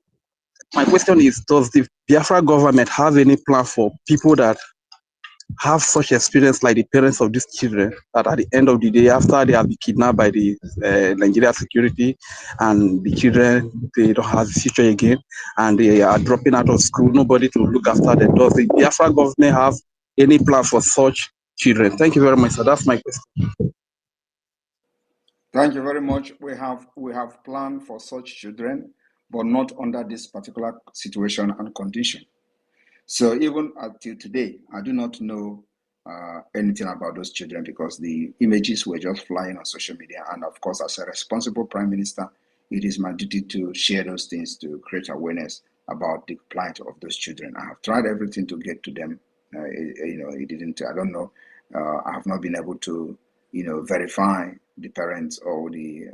My question is, does the Biafra government have any plan for people that have such experience like the parents of these children, that at the end of the day, after they have been kidnapped by the Nigeria security, and the children, they don't have a future again, and they are dropping out of school, nobody to look after them? Does the Biafra government have any plan for such children? Thank you very much, sir. That's my question. Thank you very much. We have planned for such children, but not under this particular situation and condition. So even until today, I do not know anything about those children because the images were just flying on social media. And of course, as a responsible prime minister, it is my duty to share those things to create awareness about the plight of those children. I have tried everything to get to them. It didn't. I don't know. I have not been able to, verify the parents or the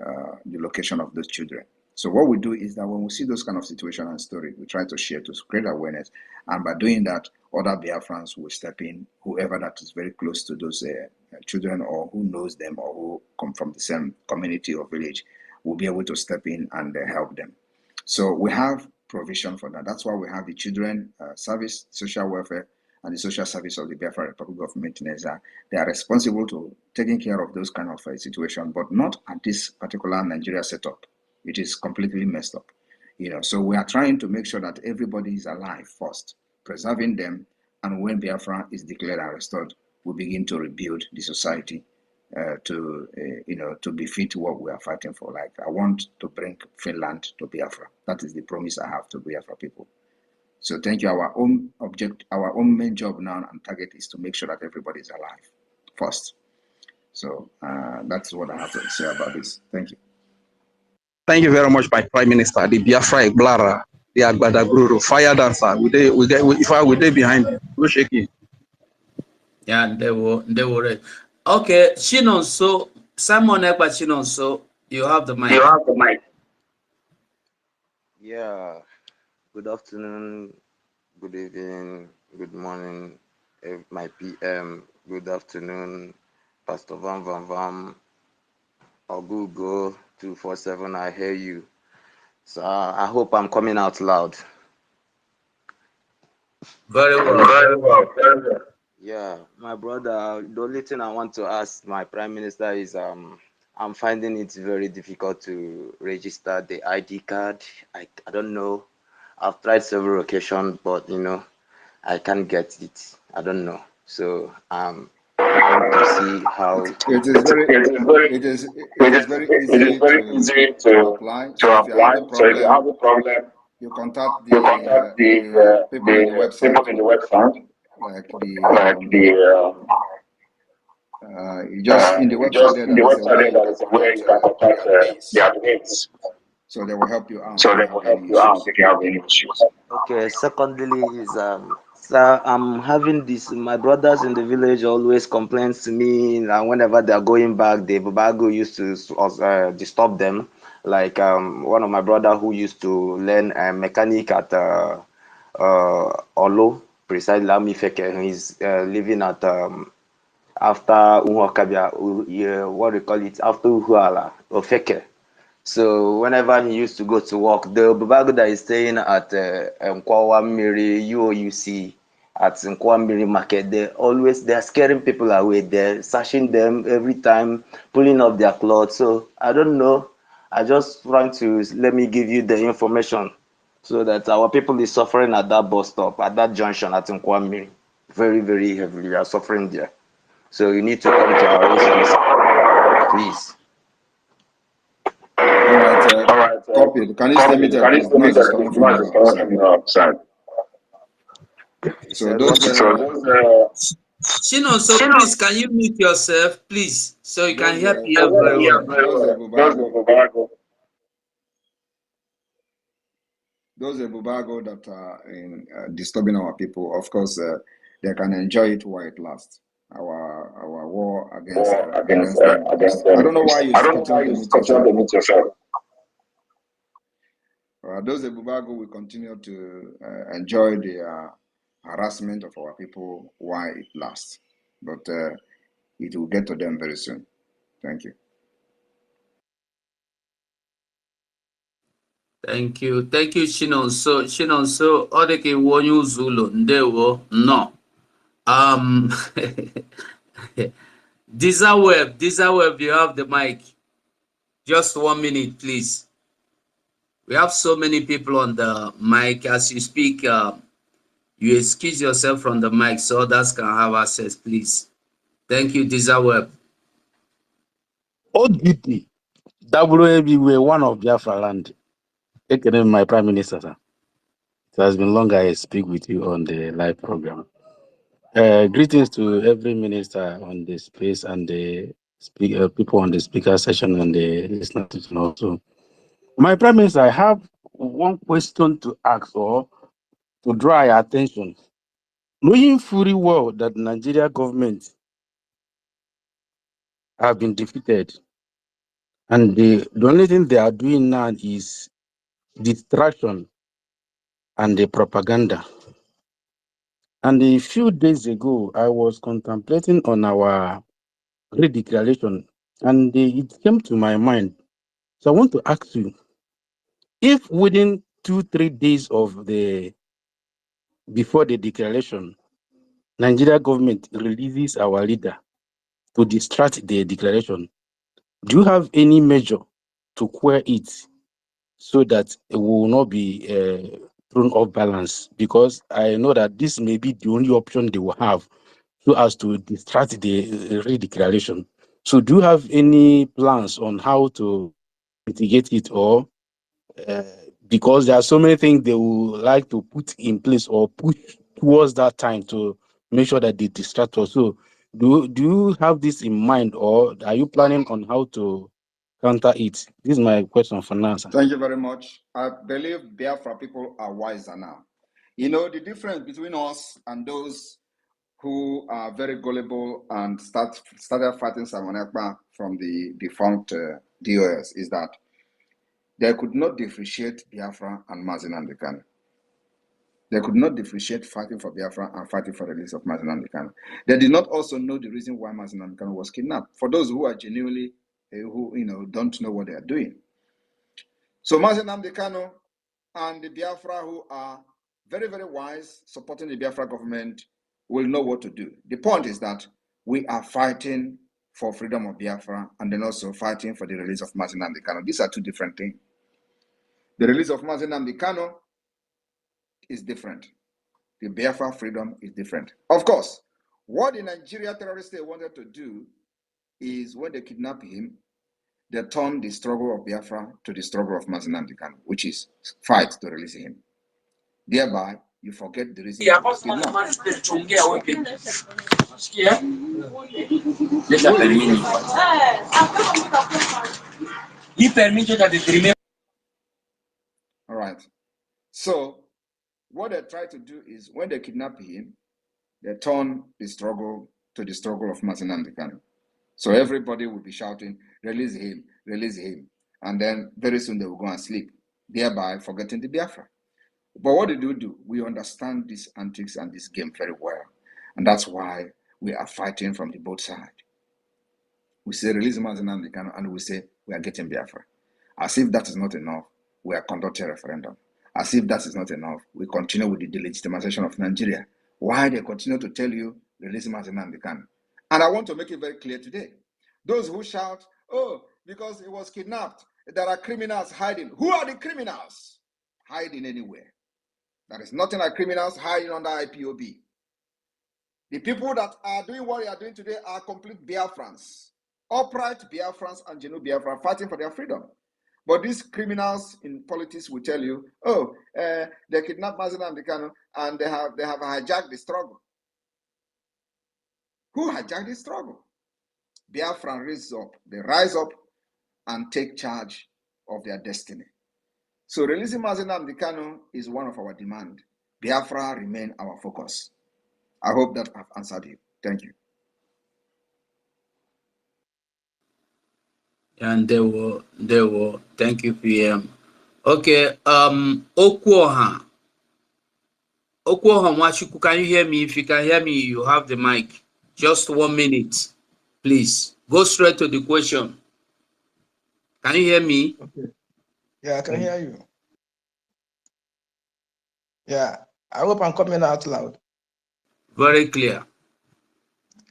location of those children. So what we do is that when we see those kind of situation and story, we try to share to create awareness. And by doing that, other Biafrans will step in, whoever that is very close to those children or who knows them or who come from the same community or village will be able to step in and help them. So we have provision for that. That's why we have the children service, social welfare, and the social service of the Biafra Republic Government. They are responsible to taking care of those kind of situation, but not at this particular Nigeria setup. It is completely messed up. So we are trying to make sure that everybody is alive first, preserving them, and when Biafra is declared and restored, we begin to rebuild the society to befit what we are fighting for. Like I want to bring Finland to Biafra. That is the promise I have to Biafra people. So thank you. Our own main job now and target is to make sure that everybody is alive first. So that's what I have to say about this. Thank you. Thank you very much, my Prime Minister. The Biafra Blara, the Agbada Guru, fire dancer. We dey behind you. Go shake it. Yeah, they were. Okay, Chinonso, Simon Ekpa Chinonso, you have the mic. You have the mic. Yeah. Good afternoon, good evening, good morning, my PM. Good afternoon, Pastor Van Ogugo 247. I hear you. So I hope I'm coming out loud. Very well. Very well. Very well. Yeah, my brother. The only thing I want to ask my Prime Minister is I'm finding it very difficult to register the ID card. I don't know. I've tried several occasions, but I can't get it. I don't know. So I want to see how it is very easy to apply. So if you have a problem, you contact the people in the website. Like just in the website there, there is a way you can contact the admins. So they will help you out. If you have any issues. Okay. Secondly, is sir, I'm having this. My brothers in the village always complains to me, and whenever they are going back, the Babago used to disturb them. Like one of my brother who used to learn mechanic at Olo, precisely Lamifeke. He's living at after Unwakabia, what do you call it? After Uhuala, Ofeke. So whenever he used to go to work, the Babago that is staying at Nkwawamiri UOUC at Nkwawamiri Market, they're scaring people away. They're searching them every time, pulling up their clothes. So I don't know. I just want to let me give you the information so that our people is suffering at that bus stop, at that junction at Nkwawamiri. Very, very heavily. We are suffering there. So you need to come to our rescue, please. All right. Copy. Can you send me the noise is coming from your outside? So those Shino, so please, can you mute yourself, please, so you can hear PM very well. Those Bubago that are disturbing our people, of course, they can enjoy it while it lasts. Our war against them. I don't know why you continue to mute yourself. Those Bubago will continue to enjoy the harassment of our people while it lasts, but it will get to them very soon. Thank you. Thank you, Chinonso. Odeke wonyu Zulu ndewo no. Dizaweb, you have the mic. Just 1 minute, please. We have so many people on the mic. As you speak, you excuse yourself from the mic so others can have access, please. Thank you, Dizaweb. ODP, WAB, we're one of Biafra land. My Prime Minister, sir. It has been long I speak with you on the live program. Greetings to every minister on the space and the people on the speaker session and the listener session also. My Prime Minister, I have one question to ask or to draw your attention. Knowing fully well that the Nigeria government have been defeated, and the only thing they are doing now is distraction and the propaganda. And a few days ago, I was contemplating on our great declaration, and it came to my mind. So I want to ask you, if within 2-3 days of before the declaration, Nigeria government releases our leader to distract the declaration, do you have any measure to quell it so that it will not be thrown off balance? Because I know that this may be the only option they will have so as to distract the re-declaration. So do you have any plans on how to mitigate it, or because there are so many things they would like to put in place or push towards that time to make sure that they distract us? So do you have this in mind, or are you planning on how to counter it? This is my question for now, sir. Thank you very much. I believe Biafra people are wiser now. You know, the difference between us and those who are very gullible and started fighting Simon Ekpa from the defunct DOS is that they could not differentiate Biafra and Mazin Kanu. They could not differentiate fighting for Biafra and fighting for the release of Mazin Kanu. They did not also know the reason why Mazin Kanu was kidnapped. For those who are genuinely, who don't know what they are doing. So Mazin Kanu and the Biafra, who are very, very wise, supporting the Biafra government, will know what to do. The point is that we are fighting for freedom of Biafra and then also fighting for the release of Mazin Kanu. These are two different things. The release of Mazin Kanu is different. The Biafra freedom is different. Of course, what the Nigeria terrorist state wanted to do is when they kidnap him, they turn the struggle of Biafra to the struggle of Mazin Kanu, which is fight to release him. Thereby, you forget the reason he was kidnapped. All right. So, what they try to do is when they kidnap him, they turn the struggle to the struggle of Mazin Kanu. So everybody will be shouting, release him, release him. And then very soon they will go and sleep, thereby forgetting the Biafra. But what did we do? We understand these antics and this game very well. And that's why we are fighting from the both sides. We say release Mazin Kanu, and we say we are getting Biafra. As if that is not enough, we are conducting a referendum. As if that is not enough, we continue with the delegitimization of Nigeria. Why they continue to tell you release Mazin Kanu? And I want to make it very clear today. Those who shout, oh, because he was kidnapped, there are criminals hiding. Who are the criminals? Hiding anywhere. There is nothing like criminals hiding under IPOB. The people that are doing what they are doing today are complete Biafrans, upright Biafrans and genuine Biafra fighting for their freedom. But these criminals in politics will tell you, oh, they kidnapped Mazin Kanu and they have hijacked the struggle. Who hijacked the struggle? Biafran rises up. They rise up and take charge of their destiny. So releasing Mazin Kanu is one of our demands. Biafra remain our focus. I hope that I've answered you. Thank you. And they were. Thank you, PM. Okay. Okwoha Mwachukwu, can you hear me? If you can hear me, you have the mic. Just 1 minute, please. Go straight to the question. Can you hear me? Okay. Yeah, I can hear you. Yeah, I hope I'm coming out loud. Very clear.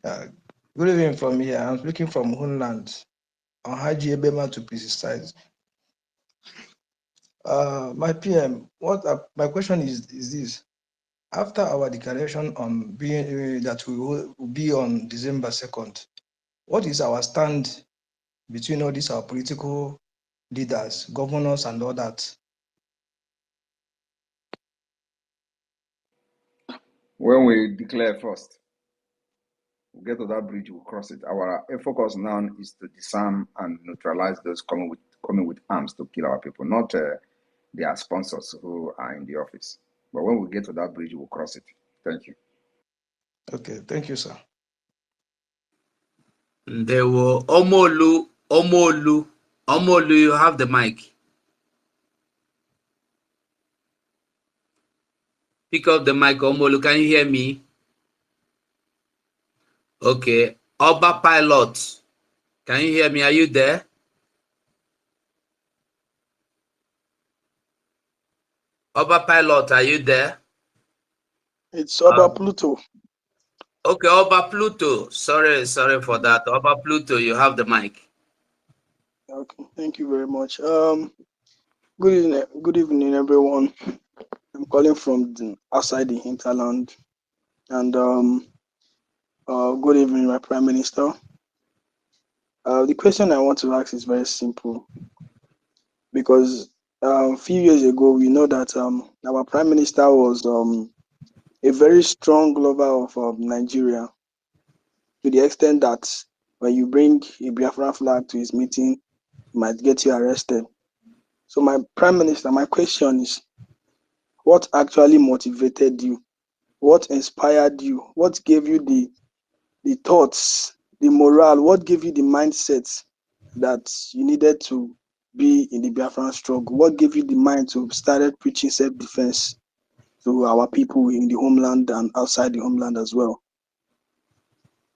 Good evening from here. I'm speaking from Hunland, on Haji Ebema to precise. My PM, my question is this: after our declaration on being that we will be on December 2nd, what is our stand between all these our political leaders, governors, and all that? When we declare first. We'll get to that bridge, we'll cross it. Our focus now is to disarm and neutralize those coming with arms to kill our people, not their sponsors who are in the office. But when we get to that bridge, we'll cross it. Thank you. Okay, thank you, sir. There were Omolu, you have the mic. Pick up the mic, Omolu. Can you hear me? Okay. Oba Pilot, can you hear me? Are you there? Oba Pilot, are you there? It's Oba Pluto. Okay, Oba Pluto. Sorry for that. Oba Pluto, you have the mic. Okay, thank you very much. Good evening, everyone. I'm calling from outside the hinterland, and good evening, my Prime Minister. The question I want to ask is very simple, because a few years ago we know that our Prime Minister was a very strong lover of Nigeria, to the extent that when you bring a Biafran flag to his meeting, he might get you arrested. So my Prime Minister, my question is, what actually motivated you? What inspired you? What gave you the thoughts, the morale? What gave you the mindset that you needed to be in the Biafran struggle? What gave you the mind to start preaching self-defense to our people in the homeland and outside the homeland as well?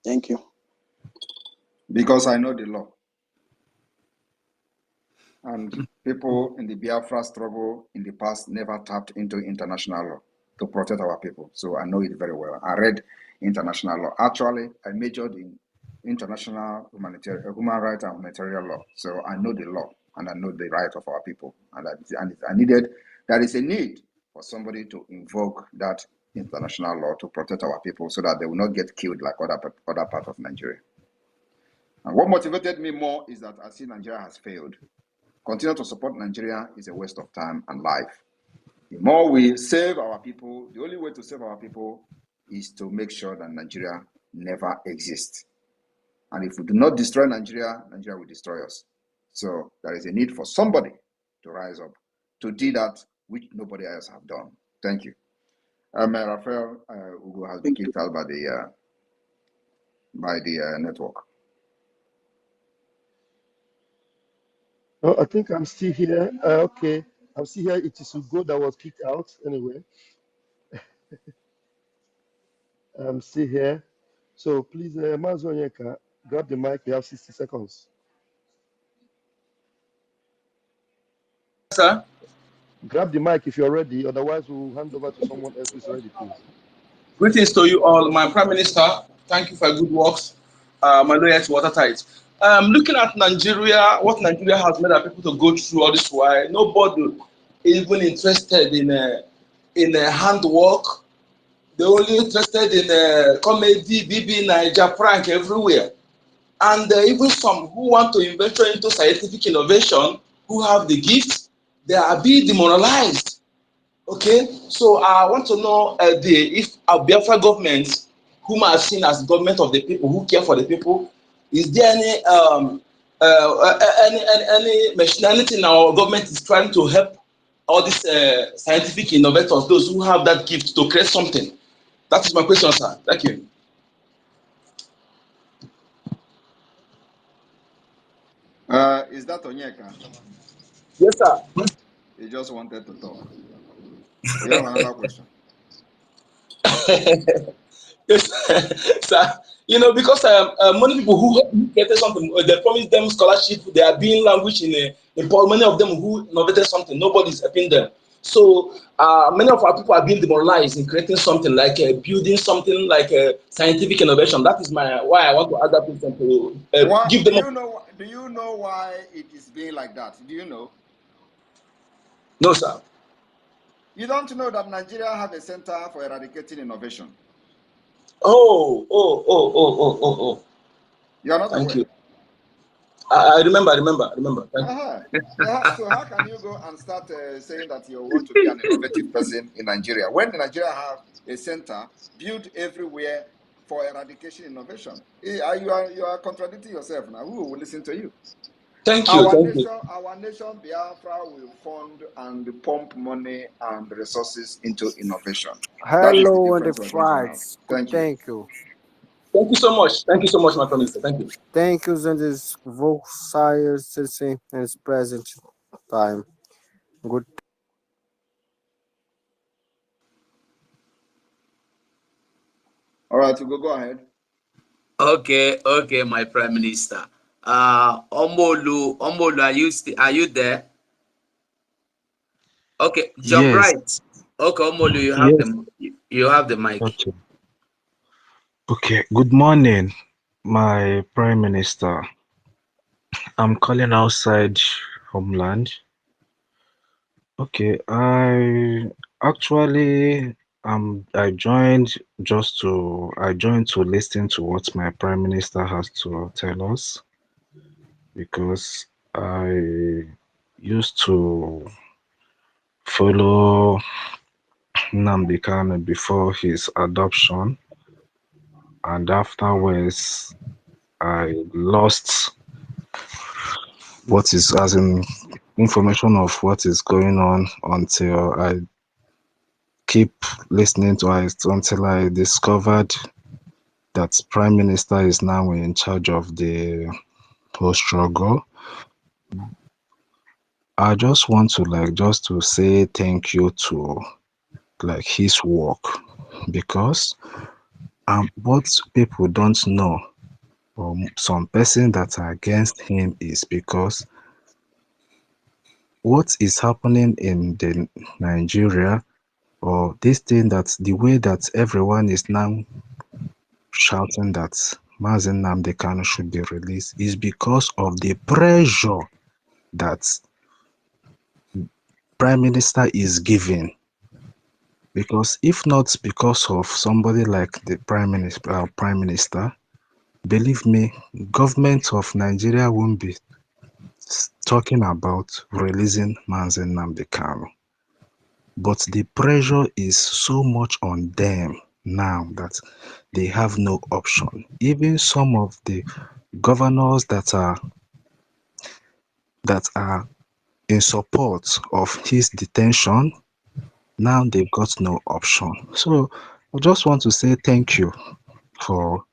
Thank you. Because I know the law. And people in the Biafra struggle in the past never tapped into international law to protect our people. So I know it very well. I read international law. Actually, I majored in international human rights and humanitarian law. So I know the law and I know the right of our people. There is a need for somebody to invoke that international law to protect our people so that they will not get killed like other part of Nigeria. And what motivated me more is that I see Nigeria has failed. Continue to support Nigeria is a waste of time and life. The more we save our people, the only way to save our people is to make sure that Nigeria never exists. And if we do not destroy Nigeria, Nigeria will destroy us. So there is a need for somebody to rise up to do that which nobody else have done. Thank you. Rafael Ugo has been kicked out by the network. Oh, I think I'm still here. Okay, I'm still here. It is Ugo that was kicked out. Anyway, I'm still here. So please, Mazonyeka, grab the mic. You have 60 seconds. Sir? Grab the mic if you're ready. Otherwise, we'll hand over to someone else who's ready, please. Greetings to you all, my Prime Minister. Thank you for your good works. My lawyer is watertight. Looking at Nigeria, what Nigeria has made our people to go through all this while, nobody is even interested in handwork. They're only interested in comedy, BB, Niger, prank everywhere. And even some who want to venture into scientific innovation, who have the gifts, they are being demoralized. Okay, so I want to know if our Biafra government, whom I've seen as government of the people, who care for the people, is there any anything our government is trying to help all these scientific innovators, those who have that gift to create something? That is my question, sir. Thank you. Is that Onyeka? Yes, sir. He just wanted to talk. You have another question? Yes, sir. You know, because many people who created something, they promised them scholarship, they are being language in many of them who innovated something, nobody is helping them. So many of our people are being demoralized in creating something like building something like scientific innovation. That is why I want to add that person to give them. Do you know why it is being like that? Do you know? No, sir. You don't know that Nigeria have a center for eradicating innovation. Oh. You are not Thank aware. you. I remember. Thank you. So how can you go and start saying that you want to be an innovative person in Nigeria when Nigeria have a center built everywhere for eradication innovation. You are contradicting yourself now. Who will listen to you? Thank you. Our nation, Biafra, will fund and pump money and resources into innovation. That is the Hello and the difference we're going to have. fights. Thank you. Thank you. Thank you so much. Thank you so much, my Prime Minister. Thank you. Thank you, and this Volkswagen citizen in its present time. Good. All right, go ahead. Okay, my Prime Minister. Omolu, are you there? Okay, jump Yes, right. Okay, Omolu, yes. you have the mic. Okay. Okay. Good morning, my Prime Minister. I'm calling outside homeland. Okay, I actually I joined to listen to what my Prime Minister has to tell us because I used to follow Nnamdi Kanu before his adoption, and afterwards I lost what is as in information of what is going on until I keep listening to it until I discovered that Prime Minister is now in charge of the whole struggle. I just want to just to say thank you to his work because what people don't know or some person that are against him is because what is happening in the Nigeria or this thing that the way that everyone is now shouting that Mazen Nnamdi Kanu should be released is because of the pressure that Prime Minister is giving. Because if not because of somebody like the Prime Minister, believe me, government of Nigeria won't be talking about releasing Mazen Nnamdi Kanu. But the pressure is so much on them now that they have no option. Even some of the governors that are in support of his detention, now they've got no option. So I just want to say thank you for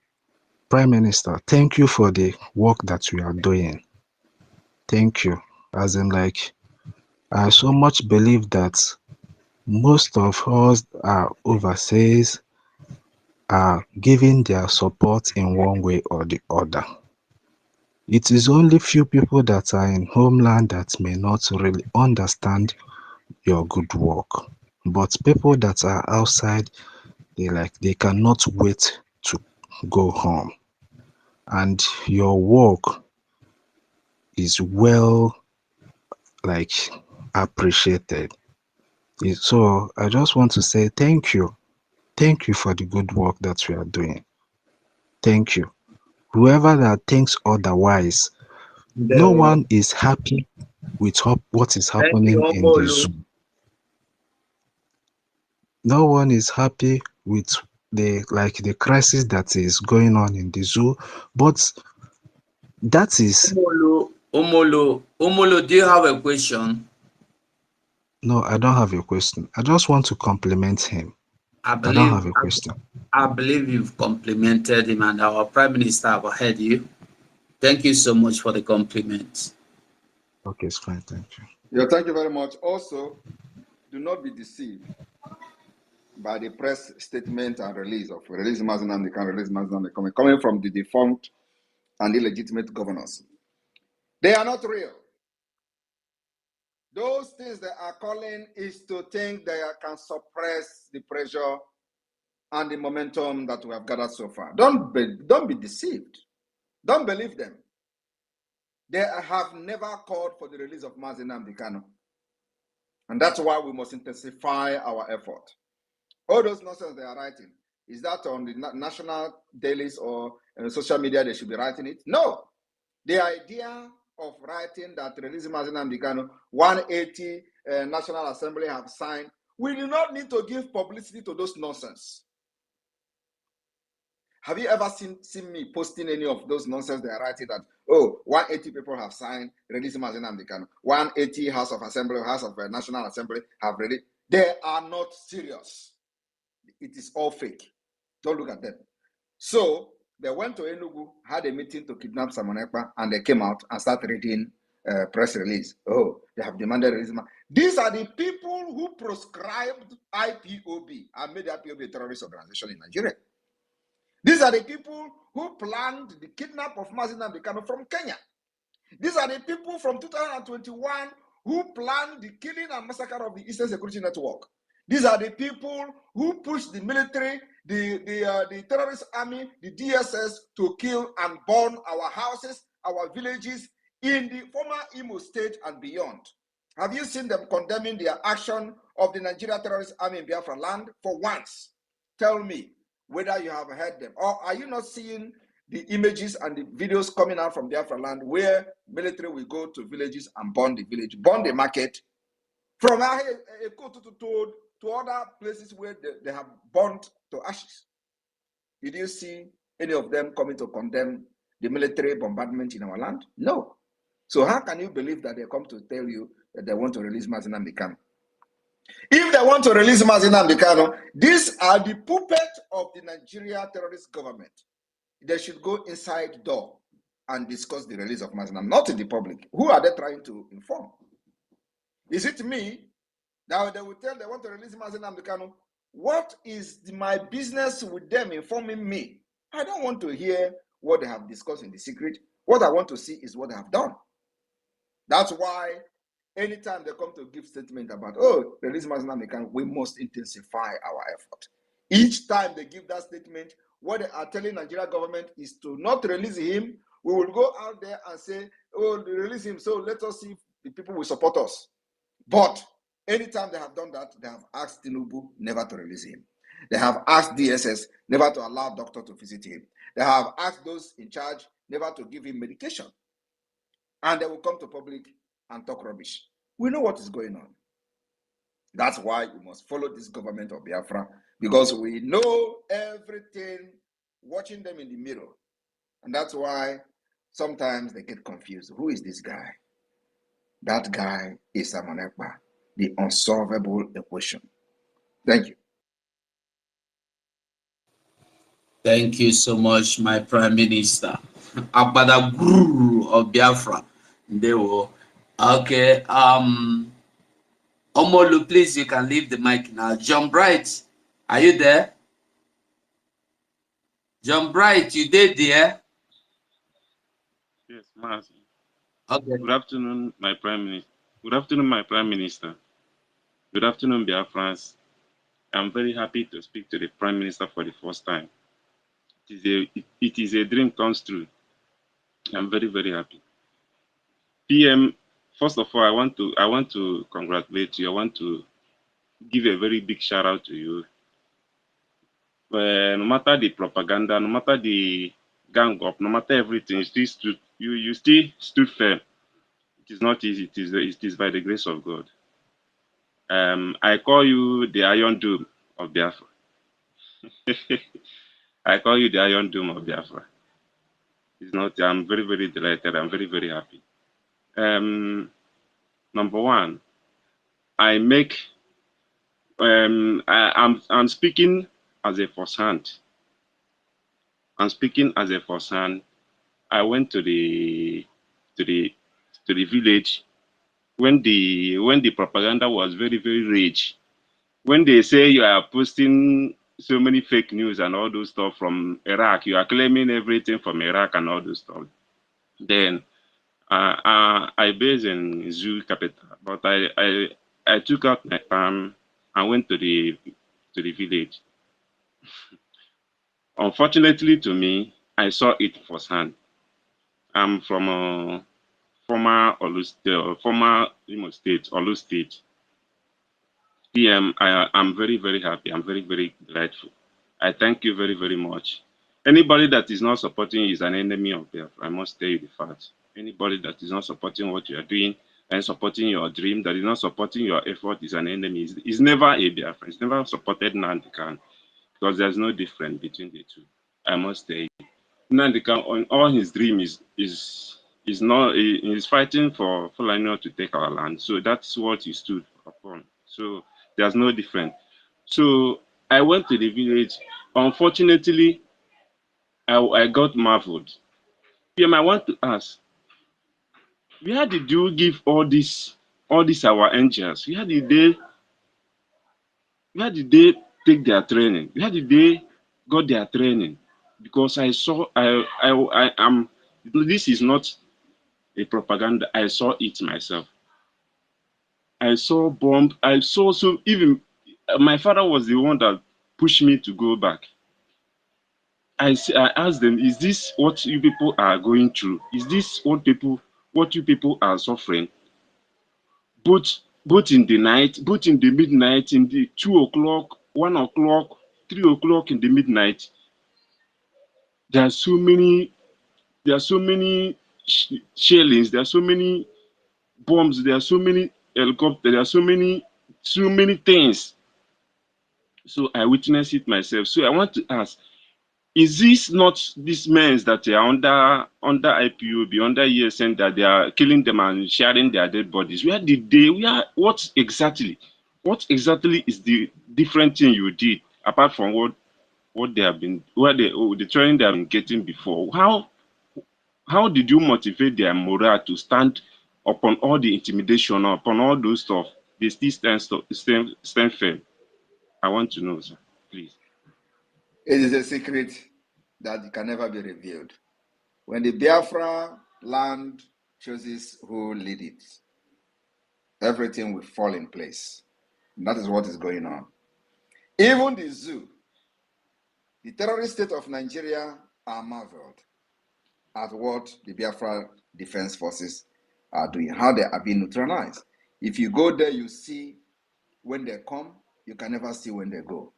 Prime Minister. Thank you for the work that you are doing. Thank you. As in I so much believe that most of us are overseas are giving their support in one way or the other. It is only few people that are in homeland that may not really understand your good work. But people that are outside, they cannot wait to go home. And your work is well appreciated. So I just want to say thank you. Thank you for the good work that you are doing. Thank you. Whoever that thinks otherwise, no one is happy with what is Thank you, happening in the zoo. Omolu. No one is happy with the crisis that is going on in the zoo, but that is Omolu, do you have a question? no, I don't have a question. I just want to compliment him. I I don't believe have a question. I believe you've complimented him, and our Prime Minister have heard you. Thank you so much for the compliment. Okay, it's fine. Thank you. Yeah, thank you very much. Also, do not be deceived by the press statement and release Mazen Nnamdi Kanu, release Mazen Nnamdi Kanu, coming from the defunct and illegitimate governors. They are not real. Those things they are calling is to think they can suppress the pressure and the momentum that we have gathered so far. Don't be deceived. Don't believe them. They have never called for the release of Mazen Nnamdi Kanu. And that's why we must intensify our effort. All those nonsense they are writing, is that on the national dailies or social media they should be writing it? No. The idea of writing that releasing Mazen Nnamdi Kanu, 180 National Assembly have signed, we do not need to give publicity to those nonsense. Have you ever seen me posting any of those nonsense they are writing that, oh, 180 people have signed, release Mazi Nnamdi Kanu, 180 House of Assembly, House of National Assembly have ready? They are not serious. It is all fake. Don't look at them. So they went to Enugu, had a meeting to kidnap Simon Ekpa, and they came out and started reading press release. Oh, they have demanded release. These are the people who proscribed IPOB and made IPOB a terrorist organization in Nigeria. These are the people who planned the kidnap of Mazi Nnamdi Kanu from Kenya. These are the people from 2021 who planned the killing and massacre of the Eastern Security Network. These are the people who pushed the military, the terrorist army, the DSS to kill and burn our houses, our villages in the former Imo State and beyond. Have you seen them condemning the action of the Nigeria terrorist army in Biafran land? For once, tell me whether you have heard them, or are you not seeing the images and the videos coming out from Biafra land where military will go to villages and burn the village, burn the market, from to other places where they have burnt to ashes? Did you see any of them coming to condemn the military bombardment in our land? No. So how can you believe that they come to tell you that they want to release Mazi Nnamdi Kanu? If they want to release Mazi Nnamdi Kanu, these are the puppet of the Nigeria terrorist government. They should go inside door and discuss the release of Mazi Nnamdi, not in the public. Who are they trying to inform? Is it me? Now they will tell they want to release Mazi Nnamdi Kanu. What is my business with them informing me? I don't want to hear what they have discussed in the secret. What I want to see is what they have done. That's why anytime they come to give statement about, oh, release Mazi Nnamdi Kanu, we must intensify our effort. Each time they give that statement, what they are telling Nigeria government is to not release him. We will go out there and say, oh, release him, so let us see if the people will support us. But anytime they have done that, they have asked Tinubu never to release him. They have asked DSS never to allow doctor to visit him. They have asked those in charge never to give him medication. And they will come to public and talk rubbish. We know what is going on. That's why we must follow this government of Biafra, because we know everything, watching them in the mirror. And that's why sometimes they get confused. Who is this guy? That guy is Simon Ekpa, the unsolvable equation. Thank you. Thank you so much, my Prime Minister. Abada Guru of Biafra. They were okay. Omolu, please, you can leave the mic now. John Bright, are you there? John Bright, you there? Yes, Master. Okay. Good afternoon, my Prime Minister. Good afternoon, my Prime Minister. Good afternoon, Biafrans. I'm very happy to speak to the Prime Minister for the first time. It is a dream comes true. I'm very, very happy. PM, first of all, I want to congratulate you. I want to give a very big shout out to you. No matter the propaganda, no matter the gang up, no matter everything, you still stood firm. It is not easy. It is by the grace of God. I call you the Iron Dome of Biafra. I call you the Iron Dome of Biafra. It's not. I'm very, very delighted. I'm very, very happy. Number one, I'm speaking as a first hand. I'm speaking as a first hand. I went to the village when the propaganda was very, very rich. When they say you are posting so many fake news and all those stuff from Iraq, you are claiming everything from Iraq and all those stuff. Then I based in Zoo capital, but I took out my farm and went to the village. Unfortunately to me, I saw it firsthand. I'm from former Imo State, Olu State. PM, I'm very, very happy. I'm very, very grateful. I thank you very, very much. Anybody that is not supporting you is an enemy of Biafra. I must tell you the fact. Anybody that is not supporting what you are doing and supporting your dream, that is not supporting your effort, is an enemy. Is never a Biafra. It's never supported Nnamdi Kanu, because there's no difference between the two. I must say. Nnamdi on all his dream is not he's fighting for Fulani to take our land. So that's what he stood upon. So there's no difference. So I went to the village. Unfortunately, I got marveled. PM, I want to ask, where did you give all these our angels? Where did they take their training? Where did they got their training? Because I saw I am this is not a propaganda. I saw it myself. I saw bomb. I saw so even my father was the one that pushed me to go back. I asked them, is this what you people are going through? Is this what you people are suffering? Both in the night, both in the midnight, in the 2 o'clock, 1 o'clock, 3 o'clock in the midnight. There are so many shellings, there are so many bombs, there are so many helicopters, there are so many things. So I witnessed it myself. So I want to ask, is this not these men that are under IPOB, under ESN, that they are killing them and sharing their dead bodies? What exactly is the different thing you did apart from what they have been, the training they have been getting before? How did you motivate their morale to stand upon all the intimidation, upon all those stuff? They still stand firm. I want to know, sir, please. It is a secret that can never be revealed. When the Biafra land chooses who lead it, everything will fall in place. And that is what is going on. Even the zoo, the terrorist state of Nigeria, are marveled at what the Biafra Defense Forces are doing, how they are being neutralized. If you go there, you see when they come, you can never see when they go.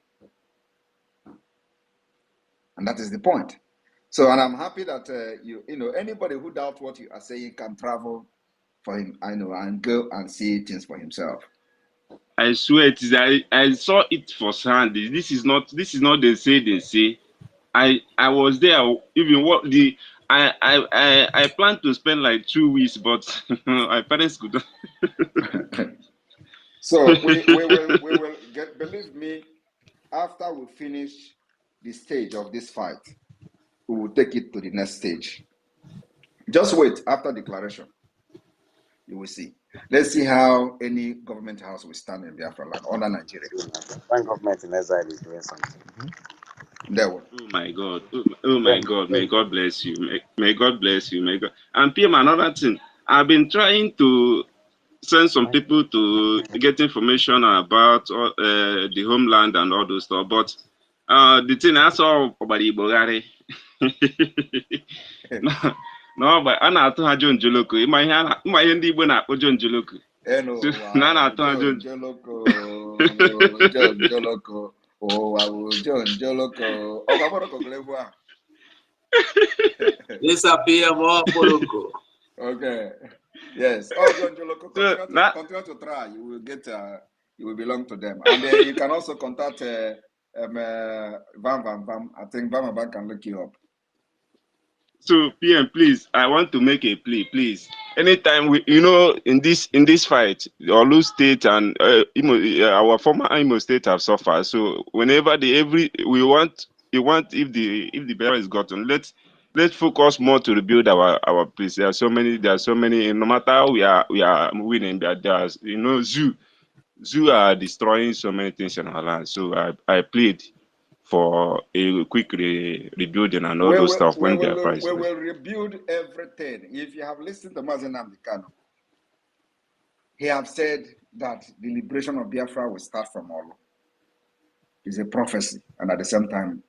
And that is the point. So, and I'm happy that anybody who doubts what you are saying can travel for him, and go and see things for himself. I swear it is. I saw it firsthand. This is not they say. I was there. Even what the I planned to spend like 2 weeks, but my parents could. So we will get. Believe me, after we finish the stage of this fight, we will take it to the next stage. Just wait after declaration. You will see. Let's see how any government house will stand in Biafra land under Nigeria. When government in exile is doing something. There will. Oh my God! Oh my God! May God bless you. May God bless you. May God. And PM, another thing. I've been trying to send some people to get information about the homeland and all those stuff, but the thing I saw about Ibogari. No, but a na-atụ ha John Joloko. Ịma ihe ndị Igbo na-akpọ John Joloko. Na a na-atụ ha John Joloko. John Joloko. Oh, wow, John Joloko. Oh, I'm going to go. Disappear more Poloko. Okay. Yes. Oh, John Joloko, continue to try. You will get. You will belong to them, and you can also contact Vam. I think Vam can look you up. So PM, please, I want to make a plea, please. Anytime in this fight, Olu State and our former Imo State have suffered. So whenever we want if the bear is gotten, let's focus more to rebuild our place. There are so many. No matter how we are winning, there's zoo are destroying so many things in our land. So I plead for a quick rebuilding and all those stuff when they are priced. We will rebuild everything. If you have listened to Mazen Namdekano, he have said that the liberation of Biafra will start from Olu. It's a prophecy, and at the same time,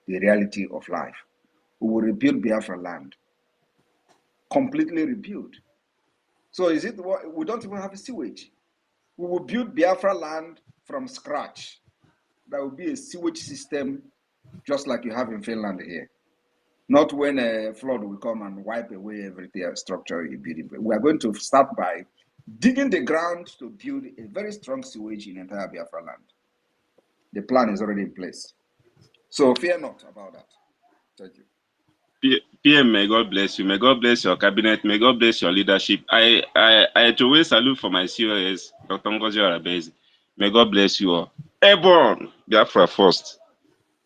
the reality of life. We will rebuild Biafra land, completely rebuild. So is it we don't even have a sewage? We will build Biafra land from scratch. There will be a sewage system just like you have in Finland here. Not when a flood will come and wipe away every structure you build. We are going to start by digging the ground to build a very strong sewage in entire Biafra land. The plan is already in place. So fear not about that. Thank you. PM, may God bless you. May God bless your cabinet. May God bless your leadership. I always salute for my COS, Dr. Ngozi Arabezi. May God bless you all. Airborne, Biafra first.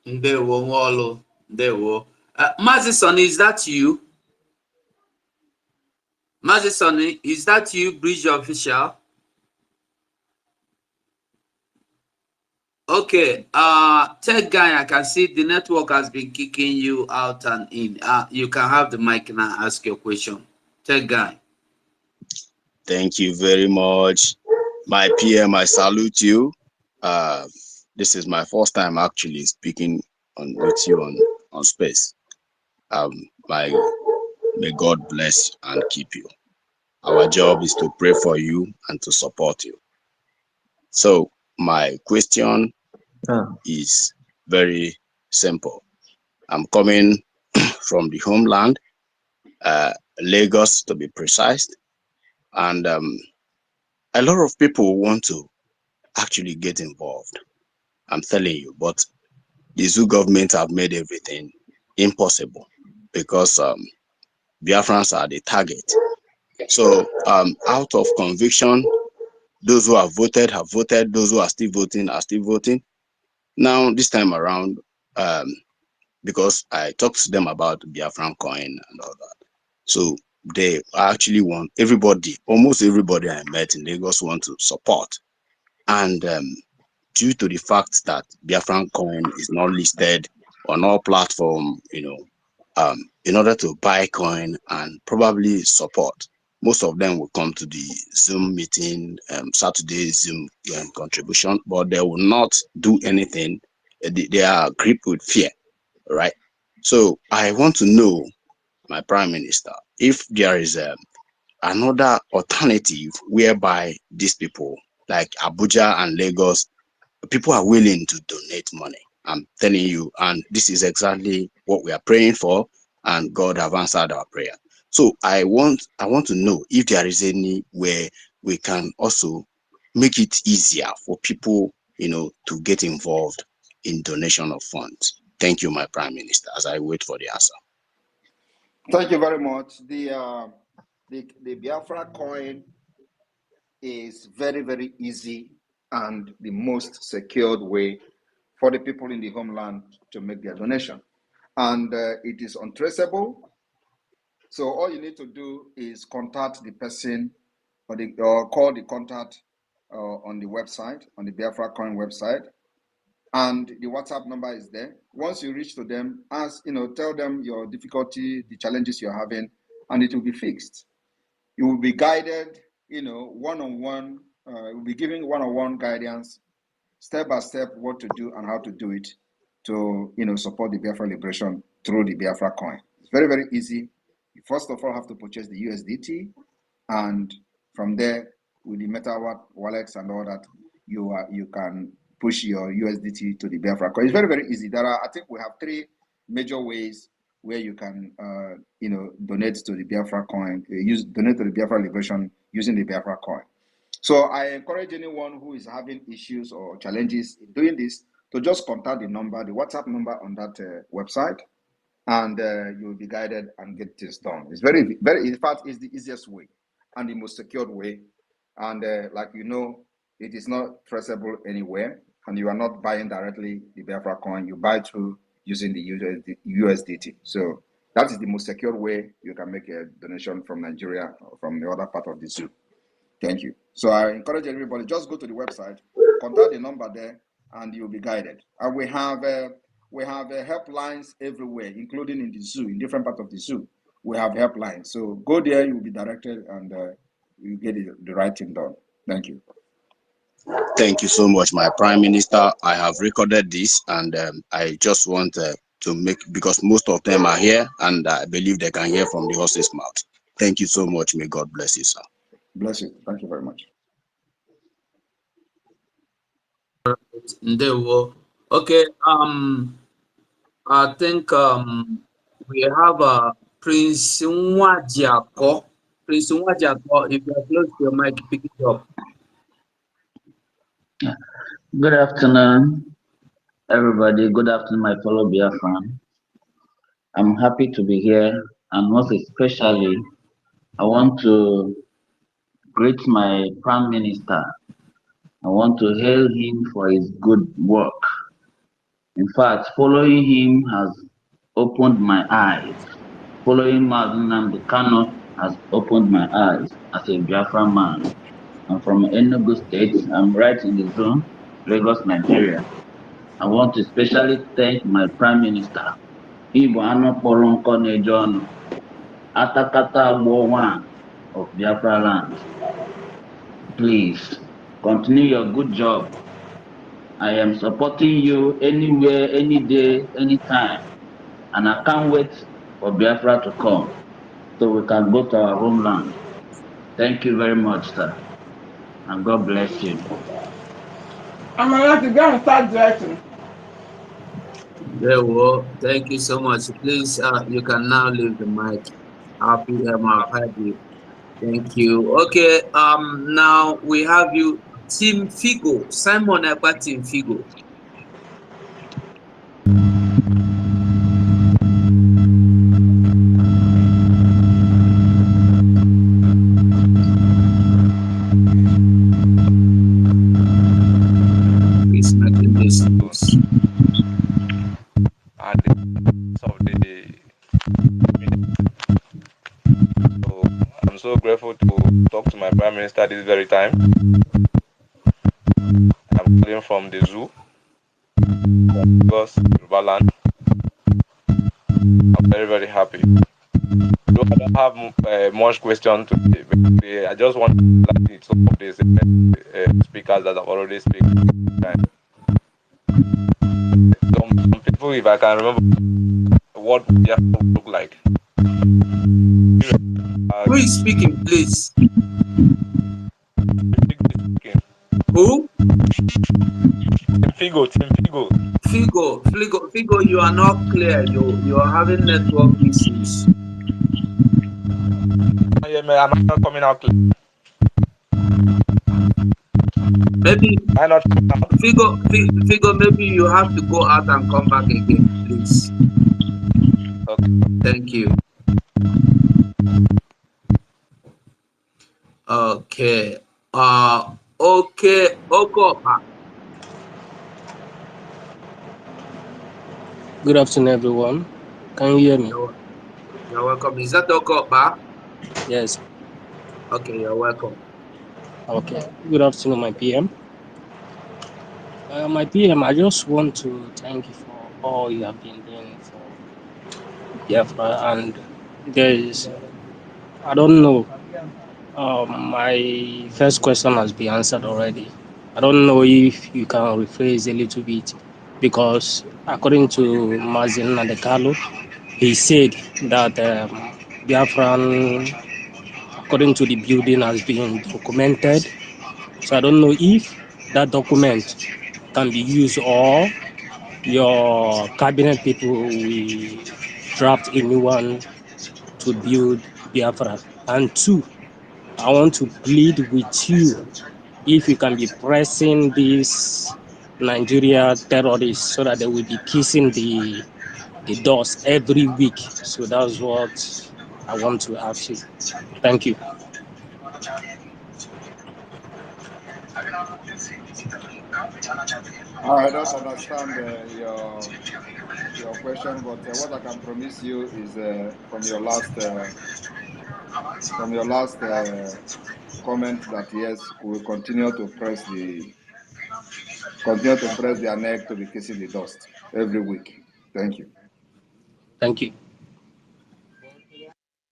Ndewo Nwolo. Ndewo. Mazi Sonny, is that you? Mazi Sonny, is that you, Bridge Official? Okay, tech guy, I can see the network has been kicking you out and in. You can have the mic and ask your question. Tech guy. Thank you very much. My PM, I salute you. This is my first time actually speaking with you on space. May God bless and keep you. Our job is to pray for you and to support you. So my question is very simple. I'm coming from the homeland, Lagos to be precise, and a lot of people want to actually get involved. I'm telling you, but the Zoo government have made everything impossible because Biafrans are the target. So out of conviction, those who have voted, those who are still voting are still voting. Now, this time around, because I talked to them about Biafran coin and all that. So they actually want everybody, almost everybody I met in Lagos want to support. And due to the fact that Biafran coin is not listed on all platforms, in order to buy coin and probably support, most of them will come to the Zoom meeting, Saturday Zoom contribution, but they will not do anything. They are gripped with fear, right? So I want to know, my Prime Minister, if there is another alternative whereby these people like Abuja and Lagos, people are willing to donate money. I'm telling you, and this is exactly what we are praying for, and God have answered our prayer. So I want to know if there is any way we can also make it easier for people, to get involved in donation of funds. Thank you, my Prime Minister, as I wait for the answer. Thank you very much. The Biafra coin is very, very easy and the most secured way for the people in the homeland to make their donation. And it is untraceable. So all you need to do is contact the person or call the contact on the website, on the Biafra coin website. And the WhatsApp number is there. Once you reach to them, tell them your difficulty, the challenges you're having, and it will be fixed. You will be guided, one-on-one. We'll be giving one-on-one guidance, step by step, what to do and how to do it to, support the Biafra liberation through the Biafra coin. It's very, very easy. You first of all have to purchase the USDT, and from there, with the Meta wallets and all that, you can push your USDT to the Biafra coin. It's very, very easy. I think we have 3 major ways where you can, donate to the Biafra coin, donate to the Biafra liberation using the Biafra coin. So I encourage anyone who is having issues or challenges in doing this to just contact the WhatsApp number on that website, and you will be guided and get this done. It's very, very, in fact, it's the easiest way and the most secured way. And it is not traceable anywhere, and you are not buying directly the Biafra coin. You buy through using the USDT. So that is the most secure way you can make a donation from Nigeria or from the other part of the zoo. Thank you. So I encourage everybody, just go to the website, contact the number there, and you'll be guided. And we have helplines everywhere, including in the zoo, in different parts of the zoo. We have helplines. So go there, you'll be directed, and you get the right thing done. Thank you. Thank you so much, my Prime Minister. I have recorded this, and I just want to make, because most of them are here, and I believe they can hear from the horse's mouth. Thank you so much. May God bless you, sir. Bless you. Thank you very much. Okay. I think we have Prince Nwadiako. Prince Nwadiako, if you are close to your mic, pick it up. Good afternoon, everybody. Good afternoon, my fellow Biafran. I'm happy to be here, and most especially, I want to greet my Prime Minister. I want to hail him for his good work. In fact, following him has opened my eyes. Following Mazen Nnamdi Kano has opened my eyes as a Biafran man. I'm from Enugu State. I'm right in the zone, Lagos, Nigeria. I want to especially thank my Prime Minister, Igbo Ano Kpọrọ Nejono, Atakata Agbo One of Biafra land. Please continue your good job. I am supporting you anywhere, any day, anytime. And I can't wait for Biafra to come so we can go to our homeland. Thank you very much, sir. And God bless you. I'm gonna have to go and start directing. Very well. Thank you so much. Please, you can now leave the mic. Happy happy. Thank you. Okay. Now we have you, Team Figo. Simon Ekpa, Team Figo. He's making this news. And the so I'm so grateful to talk to my Prime Minister this very time. I'm calling from the zoo, Lagos, Yoruba land. I'm very, very happy. Though I don't have much question today, I just want to like some of these speakers that have already spoken. Some people, if I can remember what Biafra would look like. Who is speaking, please? Who? Figo. Figo, you are not clear. You are having network issues. I'm not coming out clear. Maybe I'm not coming out. Figo, maybe you have to go out and come back again, please. Okay. Thank you. Okay. Okay. Okopa. Good afternoon, everyone. Can you hear me? You're welcome. Is that Okopa? Yes. Okay, you're welcome. Okay. Good afternoon, my PM. My PM, I just want to thank you for all you have been doing for Biafra. And there is, I don't know, my first question has been answered already. I don't know if you can rephrase a little bit, because according to Mazin Nadekalo, he said that Biafran, according to the building, has been documented. So I don't know if that document can be used, or your cabinet people will draft a new one to build Biafra. And two, I want to plead with you, if you can be pressing these Nigeria terrorists so that they will be kissing the doors every week. So that's what I want to ask you. Thank you. I don't understand your question, but what I can promise you is from your last comment that yes, we will continue to press their neck to be kissing the dust every week. Thank you. Thank you.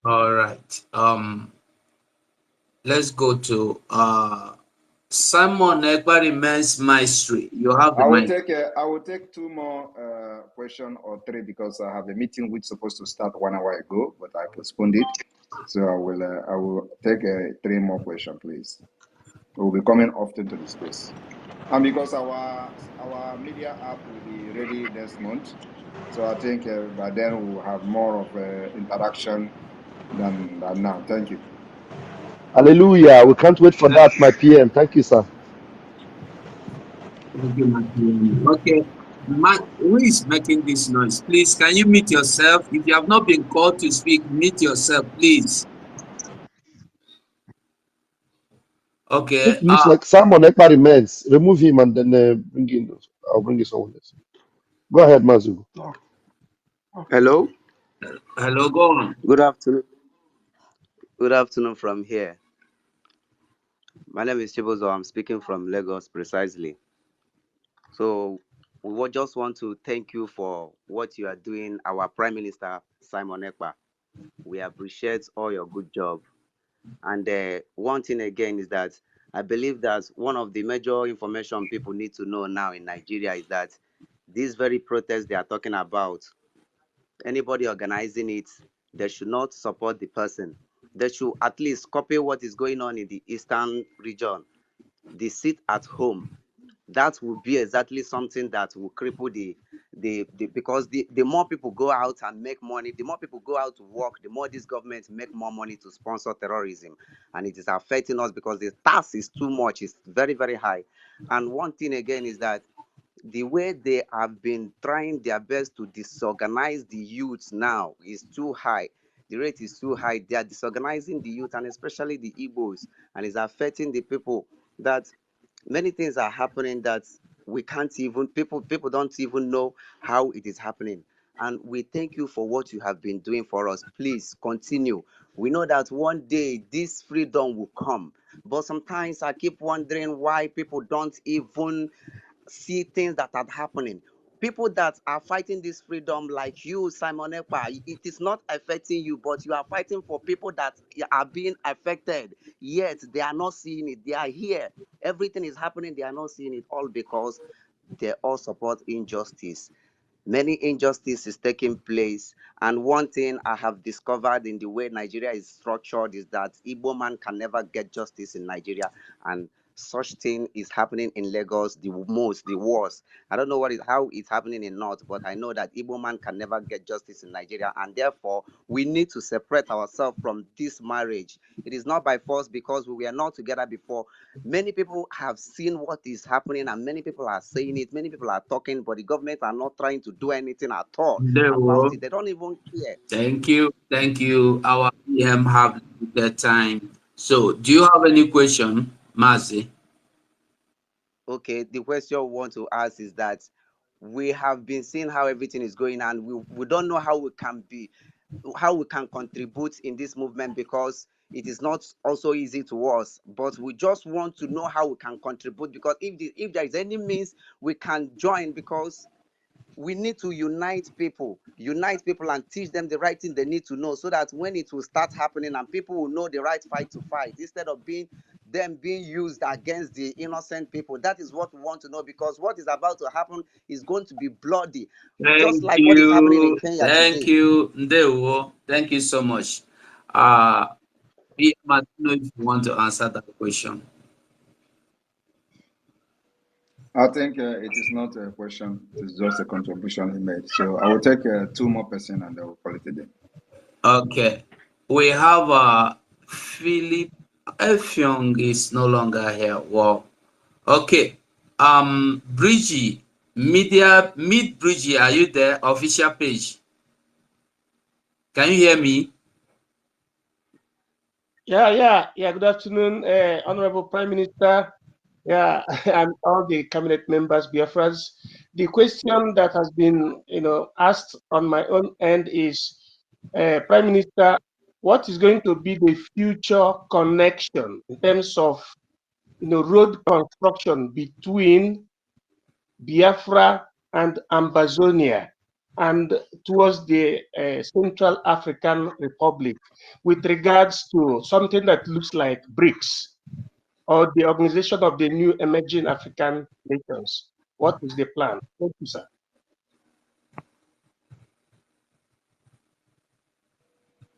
All right. Let's go to Simon Ekpa remains maestri. You have the mic. I will take two more question or three, because I have a meeting which is supposed to start 1 hour ago, but I postponed it. So I will take three more question, please. We will be coming often to the space, and because our media app will be ready next month, so I think by then we will have more of interaction than now. Thank you. Hallelujah. We can't wait for that, my PM. Thank you, sir. Thank you, my PM. Okay. Who is making this noise? Please, can you mute yourself? If you have not been called to speak, mute yourself, please. Okay. It looks like Simon Ekpa remains. Remove him and then bring in. I'll bring in someone else. Go ahead, Mazu. Hello. Hello, go on. Good afternoon. Good afternoon from here. My name is Chibozo. I'm speaking from Lagos precisely. So we just want to thank you for what you are doing, our Prime Minister Simon Ekpa. We appreciate all your good job. And one thing again is that I believe that one of the major information people need to know now in Nigeria is that this very protest they are talking about, anybody organizing it, they should not support the person. They should at least copy what is going on in the eastern region. They sit at home. That would be exactly something that will cripple because the more people go out and make money, the more people go out to work, the more this government make more money to sponsor terrorism. And it is affecting us because the tax is too much, it's very, very high. And one thing again is that the way they have been trying their best to disorganize the youth now is too high. The rate is too high. They are disorganizing the youth and especially the Igbos, and it's affecting the people that many things are happening that we can't even people don't even know how it is happening. And we thank you for what you have been doing for us. Please continue. We know that one day this freedom will come, but sometimes I keep wondering why people don't even see things that are happening. People that are fighting this freedom, like you, Simon Ekpa, it is not affecting you, but you are fighting for people that are being affected. Yet they are not seeing it. They are here. Everything is happening. They are not seeing it, all because they all support injustice. Many injustice is taking place. And one thing I have discovered in the way Nigeria is structured is that Igbo man can never get justice in Nigeria. And such thing is happening in Lagos the worst. I don't know how it's happening in North, but I know that Igbo man can never get justice in Nigeria. And therefore, we need to separate ourselves from this marriage. It is not by force because we were not together before. Many people have seen what is happening and many people are saying it. Many people are talking, but the government are not trying to do anything at all about it. They don't even care. Thank you. Thank you. Our PM have limited time. So, do you have any question, Mazi? Okay, the question I want to ask is that we have been seeing how everything is going and we don't know how we can contribute in this movement because it is not also easy to us, but we just want to know how we can contribute because if there is any means we can join, because we need to unite people and teach them the right thing they need to know so that when it will start happening and people will know the right fight to fight instead of being used against the innocent people. That is what we want to know, because what is about to happen is going to be bloody, just Thank like what is happening in you. Kenya Thank today. you. Ndewo. Thank you so much. PM, I don't know if you want to answer that question. I think it is not a question, it is just a contribution he made. So I will take two more person and I will call it a day. Okay. We have Philip Effiong is no longer here. Well, okay. BRGIE, meet BRGIE, are you there? Official page. Can you hear me? Yeah. Good afternoon, Honorable Prime Minister. Yeah, and all the cabinet members, Biafrans. The question that has been, asked on my own end is, Prime Minister, what is going to be the future connection in terms of, road construction between Biafra and Ambazonia and towards the Central African Republic with regards to something that looks like BRICS, or the Organization of the New Emerging African Nations? What is the plan? Thank you, sir.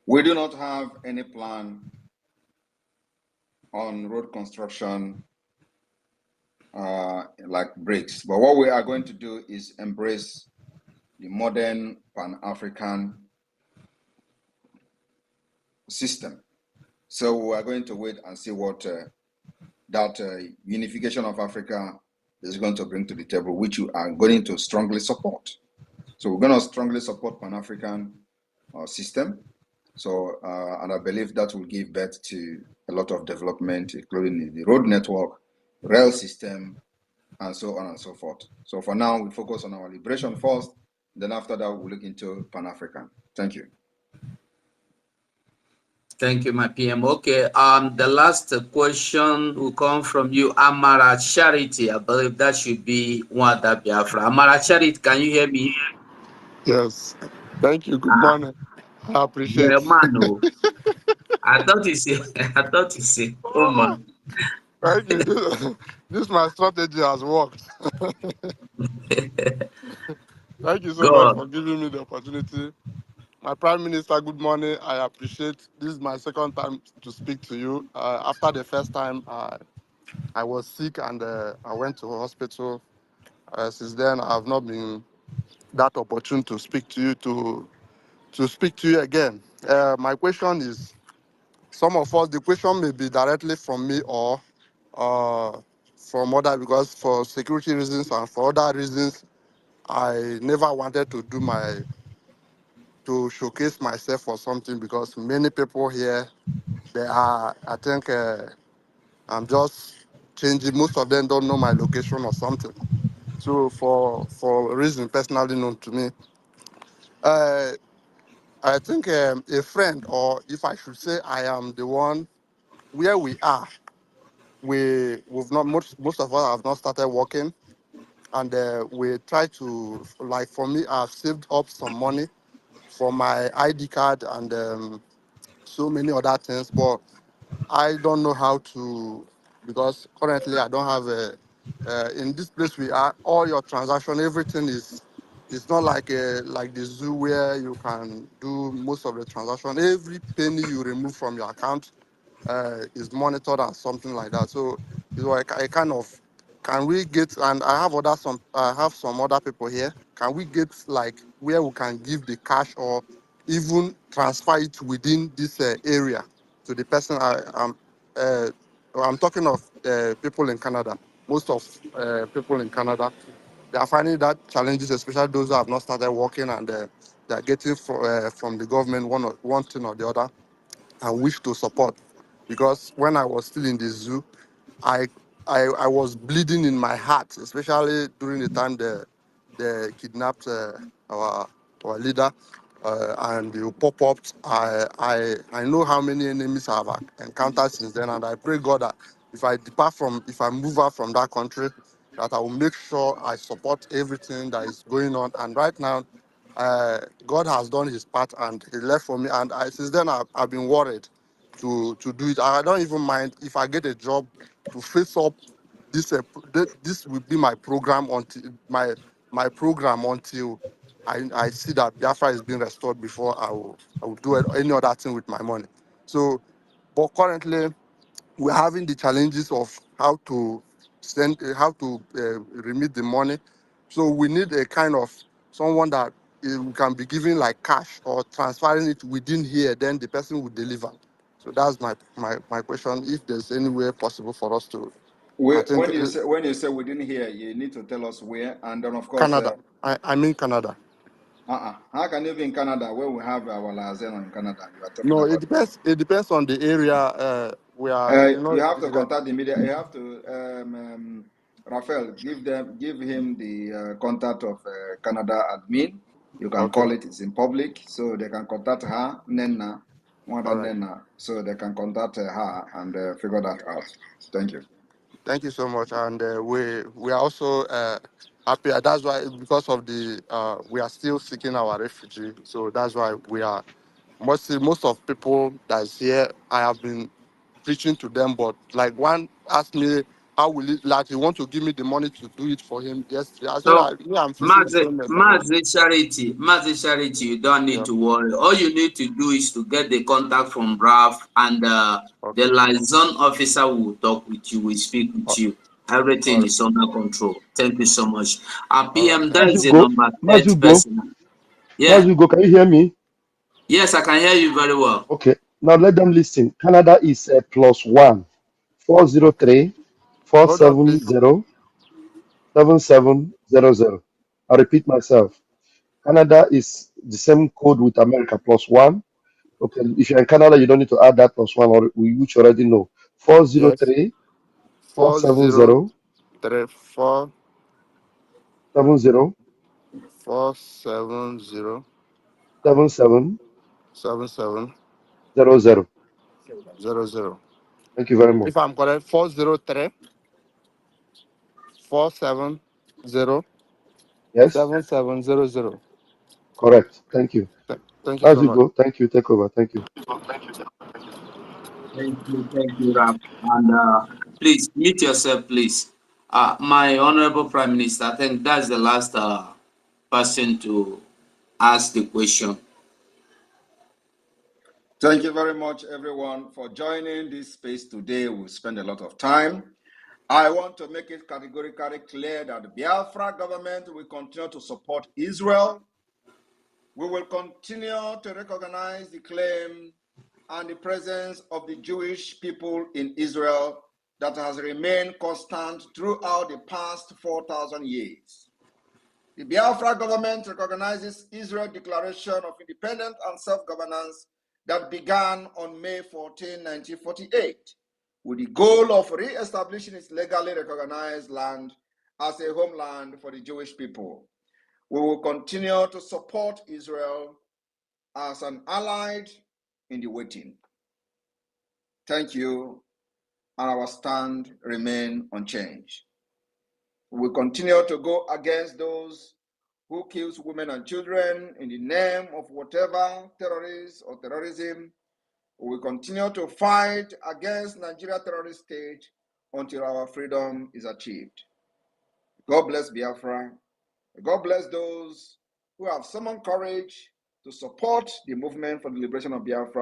We do not have any plan on road construction like BRICS, but what we are going to do is embrace the modern Pan-African system. So we are going to wait and see what that unification of Africa is going to bring to the table, which you are going to strongly support. So we're going to strongly support Pan-African system. So, and I believe that will give birth to a lot of development, including the road network, rail system, and so on and so forth. So for now, we focus on our liberation first. Then after that, we'll look into Pan-African. Thank you. Thank you, my PM. Okay, the last question will come from you, Amara Charity. I believe that should be Wanda Biafra. Amara Charity, can you hear me? Yes. Thank you. Good morning. I You're appreciate. a man, oh. I thought you said, I thought you said, oh man. Thank you. This my strategy has worked. Thank you so much God. for giving me the opportunity. My Prime Minister, good morning. I appreciate. This is my second time to speak to you. After the first time, I was sick and I went to hospital. Since then, I have not been that opportune to speak to you to speak to you again. My question is, some of us, the question may be directly from me or from other, because for security reasons and for other reasons, I never wanted to showcase myself or something, because many people here, they are, I think I'm just changing. Most of them don't know my location or something. So for a reason personally known to me, uh, I think a friend, or if I should say I am the one, where we are, we've not, most of us have not started working, and we try to, like for me, I've saved up some money for my ID card and so many other things, but I don't know how to, because currently I don't have in this place we are, all your transaction, everything is, it's not like like the zoo where you can do most of the transaction. Every penny you remove from your account is monitored and something like that. So it's like I kind of, can we get, and I have some other people here. Can we get like where we can give the cash or even transfer it within this area to the person uh, I'm talking of people in Canada. Most of people in Canada, they are finding that challenges, especially those who have not started working, and they are getting from the government one thing or the other, and wish to support. Because when I was still in the zoo, I I was bleeding in my heart, especially during the time they kidnapped our leader, and they pop up. I know how many enemies I have encountered since then, and I pray God that if I move out from that country, that I will make sure I support everything that is going on. And right now, God has done His part, and He left for me. And since then, I've been worried to do it. I don't even mind if I get a job to face up. This will be my program until my program until I see that Biafra is being restored before I will do any other thing with my money. So, but currently we're having the challenges of how to remit the money. So we need a kind of someone that can be giving like cash or transferring it within here, then the person will deliver. So that's my question. If there's any way possible for us to, I think When you say we didn't hear, you need to tell us where, and then of course. Canada. I'm in Canada. How can you be in Canada where we have our Lazen in Canada? You are talking No, it about. depends. It depends on the area. We are, You have to contact the media. You have to, Raphael, give him the contact of Canada admin. You can Okay. call it. It's in public, so they can contact her, Nena, more All than right. Nena, so they can contact her and figure that out. Thank you. Thank you so much, and we are also happy. That's why, because of the we are still seeking our refugee, so that's why we are most of people that's here. I have been preaching to them, but like one asked me, how will it, like he want to give me the money to do it for him yesterday. I said, So, I'm facing the same mess. Mazi Charity, you don't need Yeah. to worry. All you need to do is to get the contact from Raf, and the Okay. liaison officer will talk with you, will speak with you. All Everything right. is under control. Thank you so much. All right. PM, that is the Mazugo, number third Mazugo, person. Yeah. Mazugo, can you hear me? Yes, I can hear you very well. Okay. Now let them listen. Canada is +1 403 Hold on, please. 470 7700. I repeat myself. Canada is the same code with America +1. Okay, if you're in Canada, you don't need to add that +1, or which you already know. Yes. 403 40 470 34 70 470 7700. 7700. Thank you very much. If I'm correct, 403 470 Yes, 7700. correct. Thank you. Thank you As so you much. go. Thank you. Take over. Thank you. Thank you, Ram. And please mute yourself, please. My honorable Prime Minister, I think that's the last person to ask the question. Thank you very much, everyone, for joining this space today. We'll spend a lot of time. I want to make it categorically clear that the Biafra government will continue to support Israel. We will continue to recognize the claim and the presence of the Jewish people in Israel that has remained constant throughout the past 4,000 years. The Biafra government recognizes Israel's declaration of independence and self-governance that began on May 14, 1948, with the goal of re-establishing its legally recognized land as a homeland for the Jewish people. We will continue to support Israel as an ally in the waiting. Thank you, and our stand remain unchanged. We will continue to go against those who kills women and children in the name of whatever terrorists or terrorism. We will continue to fight against Nigeria terrorist state until our freedom is achieved. God bless Biafra. God bless those who have summoned courage to support the movement for the liberation of Biafra.